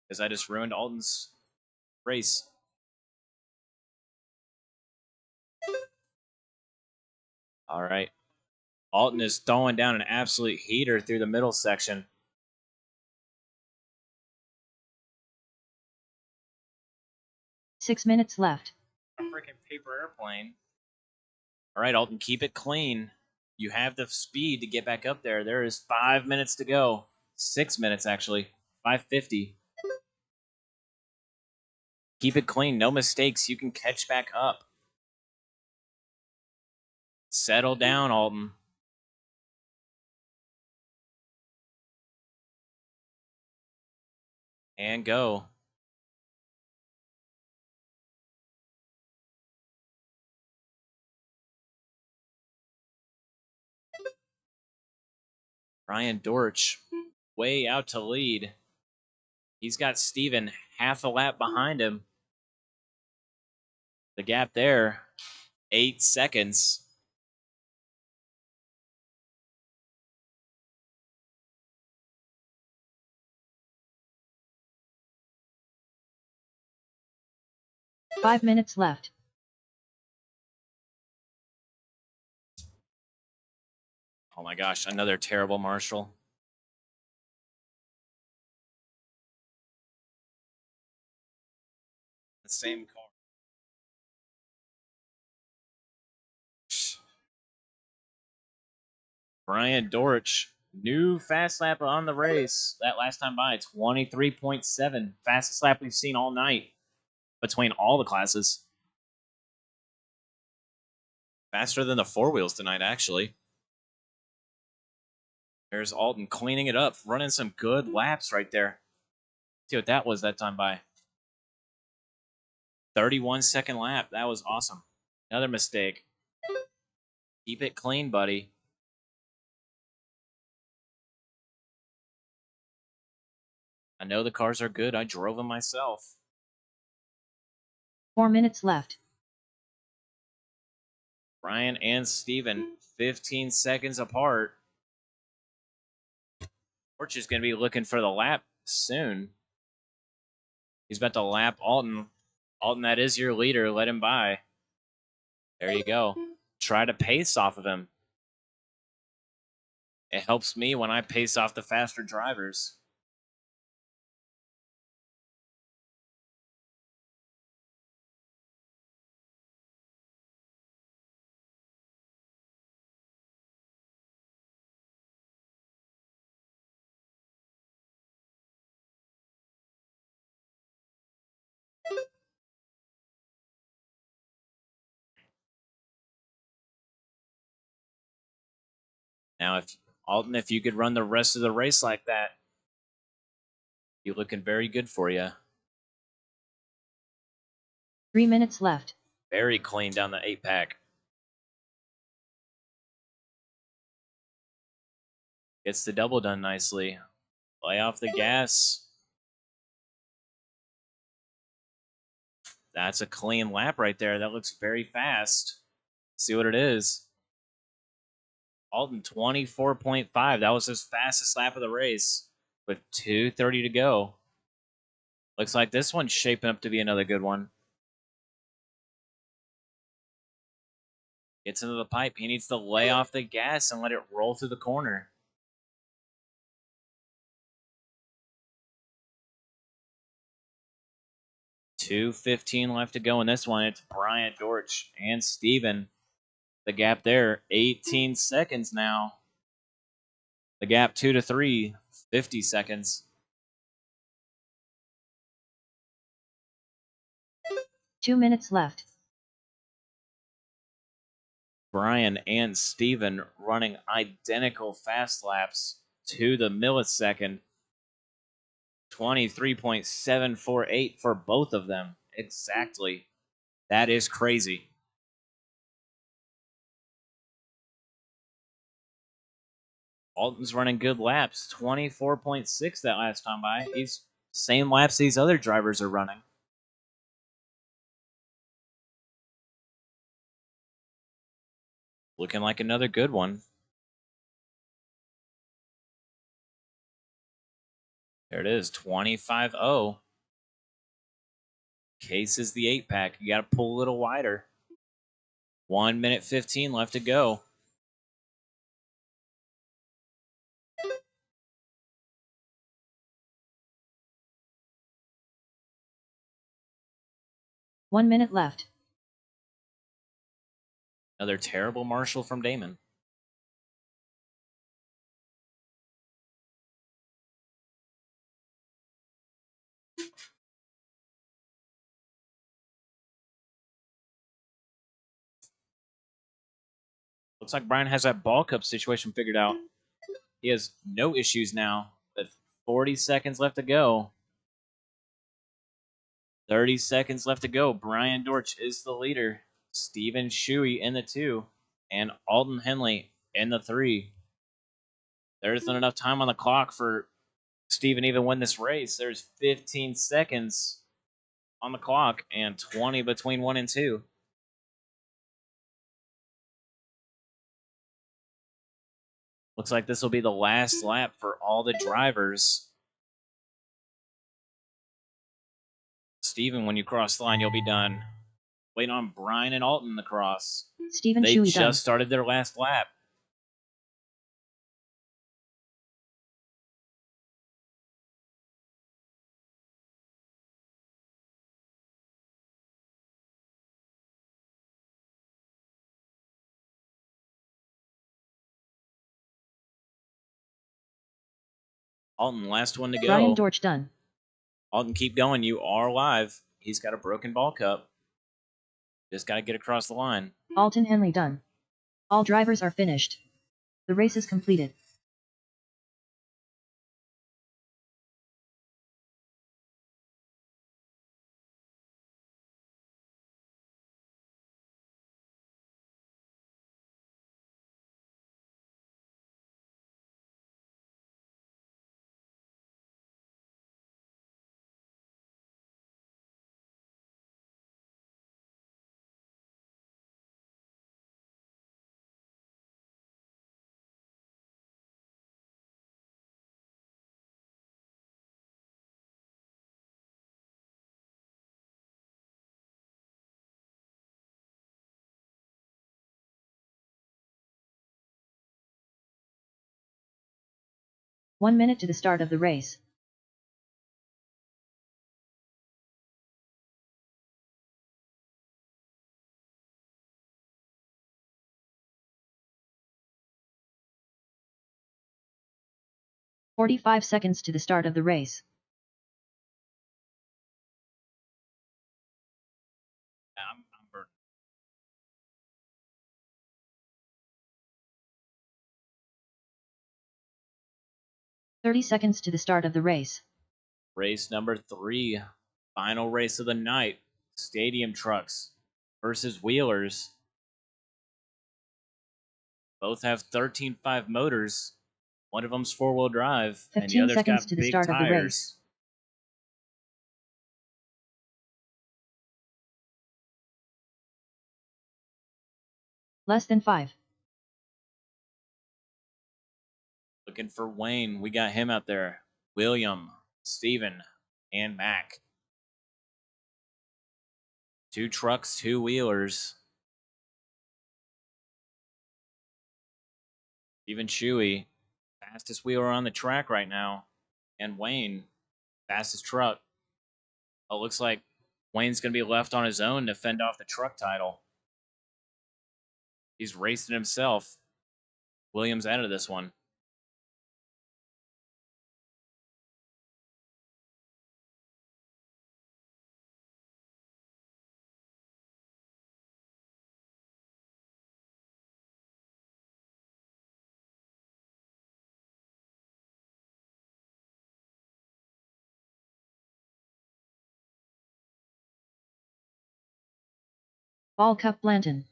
because I just ruined Alton's race. All right. Alton is throwing down an absolute heater through the middle section. Six minutes left. A freaking paper airplane. All right, Alton, keep it clean. You have the speed to get back up there. There is 5 minutes to go. 6 minutes, actually. 5:50. Keep it clean. No mistakes. You can catch back up. Settle down, Alton. And go. Ryan Dortch way out to lead. He's got Steven half a lap behind him. The gap there, 8 seconds. Five minutes left. Oh my gosh, another terrible marshal. The same car. Brian Dortch, new fast lap on the race. That last time by, 23.7. Fastest lap we've seen all night between all the classes. Faster than the 4 wheels tonight, actually. There's Alton cleaning it up, running some good laps right there. See what that was that time by. 31-second lap. That was awesome. Another mistake. Keep it clean, buddy. I know the cars are good. I drove them myself. 4 minutes left. Brian and Steven, 15 seconds apart. Torch is going to be looking for the lap soon. He's about to lap Alton. Alton, that is your leader. Let him by. There you go. Try to pace off of him. It helps me when I pace off the faster drivers. Now, if Alton, if you could run the rest of the race like that, you're looking very good for you. 3 minutes left. Very clean down the 8-pack. Gets the double done nicely. Lay off the gas. That's a clean lap right there. That looks very fast. See what it is. Alton, 24.5. That was his fastest lap of the race with 2:30 to go. Looks like this one's shaping up to be another good one. Gets into the pipe. He needs to lay off the gas and let it roll through the corner. $2:15 left to go in this one. It's Brian Dortch and Steven. The gap there, 18 seconds now. The gap 2 to 3, 50 seconds. 2 minutes left. Brian and Steven running identical fast laps. to the millisecond. 23.748 for both of them. Exactly. That is crazy. Alton's running good laps. 24.6 that last time by. He's same laps these other drivers are running. Looking like another good one. There it is, 25-0. Case is the 8-pack. You got to pull a little wider. 1 minute 15 left to go. One minute left. Another terrible Marshall from Damon. Looks like Brian has that ball cup situation figured out. He has no issues now. With 40 seconds left to go. 30 seconds left to go. Brian Dortch is the leader. Steven Shuey in the 2. And Alton Henley in the 3. There isn't enough time on the clock for Steven even win this race. There's 15 seconds on the clock and 20 between 1 and 2. Looks like this will be the last lap for all the drivers. Steven, when you cross the line, you'll be done. Waiting on Brian and Alton to cross. Steven They Shuey just done. started their last lap. Alton, last one to go. Brian Dortch done. Alton, keep going. You are live. He's got a broken ball cup. Just got to get across the line. Alton Henley done. All drivers are finished. The race is completed. One minute to the start of the race. "45 seconds to the start of the race. I'm burnt. 30 seconds to the start of the race. Race number 3. Final race of the night. Stadium trucks versus wheelers. Both have 13.5 motors. One of them's 4-wheel drive, and the 15 other's seconds got to the big start of the tires. race. Less than 5. Looking for Wayne. We got him out there. William, Steven, and Mac. 2 trucks, 2 wheelers. Steven Shuey, fastest wheeler on the track right now. And Wayne, fastest truck. Oh, looks like Wayne's going to be left on his own to fend off the truck title. He's racing himself. Williams out of this one. Ball Cup Blanton.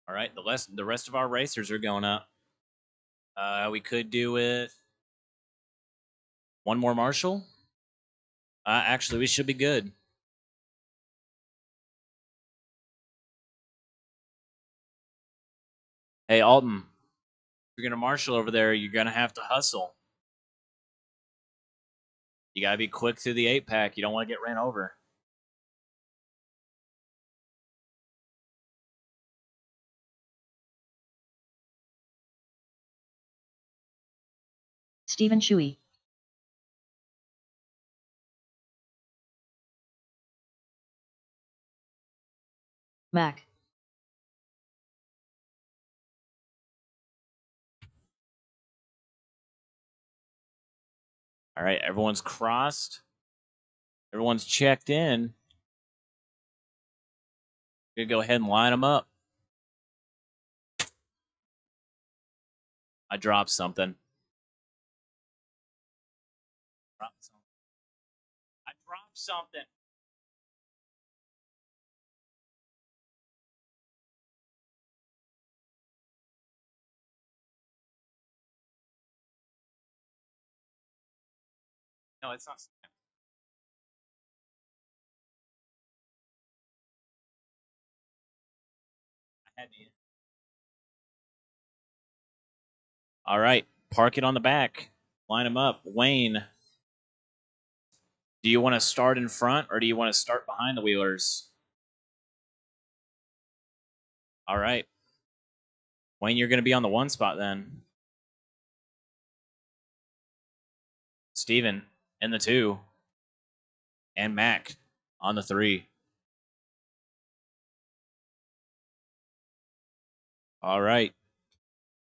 All right, the rest of our racers are going up. We could do it. One more Marshall. Actually, we should be good. Hey, Alton, if you're gonna Marshall over there, you're gonna have to hustle. You gotta be quick through the 8-pack. You don't want to get ran over. Stephen Shuey. Mac. All right, everyone's crossed. Everyone's checked in. We're gonna go ahead and line them up. I dropped something. I dropped something. No, it's not. I had to. All right, park it on the back. Line them up. Wayne, do you want to start in front or do you want to start behind the Wheelers? All right. Wayne, you're going to be on the 1 spot then. Steven in the 2. And Mac on the 3. All right.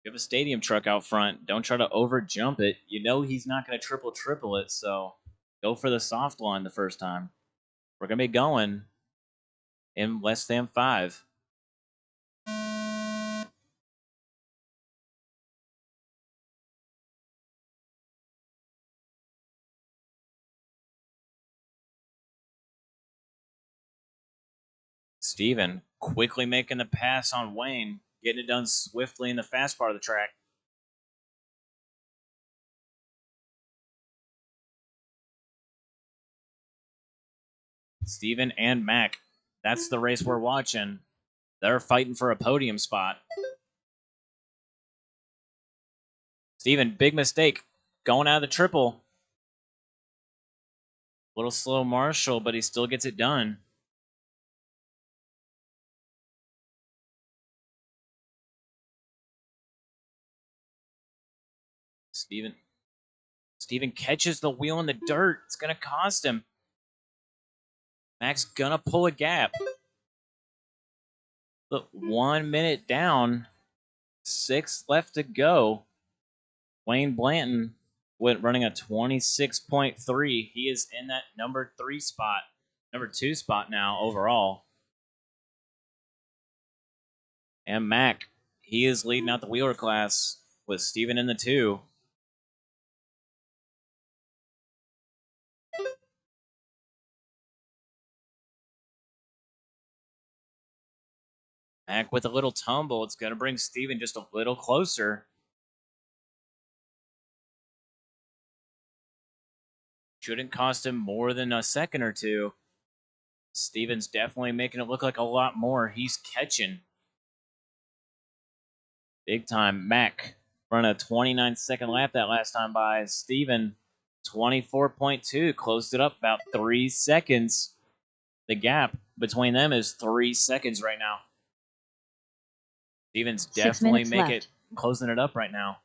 You have a stadium truck out front. Don't try to over jump it. You know he's not going to triple it, so go for the soft line the first time. We're going to be going in less than 5. Steven quickly making the pass on Wayne, getting it done swiftly in the fast part of the track. Steven and Mac, that's the race we're watching. They're fighting for a podium spot. Steven, big mistake. Going out of the triple. A little slow Marshall, but he still gets it done. Steven catches the wheel in the dirt. It's going to cost him. Mac's going to pull a gap. Look, 1 minute down. 6 left to go. Wayne Blanton went running a 26.3. He is in that number 2 spot now overall. And Mac, he is leading out the wheeler class with Steven in the 2. Mac with a little tumble. It's going to bring Steven just a little closer. Shouldn't cost him more than a second or two. Steven's definitely making it look like a lot more. He's catching. Big time. Mac run a 29-second lap that last time by. Steven, 24.2. Closed it up about 3 seconds. The gap between them is 3 seconds right now. Steven's definitely closing it up right now.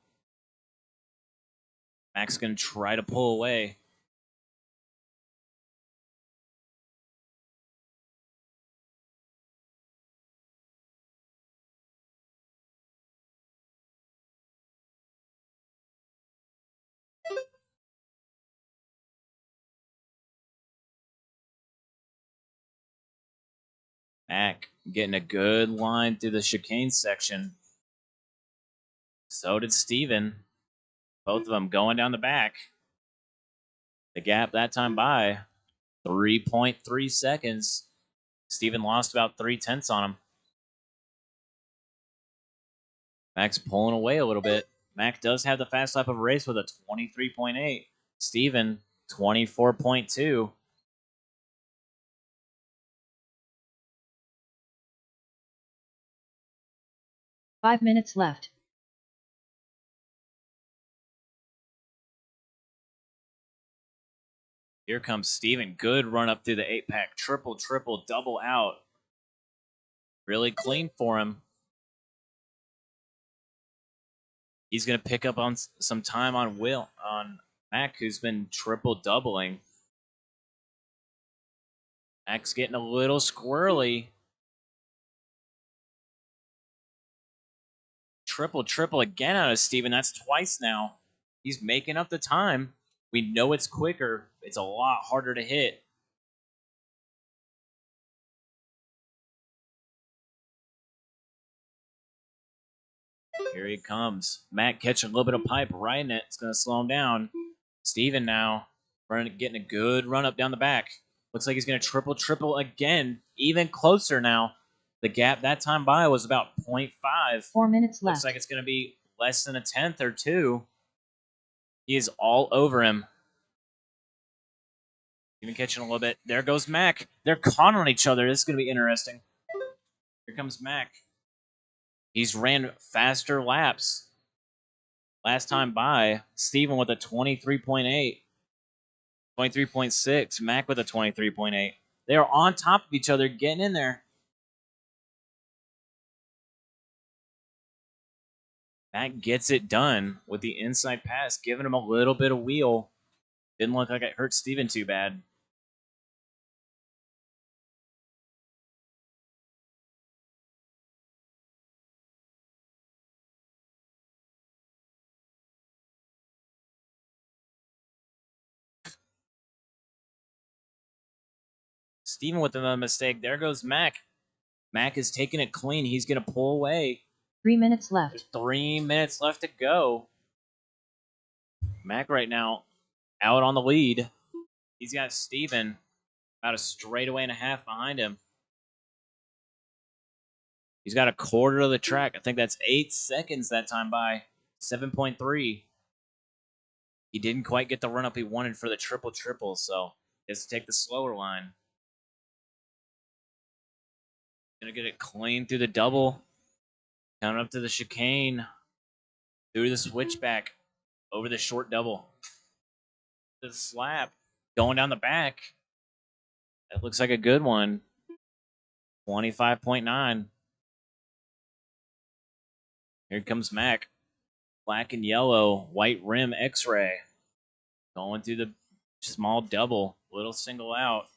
Mac's going to try to pull away. Mac getting a good line through the chicane section. So did Steven. Both of them going down the back. The gap that time by 3.3 seconds. Steven lost about 3/10 on him. Mac's pulling away a little bit. Mac does have the fast lap of a race with a 23.8. Steven, 24.2. Five minutes left. Here comes Steven. Good run up through the 8-pack. Triple, double out. Really clean for him. He's going to pick up on some time on Mac, who's been triple doubling. Mac's getting a little squirrely. Triple again out of Steven. That's twice now. He's making up the time. We know it's quicker. It's a lot harder to hit. Here he comes. Mac catching a little bit of pipe right in it. It's going to slow him down. Steven now getting a good run up down the back. Looks like he's going to triple again. Even closer now. The gap that time by was about 0.5. 4 minutes left. Looks like it's going to be less than a tenth or two. He is all over him. Even catching a little bit. There goes Mac. They're caught on each other. This is going to be interesting. Here comes Mac. He's ran faster laps. Last time by, Steven with a 23.8. 23.6. Mac with a 23.8. They are on top of each other, getting in there. Mac gets it done with the inside pass, giving him a little bit of wheel. Didn't look like it hurt Steven too bad. Steven with another mistake. There goes Mac. Mac is taking it clean. He's going to pull away. 3 minutes left. There's 3 minutes left to go. Mac right now out on the lead. He's got Steven about a straightaway and a half behind him. He's got a quarter of the track. I think that's 8 seconds that time by. 7.3. He didn't quite get the run up he wanted for the triple, so he has to take the slower line. Gonna get it clean through the double. Coming up to the chicane. Through the switchback. Over the short double. The slap. Going down the back. That looks like a good one. 25.9. Here comes Mac. Black and yellow. White rim X-ray. Going through the small double. Little single out.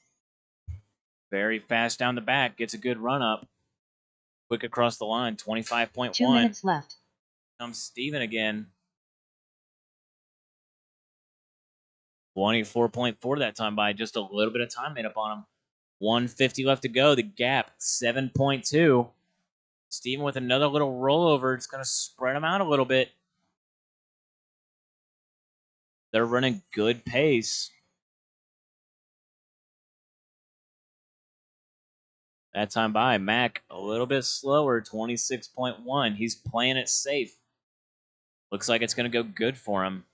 Very fast down the back. Gets a good run up. Quick across the line. 25.1. 2 minutes left. Comes Steven again. 24.4 that time by. Just a little bit of time made up on him. 150 left to go. The gap, 7.2. Steven with another little rollover. It's going to spread him out a little bit. They're running good pace. That time by, Mac a little bit slower, 26.1. He's playing it safe. Looks like it's going to go good for him.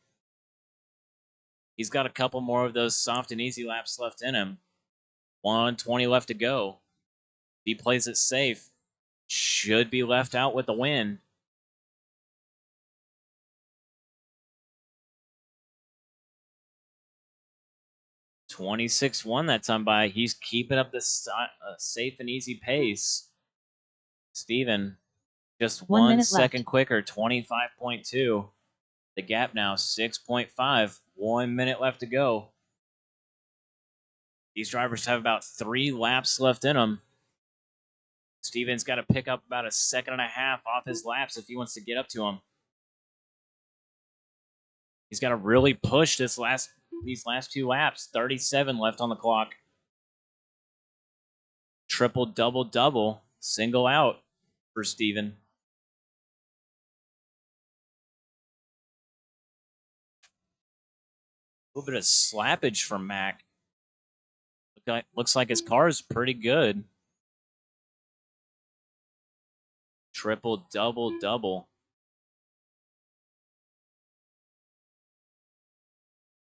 He's got a couple more of those soft and easy laps left in him. 120 left to go. If he plays it safe, should be left out with the win. (26-1) that time by. He's keeping up this safe and easy pace. Steven, just 1 second left. quicker, 25.2. The gap now, 6.5. 1 minute left to go. These drivers have about 3 laps left in them. Steven's got to pick up about a second and a half off his laps if he wants to get up to him. He's got to really push these last 2 laps. 37 left on the clock. Triple, double, single out for Steven. A little bit of slappage from Mac. Looks like his car is pretty good. triple, double, double.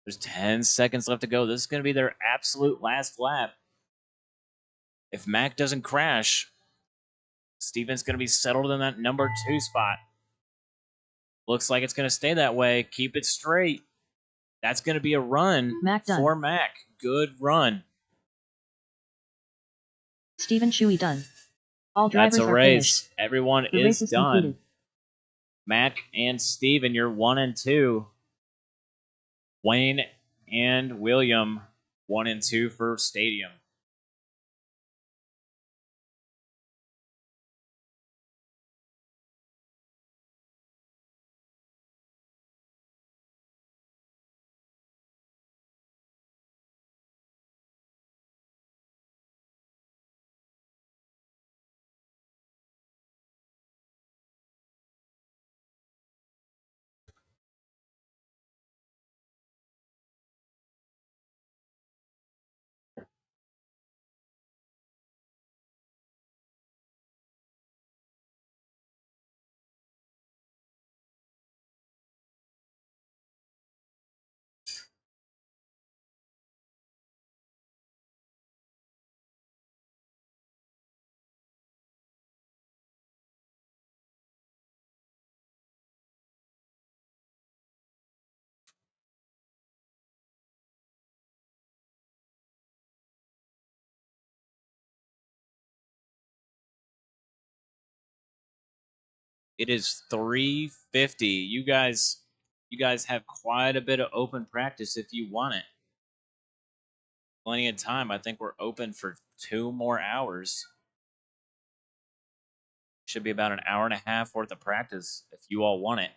There's 10 seconds left to go. This is going to be their absolute last lap. If Mac doesn't crash, Steven's going to be settled in that number 2 spot. Looks like it's going to stay that way. Keep it straight. That's going to be a run for Mac. Good run. Steven Chewy done. All drivers That's a are race. finished. Everyone The is race is done. completed. Mac and Steven, you're 1 and 2. Wayne and William, 1 and 2 for Stadium. It is 3:50. You guys have quite a bit of open practice if you want it. Plenty of time. I think we're open for 2 more hours. Should be about an hour and a half worth of practice if you all want it.